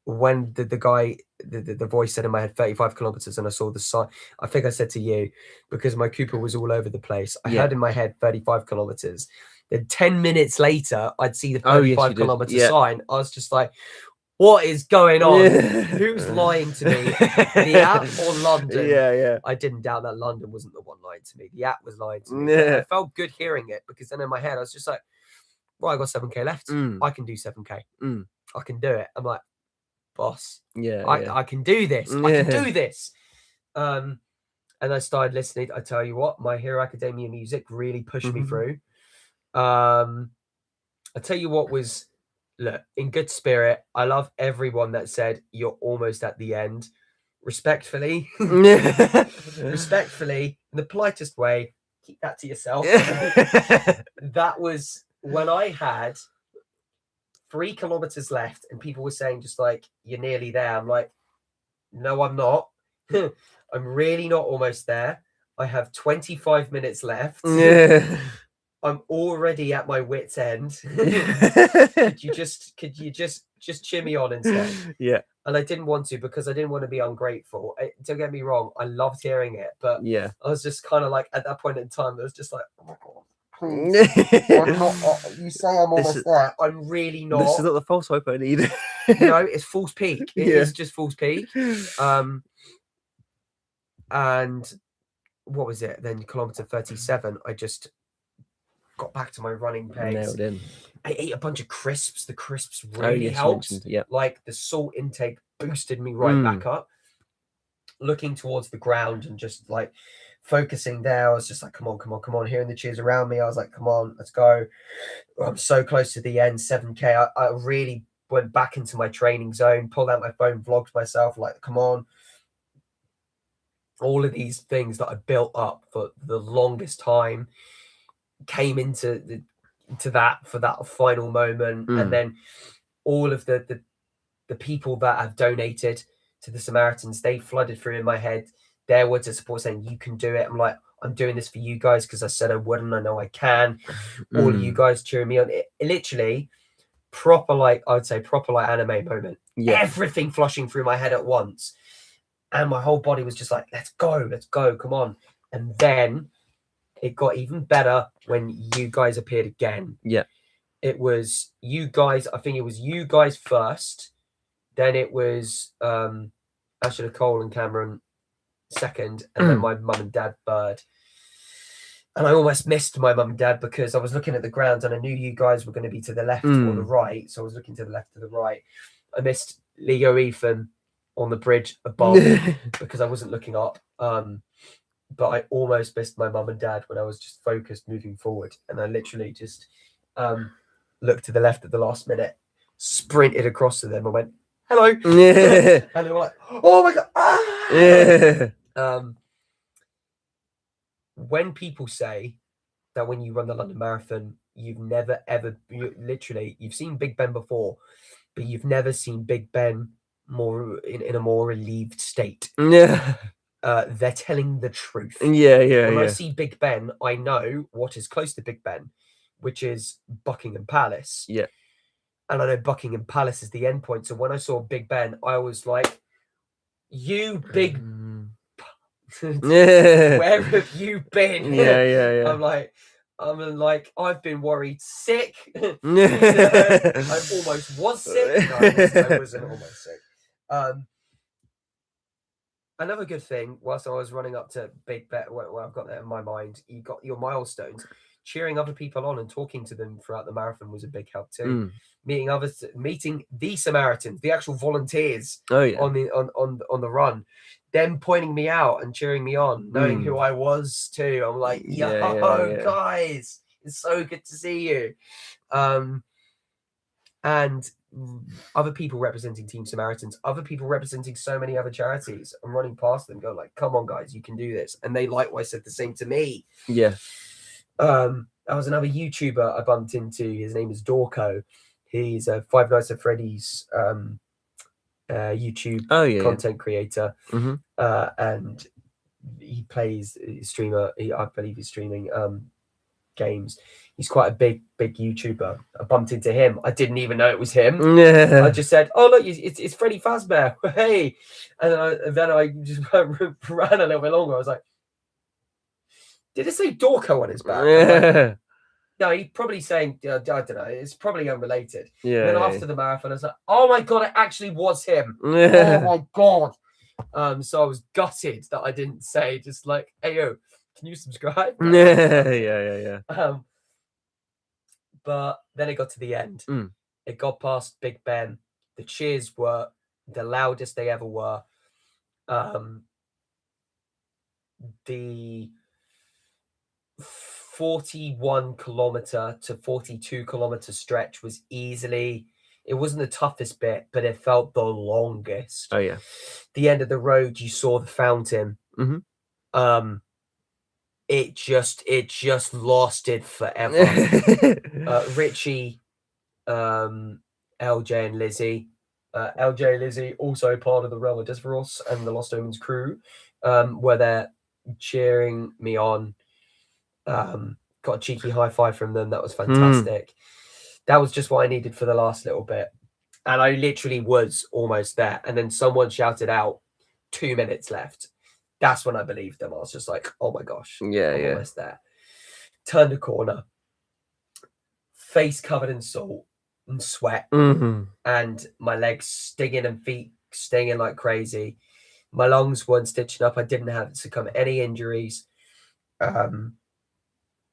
Speaker 2: when the guy, the voice said in my head 35 kilometers, and I saw the sign, I think I said to you, because my Cooper was all over the place, I heard in my head 35 kilometers. Then 10 minutes later, I'd see the 35 kilometer sign. I was just like, what is going on? Who's lying to me? The app or London?
Speaker 1: Yeah.
Speaker 2: I didn't doubt that London wasn't the one lying to me. The app was lying to me. I felt good hearing it, because then in my head, I was just like, well, I got 7K left. I can do 7K. I can do it. I'm like, boss, I can do this. I can do this. And I started listening. I tell you what, My Hero Academia music really pushed me through. I tell you what was, look, in good spirit, I love everyone that said you're almost at the end. Respectfully, respectfully, in the politest way, keep that to yourself. That was when I had 3 kilometers left, and people were saying just like, you're nearly there. I'm like, no, I'm not. I'm really not almost there. I have 25 minutes left. I'm already at my wit's end. Could you just cheer me on instead?
Speaker 1: Yeah.
Speaker 2: And I didn't want to, because I didn't want to be ungrateful. Don't get me wrong, I loved hearing it, but
Speaker 1: yeah,
Speaker 2: I was just kind of like, at that point in time, I was just like, oh my god, please. I'm not, you say I'm almost there. I'm really not.
Speaker 1: This is not the false hope I need.
Speaker 2: No, it's false peak. It is just false peak. And what was it? Then kilometer 37, I just got back to my running pace.
Speaker 1: Nailed in.
Speaker 2: I ate a bunch of crisps. The crisps really helped.
Speaker 1: Yeah.
Speaker 2: Like the salt intake boosted me right back up. Looking towards the ground and just like focusing there. I was just like, come on, come on, come on. Hearing the cheers around me, I was like, come on, let's go. I'm so close to the end, 7K. I really went back into my training zone, pulled out my phone, vlogged myself, like, come on. All of these things that I built up for the longest time came into that for that final moment. And then all of the people that have donated to the Samaritans, they flooded through in my head their words of support saying, you can do it. I'm like, I'm doing this for you guys because I said I would and I know I can. All of you guys cheering me on. It literally proper, like, I would say proper like anime moment. Yeah. Everything flushing through my head at once. And my whole body was just like, let's go, come on. And then it got even better when you guys appeared again. Yeah. It was you guys, I think it was you guys first. Then it was Ashley, Cole and Cameron second, and then my mum and dad third. And I almost missed my mum and dad because I was looking at the ground and I knew you guys were going to be to the left or the right. So I was looking to the left, to the right. I missed Leo Ethan on the bridge above because I wasn't looking up. But I almost missed my mum and dad when I was just focused moving forward. And I literally just looked to the left at the last minute, sprinted across to them and went, hello. And they were like, oh my God. Ah! When people say that when you run the London Marathon, you've never, ever, you've seen Big Ben before, but you've never seen Big Ben more in a more relieved state. Yeah. They're telling the truth. Yeah. When I see Big Ben, I know what is close to Big Ben, which is Buckingham Palace. Yeah. And I know Buckingham Palace is the end point. So when I saw Big Ben, I was like, you big where have you been? Yeah. I'm like, I've been worried sick. I almost was sick. No, I wasn't almost sick. Another good thing, whilst I was running up to Big Ben, where I've got that in my mind, you got your milestones. Cheering other people on and talking to them throughout the marathon was a big help too. Meeting the Samaritans, the actual volunteers on the run, them pointing me out and cheering me on, knowing who I was too. I'm like, guys, it's so good to see you. And other people representing Team Samaritans, other people representing so many other charities. I'm running past them, going like, come on, guys, you can do this. And they likewise said the same to me. Yeah. That was another YouTuber I bumped into. His name is Dorco. He's a Five Nights at Freddy's YouTube content creator. And he plays streamer. I believe he's streaming games. He's quite a big YouTuber. I bumped into him. I didn't even know it was him. Yeah. I just said, "Oh look, it's Freddy Fazbear." Hey, and then I just ran a little bit longer. I was like, "Did it say Dorco on his back?" Like, no, he's probably saying, I don't know. It's probably unrelated. Yeah. And then after the marathon, I was like, "Oh my God, it actually was him." Oh my God. So I was gutted that I didn't say, just like, "Hey yo, can you subscribe?" Yeah. But then it got to the end. It got past Big Ben. The cheers were the loudest they ever were. The 41 kilometer to 42 kilometer stretch was easily, it wasn't the toughest bit, but it felt the longest. Oh yeah. The end of the road, you saw the fountain. It just lasted forever. Richie, LJ and Lizzie. LJ and Lizzie, also part of the Realm of Despheros and the Lost Omens crew, were there cheering me on. Got a cheeky high five from them. That was fantastic. That was just what I needed for the last little bit. And I literally was almost there. And then someone shouted out, 2 minutes left. That's when I believed them. I was just like, oh my gosh, I'm almost there. Turned a corner, face covered in salt and sweat, and my legs stinging and feet stinging like crazy. My lungs weren't stitching up. I didn't have succumb any injuries.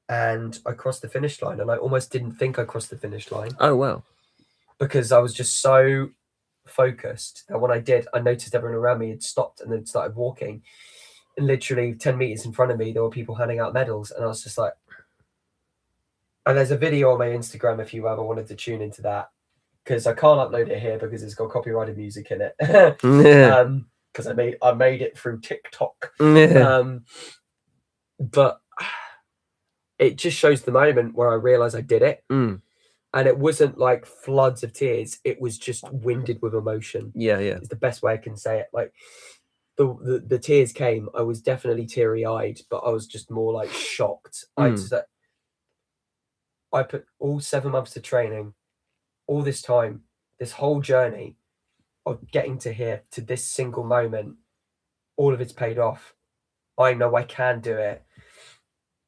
Speaker 2: And I crossed the finish line, and I almost didn't think I crossed the finish line. Oh, wow. Because I was just so focused that when I did, I noticed everyone around me had stopped and then started walking. literally 10 meters in front of me, there were people handing out medals, and I was just like, and there's a video on my Instagram if you ever wanted to tune into that, because I can't upload it here because it's got copyrighted music in it. Because I made it through TikTok. But it just shows the moment where I realized I did it. And it wasn't like floods of tears, it was just winded with emotion.
Speaker 1: Yeah.
Speaker 2: It's the best way I can say it. Like the tears came. I was definitely teary-eyed, but I was just more like shocked. I put all 7 months of training, all this time, this whole journey of getting to here, to this single moment, all of it's paid off. I know I can do it.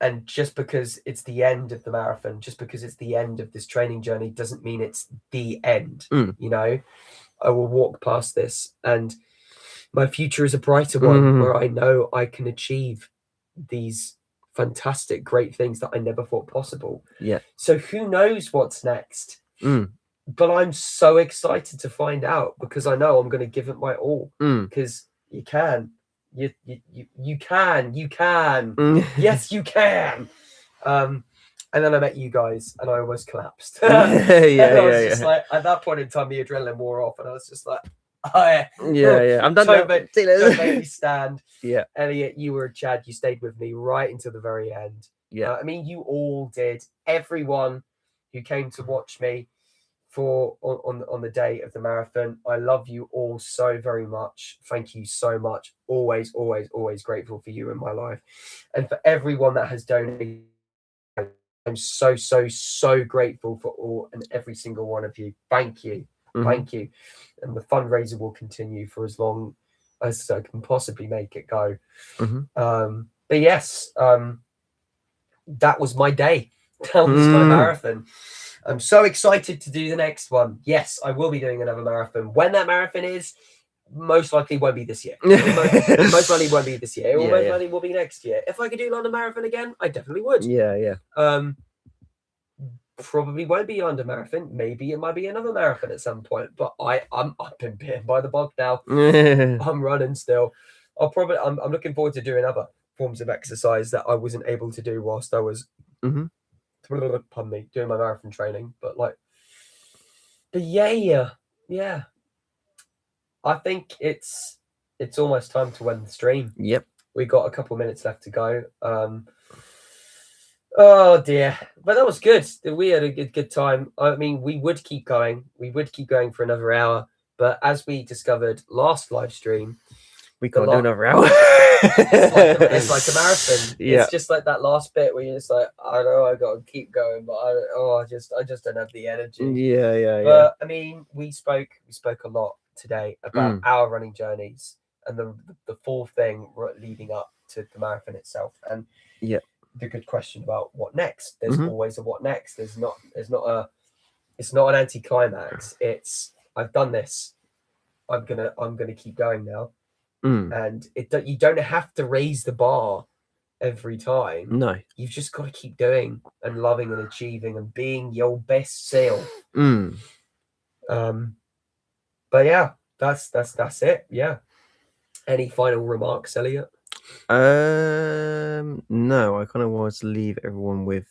Speaker 2: And just because it's the end of the marathon, just because it's the end of this training journey, doesn't mean it's the end. You know, I will walk past this, and my future is a brighter one where I know I can achieve these fantastic, great things that I never thought possible.
Speaker 1: Yeah.
Speaker 2: So who knows what's next? But I'm so excited to find out, because I know I'm going to give it my all. Because you can. You can. Yes, you can. And then I met you guys, and I almost collapsed. Just like, at that point in time, the adrenaline wore off, and I was just like, oh, yeah. I'm done. Don't make me stand.
Speaker 1: Yeah.
Speaker 2: Elliot, you were a Chad. You stayed with me right until the very end.
Speaker 1: Yeah.
Speaker 2: I mean, you all did. Everyone who came to watch me on the day of the marathon, I love you all so very much. Thank you so much. Always grateful for you in my life, and for everyone that has donated. I'm so grateful for all and every single one of you. Thank you. Thank you. And the fundraiser will continue for as long as I can possibly make it go. But yes, that was my day. That was my marathon. I'm so excited to do the next one. Yes, I will be doing another marathon. When that marathon is, most likely won't be this year. Most likely won't be this year. Or most likely will be next year. If I could do London Marathon again, I definitely would.
Speaker 1: Yeah.
Speaker 2: Probably won't be London Marathon. Maybe it might be another marathon at some point. But I've been bitten by the bug now. I'm running still. I'm looking forward to doing other forms of exercise that I wasn't able to do whilst I was pardon me, doing my marathon training. But yeah. I think it's almost time to end the stream.
Speaker 1: Yep.
Speaker 2: We got a couple of minutes left to go. Oh dear, but that was good. We had a good time. I mean, we would keep going. We would keep going for another hour. But as we discovered last live stream,
Speaker 1: we can't do another hour.
Speaker 2: it's like a marathon.
Speaker 1: Yeah.
Speaker 2: It's just like that last bit where you're just like, I know I got to keep going, but I just don't have the energy.
Speaker 1: Yeah.
Speaker 2: But I mean, we spoke a lot today about our running journeys and the full thing leading up to the marathon itself. And the good question about what next. There's always a what next. It's not an anticlimax. It's, I've done this. I'm gonna keep going now. And you don't have to raise the bar every time.
Speaker 1: No,
Speaker 2: you've just got to keep doing and loving and achieving and being your best self. But yeah, that's it. Yeah. Any final remarks, Elliot?
Speaker 1: No, I kind of wanted to leave everyone with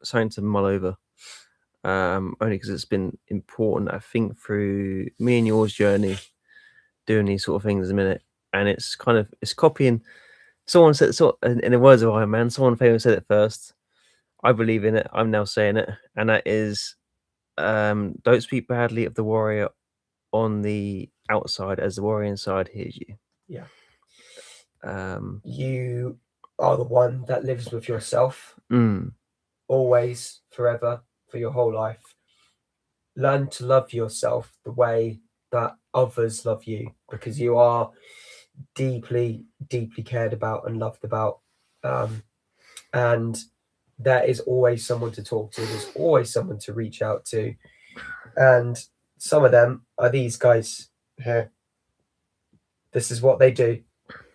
Speaker 1: something to mull over. Only because it's been important, I think, through me and yours journey, doing these sort of things a minute, and it's copying. Someone said, in the words of Iron Man, someone famous said it first. I believe in it. I'm now saying it, and that is, don't speak badly of the warrior on the outside, as the warrior inside hears you.
Speaker 2: Yeah. You are the one that lives with yourself, always, forever, for your whole life. Learn to love yourself the way that others love you, because you are deeply cared about and loved about. And there is always someone to talk to. There's always someone to reach out to. And some of them are these guys here. This is what they do.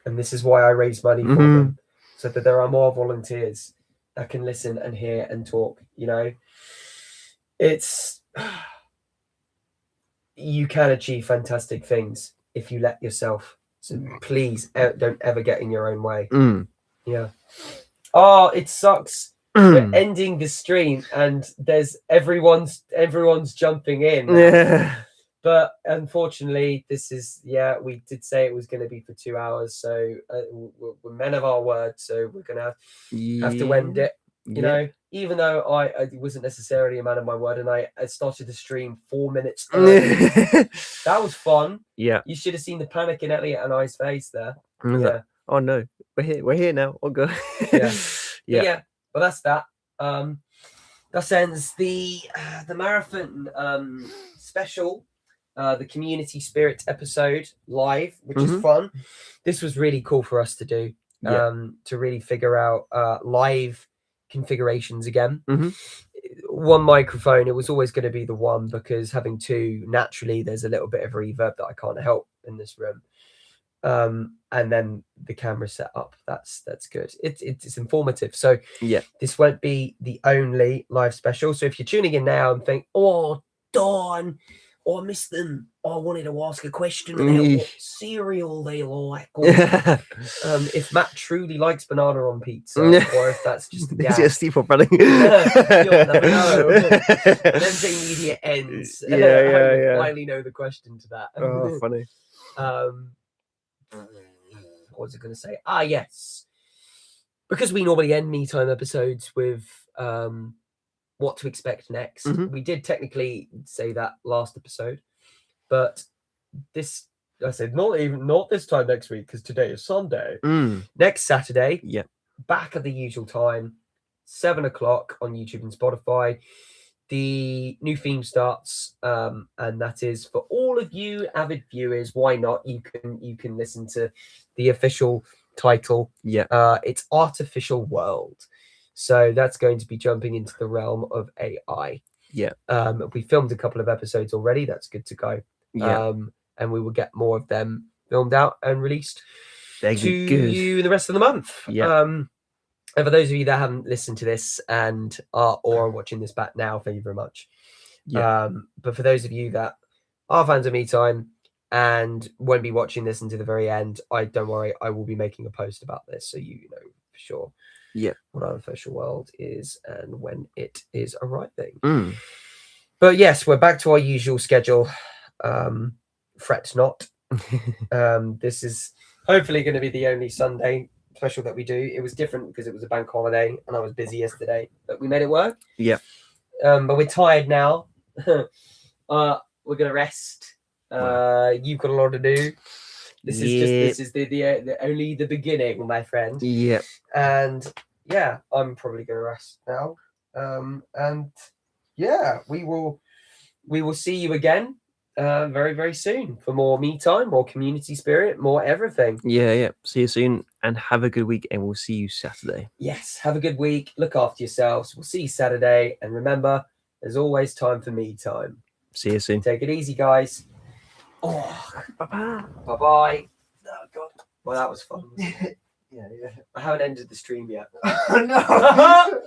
Speaker 2: And this is why I raise money for them, so that there are more volunteers that can listen and hear and talk. You know, you can achieve fantastic things if you let yourself. So please don't ever get in your own way. Yeah. Oh, it sucks. We're ending the stream and there's everyone's jumping in now.
Speaker 1: Yeah.
Speaker 2: But unfortunately, this is, we did say it was going to be for 2 hours. So we're men of our word. So we're going to have to end it. You know, even though I wasn't necessarily a man of my word and I started the stream 4 minutes early. That was fun.
Speaker 1: Yeah.
Speaker 2: You should have seen the panic in Elliott and I's face there.
Speaker 1: Yeah. Oh no, we're here now. Oh god.
Speaker 2: Yeah. Well, that's that. That ends the marathon special. The community spirit episode live, which is fun. This was really cool for us to do. To really figure out live configurations again. One microphone, it was always going to be the one, because having two, naturally there's a little bit of reverb that I can't help in this room. And then the camera set up, that's good. It's informative. So this won't be the only live special. So if you're tuning in now and think, oh Dawn, I missed them, I wanted to ask a question about what cereal they like, or if Matt truly likes banana on pizza, or if that's just a gag.
Speaker 1: Is it a steeple running?
Speaker 2: You'll never know. And then the media ends. I finally know the question to that.
Speaker 1: Oh, funny.
Speaker 2: What was I going to say? Yes. Because we normally end Me Time episodes with what to expect next. We did technically say that last episode, but this, I said, not this time next week, because today is Sunday. Next Saturday, back at the usual time, 7 o'clock on YouTube and Spotify. The new theme starts, and that is for all of you avid viewers. Why not? You can listen to the official title. It's Artificial World. So that's going to be jumping into the realm of AI. We filmed a couple of episodes already. That's good to go. And we will get more of them filmed out and released to you the rest of the month. And for those of you that haven't listened to this and are watching this back now, thank you very much. But for those of you that are fans of Me Time and won't be watching this until the very end, don't worry, I will be making a post about this, so you know for sure what Artificial World is and when it is arriving. But yes, we're back to our usual schedule. Fret not. This is hopefully going to be the only Sunday special that we do. It was different because it was a bank holiday and I was busy yesterday, but we made it work. But we're tired now. We're gonna rest. You've got a lot to do. This is the only the beginning, my friend. And I'm probably gonna rest now. And we will see you again very, very soon for more Me Time, more community spirit, more everything.
Speaker 1: See you soon and have a good week, and we'll see you Saturday.
Speaker 2: Yes, have a good week. Look after yourselves. We'll see you Saturday. And remember, there's always time for Me Time.
Speaker 1: See you soon.
Speaker 2: Take it easy, guys. Bye-bye. Bye-bye. Oh, God. Well, that was fun. I haven't ended the stream yet.
Speaker 1: No.